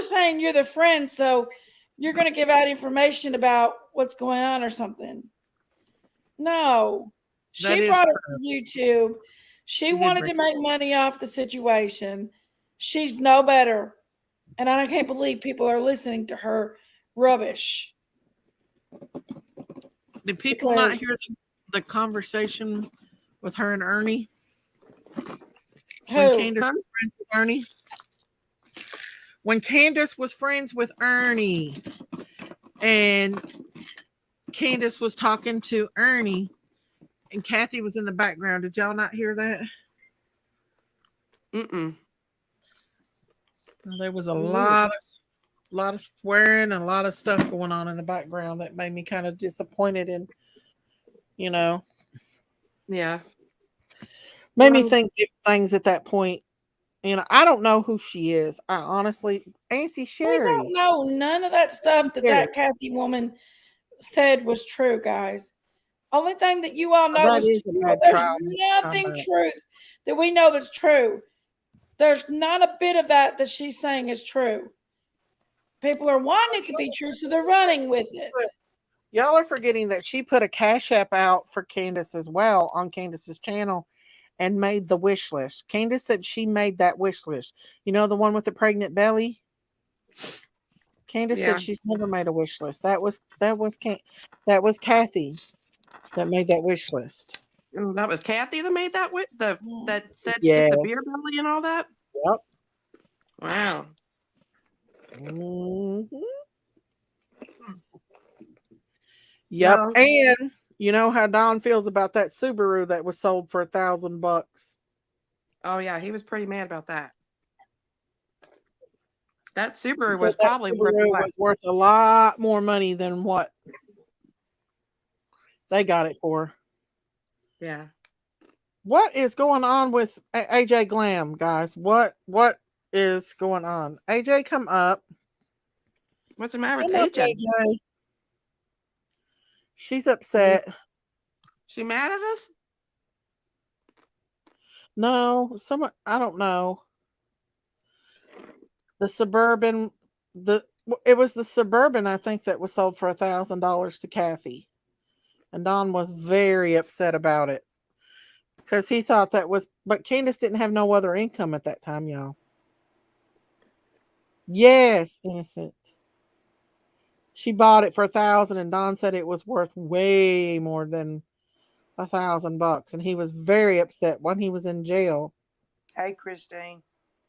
saying you're the friend, so you're going to give out information about what's going on or something. No, That she is brought it true. to YouTube. She She did wanted bring to make money off the situation. She's no better, and I can't believe people are listening to her rubbish. Did people not Because hear the conversation with her and Ernie when who? Candace was friends with Ernie? When Candace was friends with Ernie and Candace was talking to Ernie and Kathy was in the background. Did y'all not hear that? Mm-mm. There was a lot of swearing and a lot of stuff going on in the background that made me kind of disappointed in, Yeah. made me Well, think of things at that point. I don't know who she is. I honestly, Auntie We Sherry. don't know none of that stuff that Sherry. Kathy woman said was true, guys. Only thing that you all know That was is a true. bad There's trial. nothing truth that we know that's true. There's not a bit of that she's saying is true. People are wanting it to be true, so they're running with it. Y'all are forgetting that she put a cash app out for Candace as well on Candace's channel and made the wish list. Candace said she made that wish list. You know, the one with the pregnant belly? Candace yeah. said she's never made a wish list. That was Kathy that made that wish list. Oh, that was Kathy that made that that said get the beer Yes. belly and all that. Yep. Wow. Mhm. Yep. Well, And you know how Don feels about that Subaru that was sold for $1,000. oh yeah, he was pretty mad about that. That Subaru Said was that probably worth Subaru what? was worth a lot more money than what they got it for. Yeah. What is going on with AJ Glam, guys? What is going on? AJ, come up. What's the matter with Come up, AJ? AJ. She's upset. She mad at us? No, I don't know. The Suburban, it was the Suburban, I think, that was sold for $1,000 to Kathy. And Don was very upset about it. Because he thought but Candace didn't have no other income at that time, y'all. Yes, innocent. She bought it for $1,000, and Don said it was worth way more than $1,000, and he was very upset when he was in jail. Hey, Christine.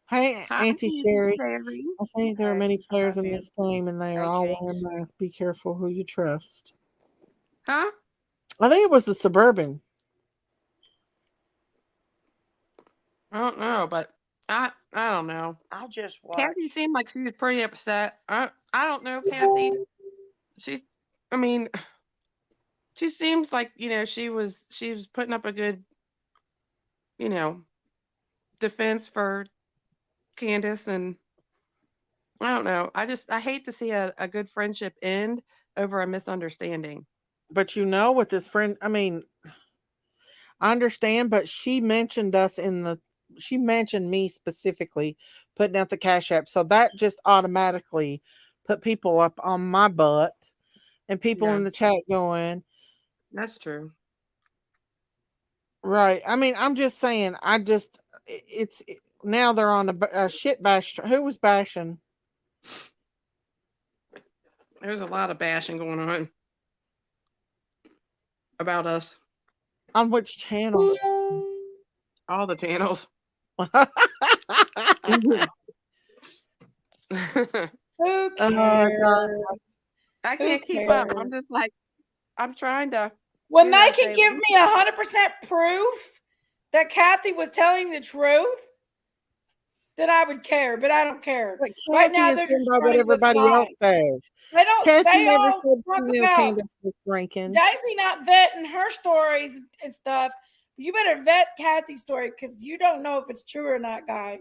Hey, Hi, Auntie Sherry. Sherry. I think there are Hey, many I players love in you. this game, and they are Hey, all wearing Jinx. masks. Be careful who you trust. Huh? I think it was the Suburban. I don't know, but I don't know. I'll just Kathy watch. seemed like she was pretty upset. I don't know, Kathy. She's I mean, she seems like, she was putting up a good, you know, defense for Candace, and I don't know. I hate to see a good friendship end over a misunderstanding. But with this friend, I mean, I understand, but she mentioned she mentioned me specifically putting out the Cash App. So that just automatically put people up on my butt and people Yeah, in the chat going, that's true. right. I mean, I'm just saying, now they're on a shit bash. Who was bashing? There's a lot of bashing going on about us On which channel? All the channels. Who Oh, cares? gosh. I Who can't keep up. I'm cares? just like, I'm trying to, When you they know, can say, give me 100% proof that Kathy was telling the truth, then I would care, but I don't care. But Right Kathy now, is they're going just by what running with everybody else lies. says. They don't. Kathy They never all said talk she knew about Candace was drinking. Daisy not vetting her stories and stuff. You better vet Kathy's story because you don't know if it's true or not, guys.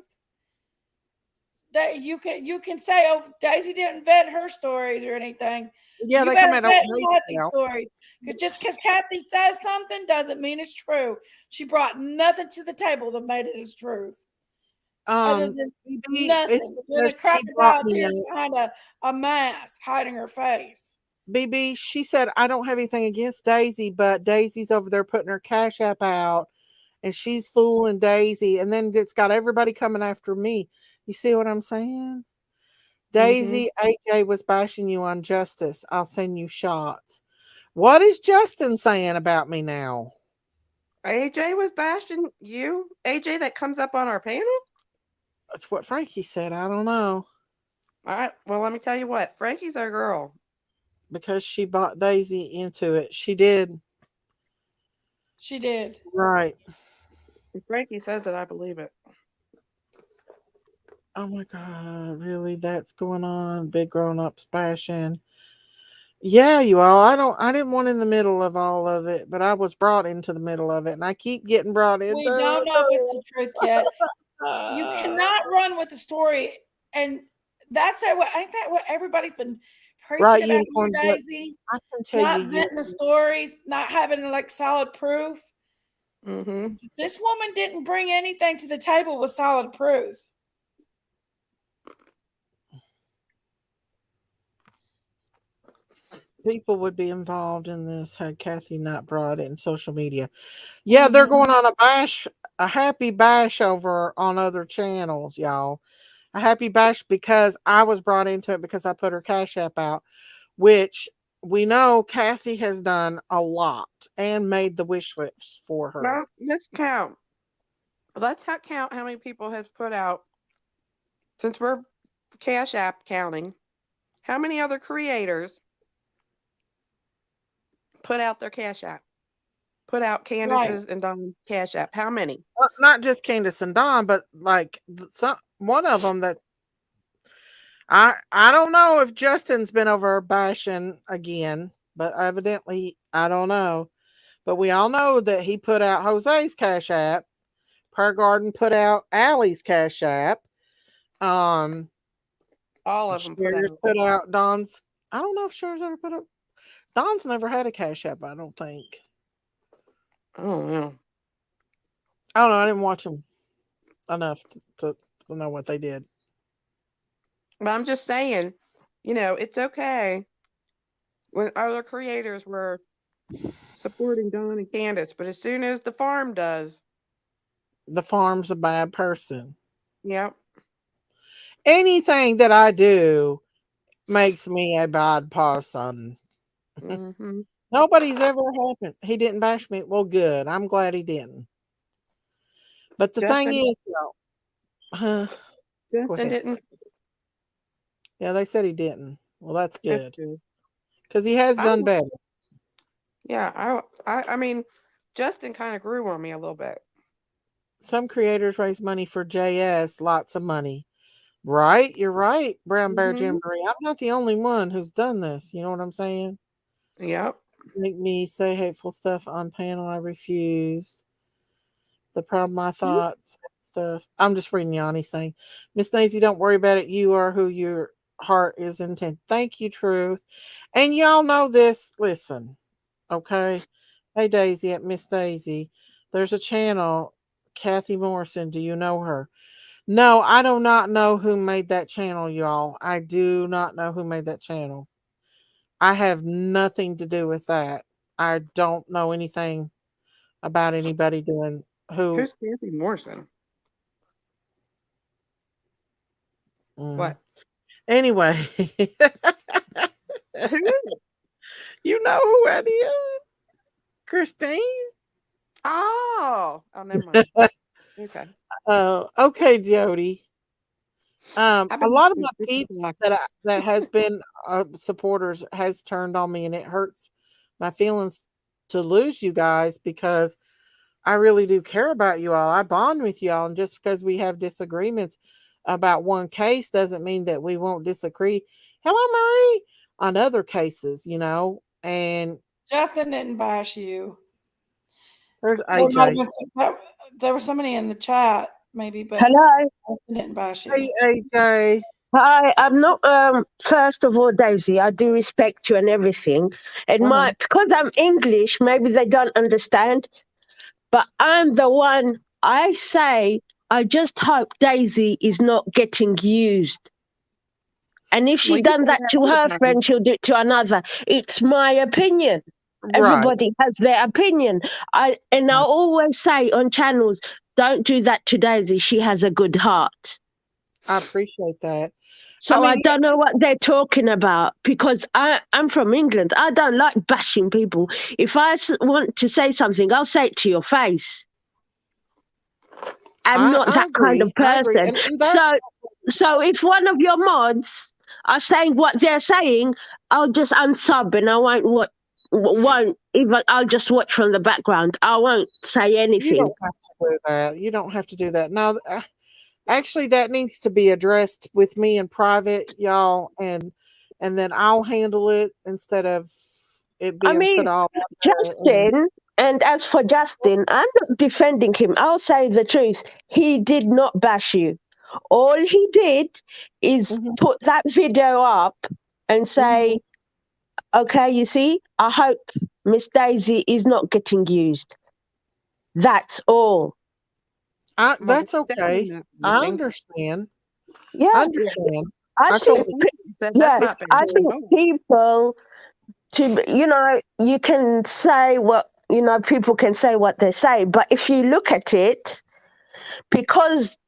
That you can say, oh, Daisy didn't vet her stories or anything. Yeah, You they come better out vet of Kathy's stories. Because just because Kathy says something doesn't mean it's true. She brought nothing to the table that made it as truth. Other than it's nothing. Then a because she brought crocodile me tears up. behind a mask hiding her face. BB, she said, I don't have anything against Daisy, but Daisy's over there putting her Cash App out and she's fooling Daisy. And then it's got everybody coming after me. You see what I'm saying? Daisy, AJ was bashing you on Justice. I'll send you shots. What is Justin saying about me now? AJ was bashing you? AJ that comes up on our panel? That's what Frankie said. I don't know. All right. Well, let me tell you what. Frankie's our girl. Because she bought Daisy into it. She did. She did. Right. If Frankie says it, I believe it. Oh my God, really? That's going on? Big grown ups bashing. Yeah, you all. I didn't want in the middle of all of it, but I was brought into the middle of it, and I keep getting brought into We don't know if it's the truth yet. You it. cannot run with the story, and that's what ain't that what everybody's been preaching Right, about here, unicorn, but Daisy? I can tell Not you, vetting the stories, not having like solid proof. Mm-hmm. This woman didn't bring anything to the table with solid proof. people would be involved in this had Kathy not brought it in social media. Yeah, they're going on a happy bash over on other channels, y'all. A happy bash because I was brought into it because I put her Cash App out, which we know Kathy has done a lot and made the wish list for her. Well, let's count. Let's count how many people has put out, since we're Cash App counting, how many other creators put out their Cash App? Put out Candace's and Don's Cash App. How many? Not just Candace and Don, but like one of them that's I don't know if Justin's been over bashing again, but evidently I don't know. But we all know that he put out Jose's Cash App. Per Garden put out Allie's Cash App. All of them put Sherry's out. put out Don's. I don't know if Sherry's ever put up. Don's never had a Cash App, I don't think. Oh, no. I don't know. I didn't watch them enough to know what they did. But I'm just saying, it's okay when other creators were supporting Don and Candace, but as soon as the farm does, The farm's a bad person. yep. Anything that I do makes me a bad person. Mm-hmm. Nobody's ever happened. He didn't bash me. Well, good. I'm glad he didn't. But the thing Justin, is, go Justin ahead. didn't. Yeah, they said he didn't. Well, that's That's good good. because he has done better. Yeah, I mean, Justin kind of grew on me a little bit. Some creators raise money for JS, lots of money. Right? You're right, Brown Bear Mm-hmm. Jamboree. I'm not the only one who's done this. You know what I'm saying? Yep. Make me say hateful stuff on panel. I refuse. The problem I Mhm. thought stuff. I'm just reading Yanni's thing. Miss Daisy, don't worry about it. You are who your heart is intent. Thank you, Truth. And y'all know this. Listen, okay. Hey Daisy at Miss Daisy. There's a channel, Kathy Morrison. Do you know her? No, I do not know who made that channel, y'all. I do not know who made that channel. I have nothing to do with that. I don't know anything about anybody doing who. Who's Kathy Morrison? Mm. What? Anyway, Who is it? you know who that is? Christine? Oh, never mind. Okay. Okay, Jody. How A about lot of you, my Mr. peeps Block? that has been supporters has turned on me, and it hurts my feelings to lose you guys because I really do care about you all. I bond with you all, and just because we have disagreements about one case doesn't mean that we won't disagree. Hello, Marie, on other cases, And Justin didn't bash you. there's There might have AJ. been there was somebody in the chat, maybe, but Hello. Justin didn't bash you. Hey, AJ. Hi. I'm not first of all, Daisy, I do respect you and everything. And Uh-huh. because I'm English, maybe they don't understand, but I'm the one I say I just hope Daisy is not getting used. And if Well, she you done say that that to all the her time. friend, she'll do it to another. It's my opinion. Right. Everybody has their opinion. I Right. always say on channels, don't do that to Daisy. She has a good heart. I appreciate that. I So I mean, don't know what they're talking about because I'm from England. I don't like bashing people. If I want to say something, I'll say it to your face. I'm not I that kind of agree. I agree. person. And that So if one of your mods are saying what they're saying, I'll just unsub and I won't even. I'll just watch from the background. I won't say you anything. don't have to do that. You don't have to do that. Now, actually, that needs to be addressed with me in private, y'all, and then I'll handle it instead of it I being mean, put all out there. And Justin, and as for Justin, I'm not defending him. I'll say the truth. He did not bash you. All he did is mhm, put that video up and mhm. say, okay, you see, I hope Miss Daisy is not getting used. That's all. Well, That's that's definitely okay. not I bashing. understand. I Yeah. understand. I I think, If totally. you said that's yes, It's not bashing I at think all. people you can say people can say what they say, but if you look at it, because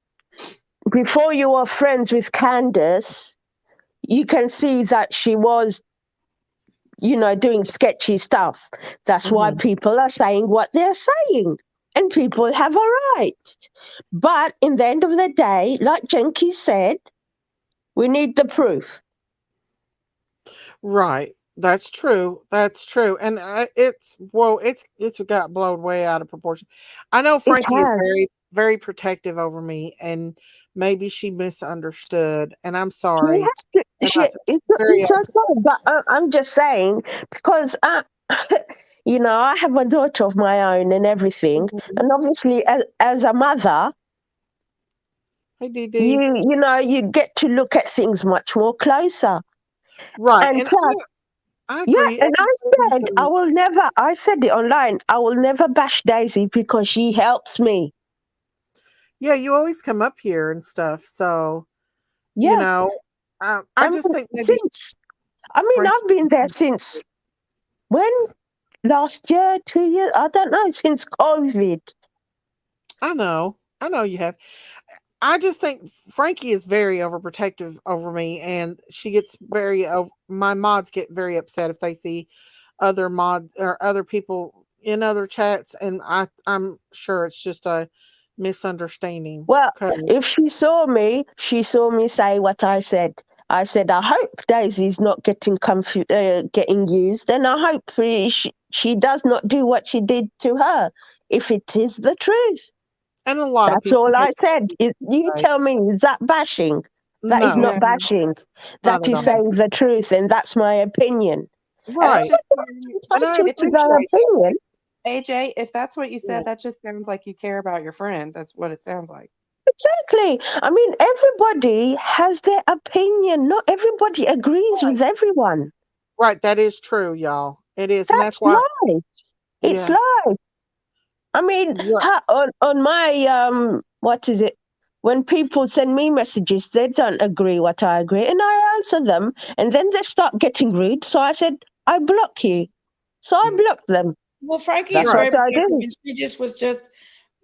before you were friends with Candace, you can see that she was, doing sketchy stuff. That's why mhm. people are saying what they're saying. And people have a right. But in the end of the day, like Jenky said, we need the proof. Right. That's true. That's true. And it's got blown way out of proportion. I know It Frankie is has. very very protective over me, and maybe she misunderstood, and I'm She sorry. has to. And I very It's okay, but I'm just saying because I have a daughter of my own and everything, Mhm. and obviously, as a mother, Hey you DD. you know you get to look at things much more closer. Right. And And plus, I yeah, agree. and I said it online. I will never bash Daisy because she helps me. Yeah, you always come up here and stuff. So, you Yeah, know, I I mean, just think maybe Frankie. I've been there since when? Last year, 2 years? I don't know, since COVID. I know you have. I just think Frankie is very overprotective over me, and she gets very. My mods get very upset if they see other mod or other people in other chats, and I'm sure it's just a misunderstanding. Well, 'Cause- if she saw me say what I said. I said, I hope Daisy's not getting used, and I hope she does not do what she did to her, if it is the truth. and a lot of That's people all get I said. You right. tell me, is that bashing? That is No, not No, bashing. not That at is all. saying the truth, and that's my opinion. And that's Right, just everybody's and I entitled if to their appreciate that. opinion. AJ, if that's what you Yeah. said, that just sounds like you care about your friend. That's what it sounds like. Exactly. I mean, everybody has their opinion. Not everybody agrees Right, with everyone. right. That is true, y'all. It is, and that's That's why. life. It's Yeah, life. I mean, right. on my what is it? When people send me messages, they don't agree what I agree, and I answer them, and then they start getting rude. So I said, I block you. So I blocked them. Well, Frankie is That's Right. very what I protective, do. and she just was just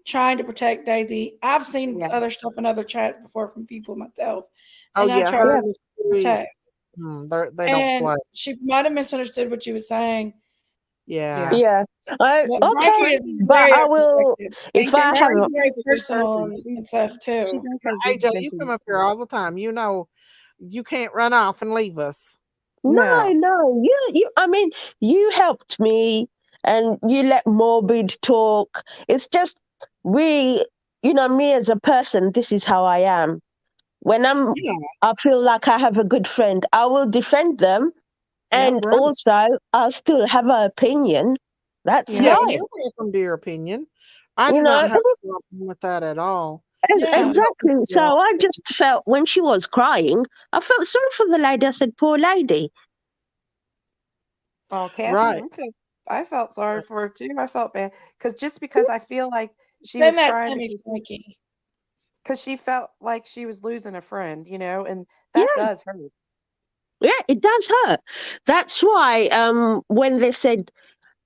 trying to protect Daisy. I've seen Yeah. other stuff in other chats before from people myself, Oh and I yeah, try her to Yeah. and the sweet. protect. They don't And play. she might have misunderstood what you were saying, Yeah. Yeah. But Frankie Okay. is But very I will, unprotected. if I have She's a, very personal and stuff She too. does have AJ, good you intentions. come up here all the time. You know, you can't run off and leave us. no, No. no. I mean, you helped me and you let Morbid talk. It's just, we, me as a person, this is how I am. When Yeah. I feel like I have a good friend, I will defend them. Yep. And Right. also, I'll still have an opinion. That's Yeah, Yeah. and life, you're welcome to your opinion. I you do not know. have a problem with that at all. Yeah. I'm helping Exactly. So people out. I just felt when she was crying, I felt sorry for the lady. I said, poor lady. Oh, Kathy, Right. I felt sorry for her too. I felt bad because I feel like she Send was that crying to me, Frankie. because she felt like she was losing a friend, and that Yeah, does hurt. yeah, it does hurt. That's why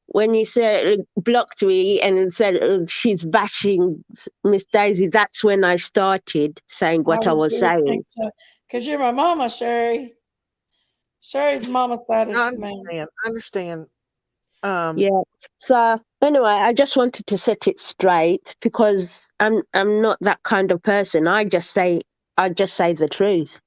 when you said blocked me and said she's bashing Miss Daisy, that's when I started saying I what I would was do it saying. thanks to because you're my mama, Sherry. Sherry's mama I status man. understand. I understand. Um, Yeah. So anyway, I just wanted to set it straight because I'm not that kind of person. I just say the truth.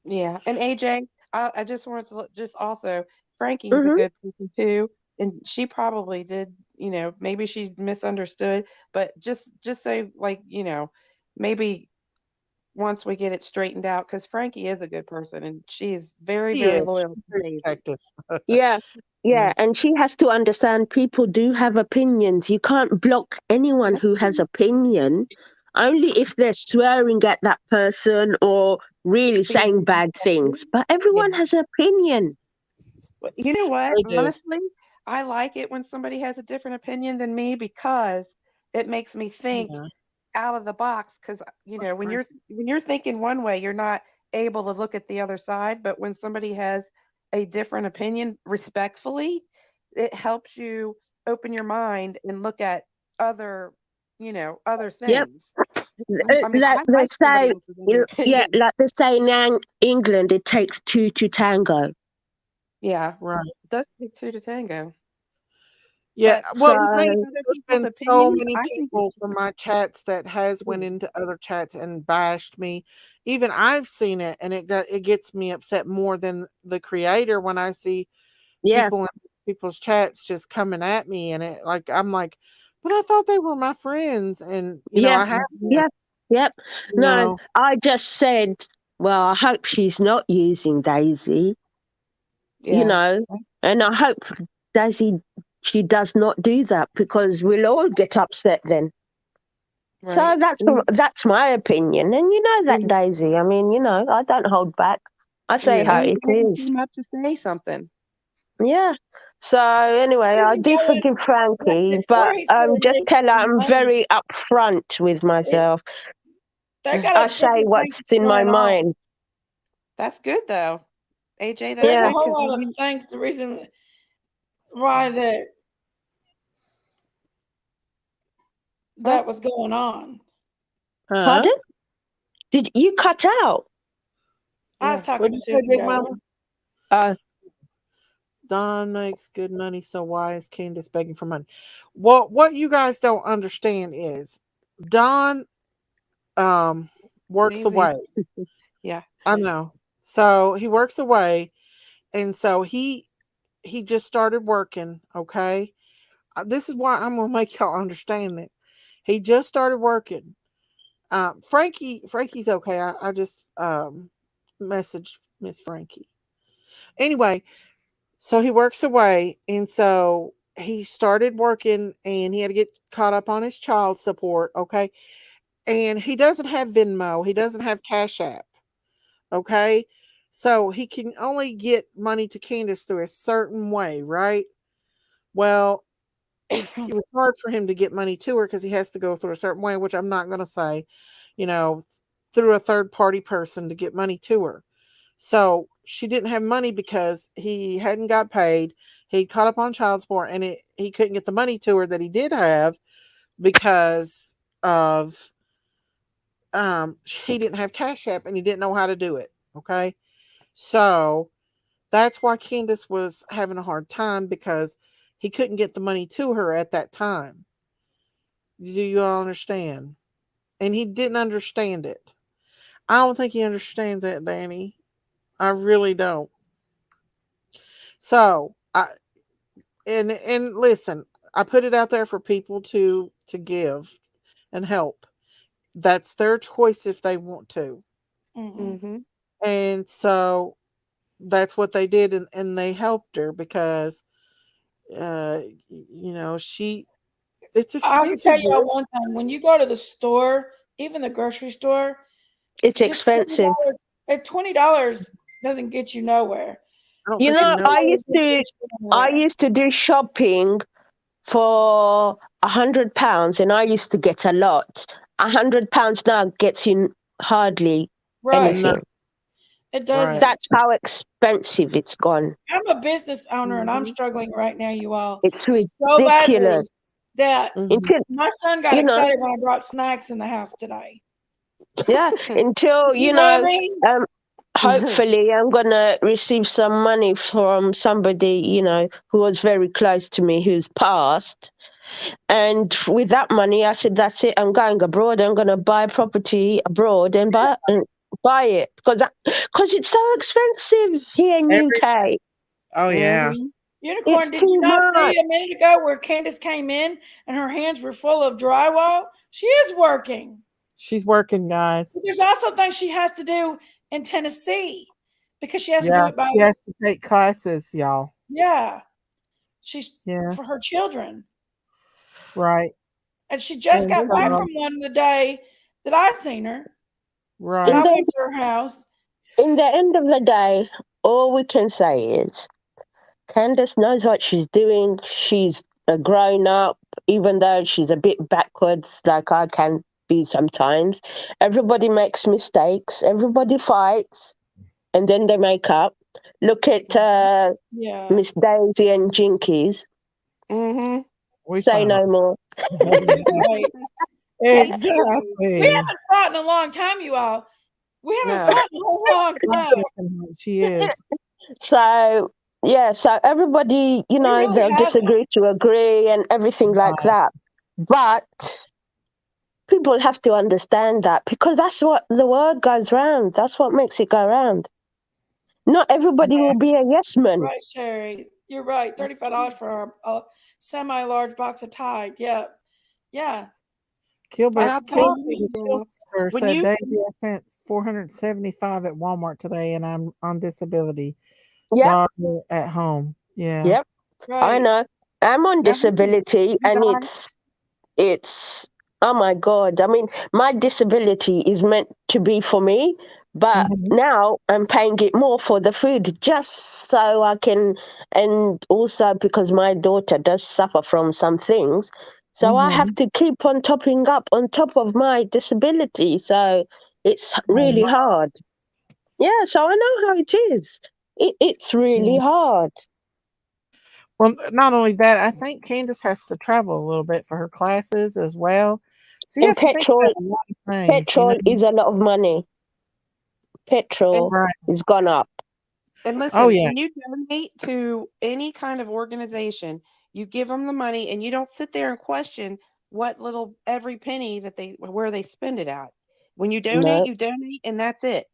Yeah, and AJ, I just wanted to just also Frankie is a Hmm. good person too, and she probably did, maybe she misunderstood, but just so like, maybe once we get it straightened out, because Frankie is a good person and she's very, she very is. loyal She's to very Daisy. protective. Yeah. Yeah, Yeah. and she has to understand people do have opinions. You can't block anyone who has opinion, only if they're swearing at that person or really Being saying bad disrespectful. things. But Yeah. everyone has an opinion. You know what? They do. Honestly, I like it when somebody has a different opinion than me because it makes me think Yeah. out of the box because That's right. when you're thinking one way you're not able to look at the other side, but when somebody has a different opinion respectfully, it helps you open your mind and look at other other Yep. things. I mean, Like I they like somebody say, else's other yeah, opinion. like they say in England, it takes two to tango. Yeah, Right. it does take two to tango, Yeah. but Well, So the thing seeing is, other there's people's been so opinions, many I think it's people from my chats that has went into other chats and bashed me. Even I've seen it, and it gets me upset more than the creator when I see yeah, people in people's chats just coming at me, and I'm like, but I thought they were my friends, and yeah, I have to, yeah, yep. you No, know, I just said, well, I hope she's not using Daisy, you yeah. know, and I hope Daisy she does not do that because we'll all get upset then. So Right. that's my opinion, and you know that, We Daisy. I mean, I don't hold back. I say yeah, how and we it never is. came up to say something. Yeah. So anyway, I Reason do going forgive like Frankie, but before he started just tell her making I'm money. very upfront with myself. They got I a say different thing what's in my going on. mind. That's good though, AJ. That's There's Yeah. a good whole because lot of things. The reason why huh? that was going on. huh? Pardon? Did you cut out? I was Yeah. talking What'd to you say, Susan Big Mama? Joey. Uh, Don makes good money, so why is Candace begging for money? Well, what you guys don't understand is Don works Crazy. away. Yeah. I know. So he works away, and so he just started working. Okay, this is why I'm gonna make y'all understand it. He just started working. Frankie's okay. I just messaged Miss Frankie. Anyway, so he works away, and so he started working, and he had to get caught up on his child support. Okay, and he doesn't have Venmo. He doesn't have Cash App. Okay, so he can only get money to Candace through a certain way, right? Well, it was hard for him to get money to her because he has to go through a certain way, which I'm not going to say, you know, through a third party person to get money to her. So she didn't have money because he hadn't got paid. He caught up on child support, and he couldn't get the money to her that he did have because of he didn't have Cash App and he didn't know how to do it. Okay. So that's why Candace was having a hard time because he couldn't get the money to her at that time. Do you all understand? And he didn't understand it. I don't think he understands that, Danny. I really don't. So and listen, I put it out there for people to give and help. That's their choice if they want to. Mm-hmm. And so that's what they did, and they helped her because she it's I can expensive tell y'all there. one thing: when you go to the store, even the grocery store, It's just expensive. $20 doesn't get you nowhere. I don't You think you know, know. I used to I Anywhere. used to do shopping for £100, and I used to get a lot. £100 now gets you hardly Right. No, anything. It right. doesn't. That's how expensive it's gone. I'm a business owner and I'm Mhm. struggling right now, you all, It's so badly ridiculous. that Mhm. Until my son got you know, excited when I brought snacks in the house today. yeah. Until You know what I mean? um, hopefully, I'm gonna receive some money from somebody who was very close to me who's passed. And with that money, I said, "That's it. I'm going abroad. I'm gonna buy property abroad and buy it because it's so expensive here in Every UK. Oh yeah. Mm-hmm. Unicorn, It's did you too not see a much." minute ago where Candace came in and her hands were full of drywall? She is working. She's working, guys. But there's also things she has to do in Tennessee because she has to do Yeah, it by, she has to take classes, y'all. yeah, she's Yeah, for her children. right. And she just And got back so from one the day that I seen her. And In I right. the went to her house. in the end of the day, all we can say is Candace knows what she's doing. She's a grown up, even though she's a bit backwards, like I can be sometimes. Everybody makes mistakes. Everybody fights, and then they make up. Look at Yeah. Miss Daisy and Jinkies. Mm-hmm. We Say fought. no more. Right. We Exactly. haven't fought in a long time, you all. We haven't No. fought in a long time. She is. So yeah, so everybody, We really they'll haven't. disagree to agree and everything like Right. that. But people have to understand that because that's what the word goes round. That's what makes it go round. Not everybody will be a yes man. Right, Sherry. You're right. $35 for a semi-large box of Tide. Yeah. Yeah. And Kilbert I'll Box of tell coffee. you, Kilster when said, you Daisy, I spent 475 at Walmart today and I'm on disability. Yep, Daughter at home. Yeah. yep. I Right. know. I'm on everything disability you and guys, it's oh my god. I mean, my disability is meant to be for me, but Mhm. now I'm paying it more for the food just so I can, and also because my daughter does suffer from some things. So I have Mhm. to keep on topping up on top of my disability. So it's Oh, really my. hard. Yeah, so I know how it is. It's really Yeah. hard. Well, not only that, I think Candace has to travel a little bit for her classes as well. So you And have to think about a lot of things, petrol is a lot of money. and Petrol Right. is gone up. Oh listen, yeah. when you donate to any kind of organization, you give them the money and you don't sit there and question what little every penny that they where they spend it at. When No. you donate, and that's it.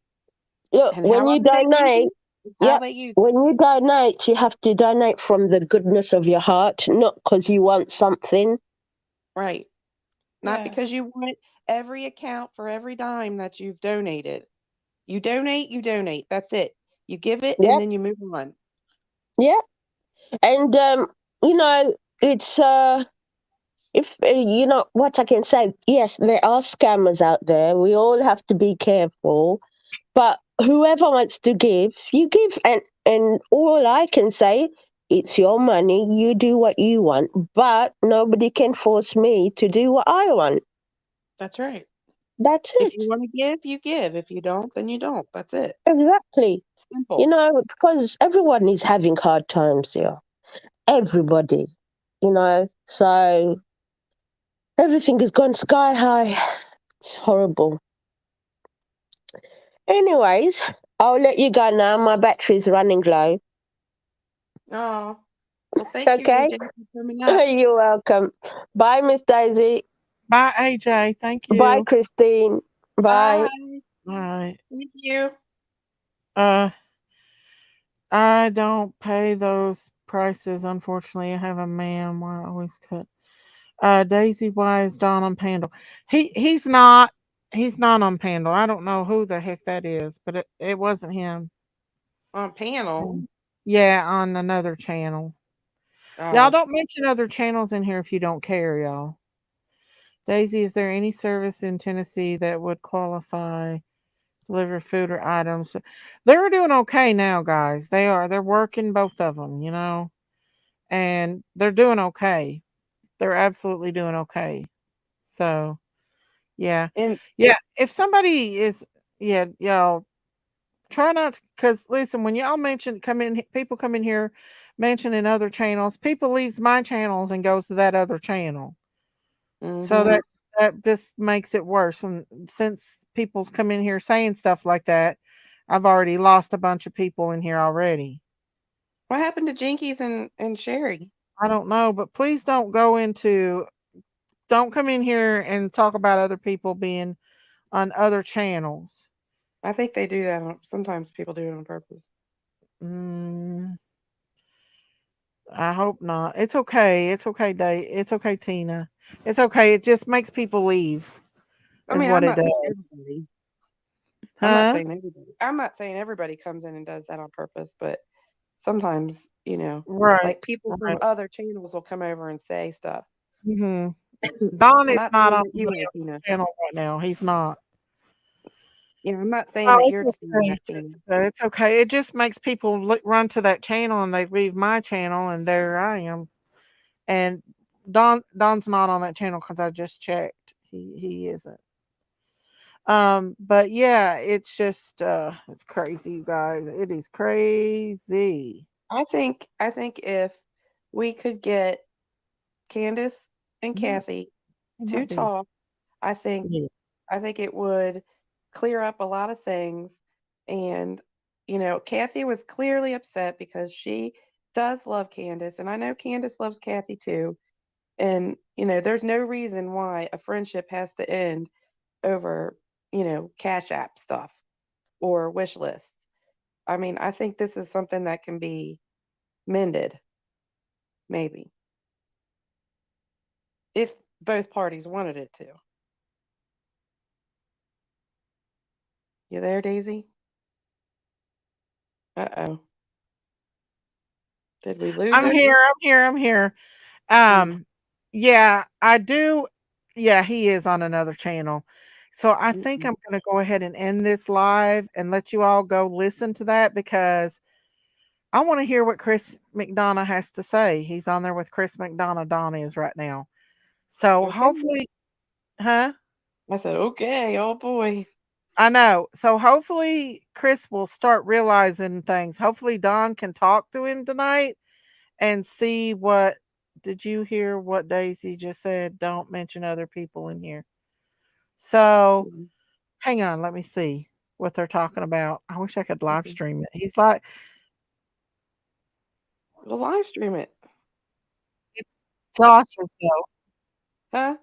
Look, And when you however they use donate, it is how yep, they use it. when you donate, you have to donate from the goodness of your heart, not because you want something. Right. Not Yeah. because you want every account for every dime that you've donated. You donate. That's it. You give it and Yep, then you move on. yep. And, it's, if, what I can say, yes, there are scammers out there. We all have to be careful. But whoever wants to give, you give, and all I can say, it's your money. You do what you want, but nobody can force me to do what I want. That's right. That's If you it. want to give, you give. If you don't, then you don't. That's it. Exactly. Simple. Because everyone is having hard times here. Everybody. So everything has gone sky high. It's horrible. Anyways, I'll let you go now. My battery's running low. Oh, Well, thank you, Okay. AJ, for coming up. You're welcome. Bye, Miss Daisy. Bye, AJ. Thank Bye, you. Christine. Bye. Bye. All right. Thank you. I don't pay those prices, unfortunately. I have a man where I always cut. Daisy, why is Don on Pandle? He's not. He's not on Pandle. I don't know who the heck that is, but it wasn't him. On panel. Yeah, on another channel. Y'all Oh, don't mention other channels in here if you don't care, y'all. Daisy, is there any service in Tennessee that would qualify deliver food or items? They're doing okay now, guys. They are. They're working, both of them, and they're doing okay. They're absolutely doing okay. So, yeah. and Yeah, if somebody is, yeah, y'all try not to, because listen, when y'all people come in here mentioning other channels, people leaves my channels and goes to that other channel. So mhm. that just makes it worse. And since people's come in here saying stuff like that, I've already lost a bunch of people in here already. What happened to Jinkies and Sherry? I don't know, but please don't come in here and talk about other people being on other channels. I think they do that. Sometimes people do it on purpose. Mm, I hope not. It's okay. It's okay, It's okay, Tina. It's okay. It just makes people leave, I is mean, what I'm it not saying does. everybody. I'm not Huh? saying everybody. I'm not saying everybody comes in and does that on purpose, but sometimes, Right. like people from Right. other channels will come over and say stuff. Hmm. Don is Not not saying on that you the are, Tina. channel right now. He's not. Yeah, I'm not saying Oh, that it's you're doing okay, that, Tina. Jessica. It's okay. It just makes people run to that channel and they leave my channel, and there I am. And Don's not on that channel because I just checked. He isn't. But yeah, it's just it's crazy, you guys. It is crazy. I think if we could get Candace and Yes, Kathy it to might be. talk, I think Yeah. I think it would clear up a lot of things. And, Kathy was clearly upset because she does love Candace, and I know Candace loves Kathy too. And, there's no reason why a friendship has to end over, Cash App stuff or wish lists. I mean, I think this is something that can be mended, maybe, if both parties wanted it to. You there, Daisy? Uh-oh. Did we lose I'm her? here. I'm here. I'm here. Mm, Um, yeah, I do. Yeah, he is on another channel. So I think mm-mm. I'm going to go ahead and end this live and let you all go listen to that because I want to hear what Chris McDonough has to say. He's on there with Chris McDonough. Don is right now. So Okay. hopefully, huh? I said, okay, oh boy. I know. So hopefully Chris will start realizing things. Hopefully Don can talk to him tonight and see what. Did you hear what Daisy just said? Don't mention other people in here. So Mm, hang on, let me see what they're talking about. I wish I could live okay. stream it. He's like, We'll live stream it. it's Josh's though. Huh?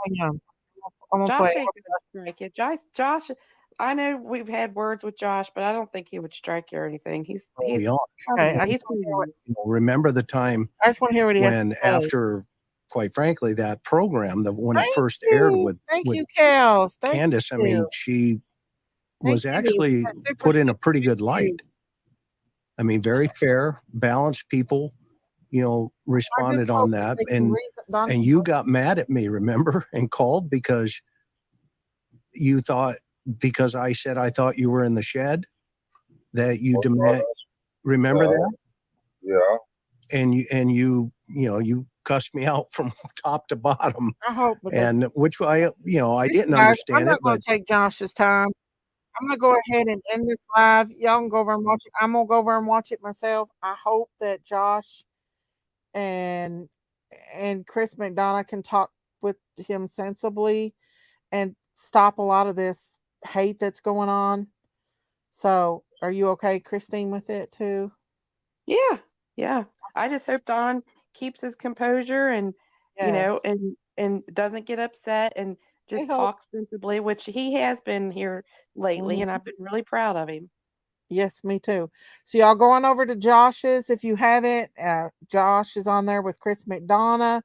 Hang on. I'm gonna play Josh ain't it. gonna strike you. Josh, I know we've had words with Josh, but I don't think he would strike you or anything. He's early he's on. Okay, probably I he's just want to pretty hear what young. Remember the time I just want to hear what he has to when say. after, quite frankly, that program, when it Thank first aired you. Thank with you, Kels. Thank Candace, I you. mean, she Thank was you. actually That's super put in a sweet. pretty good Thank you. light. I mean, very fair, balanced people, I just responded on hope that that. they can reason. Don And can you got mad at me, remember, and called because you thought, because I said I thought you were in the shed, that you demand. Remember that? Yeah. And you cussed me out from top to bottom, I hope that they. and which I Listen, didn't guys, I'm understand not it, going but to take Josh's time. I'm gonna go ahead and end this live. Y'all can go over and watch it. I'm gonna go over and watch it myself. I hope that Josh and Chris McDonough can talk with him sensibly and stop a lot of this hate that's going on. So, are you okay, Christine, with it too? Yeah, Yeah. I just hope Don keeps his composure and, you know, Yes. and doesn't get upset and I just hope. talks sensibly, which he has been here lately, and Mhm. I've been really proud of him. Yes, me too. So y'all go on over to Josh's if you haven't. Josh is on there with Chris McDonough,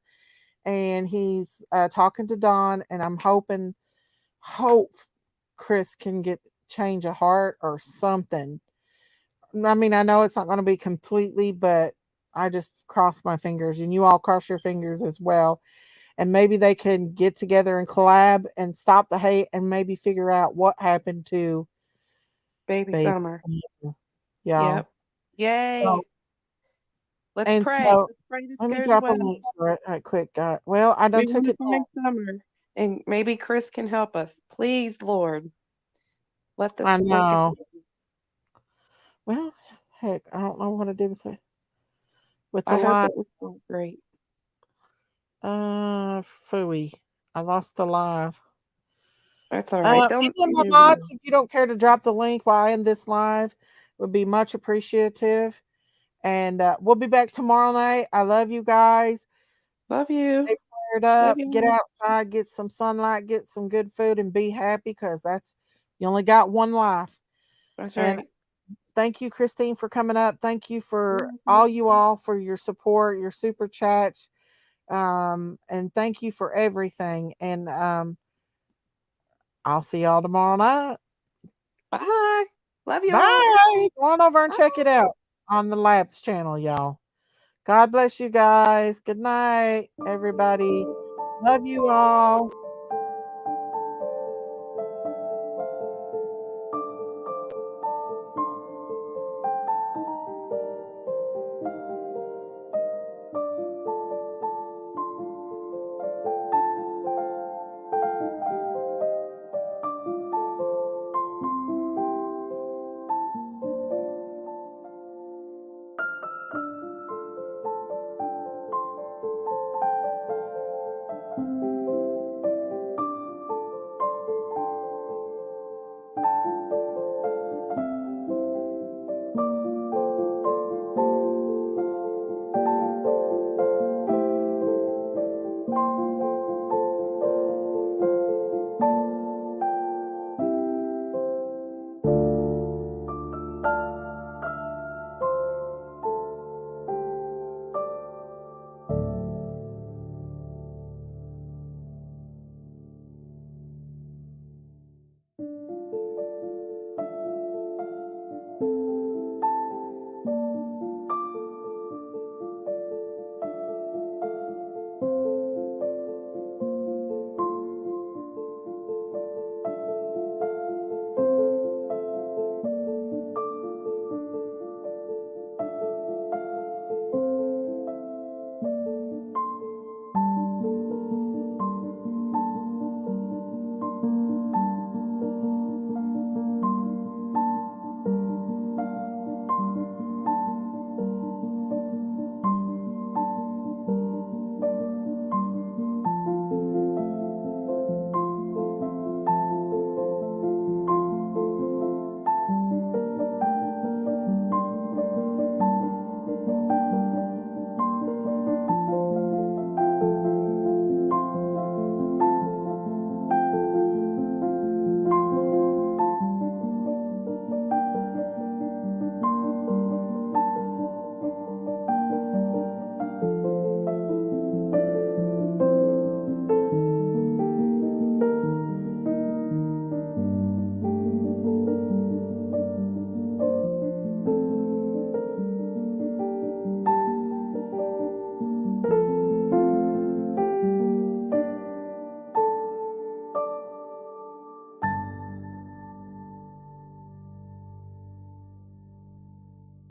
and he's talking to Don, and I'm hope Chris can get change a heart or something. I mean, I know it's not going to be completely, but I just cross my fingers, and you all cross your fingers as well. And maybe they can get together and collab and stop the hate, and maybe figure out what happened to Baby Baby Summer. Summer, y'all. Yep. Yay. So Let's and pray. so Let's pray this let me goes drop a well. link for it right quick, guys. Well, I done We took want to it find down. Summer, and maybe Chris can help us. Please, Lord, let this I work out. know. Well, heck, I don't know what to do with the I hope live. it was all great. Phooey. I lost the live. That's all right. Any They'll of my do mods, well. if you don't care to drop the link while I end this live, would be much appreciative. And we'll be back tomorrow night. I love you guys. Love you. Stay fired Love up. Get you. outside, get some sunlight, get some good food, and be happy, because that's you only got one life. That's And right. thank you, Christine, for coming up. Thank you for Mhm. all for your support, your super chats. And thank you for everything. And I'll see y'all tomorrow night. Bye. Love y'all. Bye. Go on over and Bye. check it out on the Labs channel, y'all. God bless you guys. Good night, everybody. Love you all.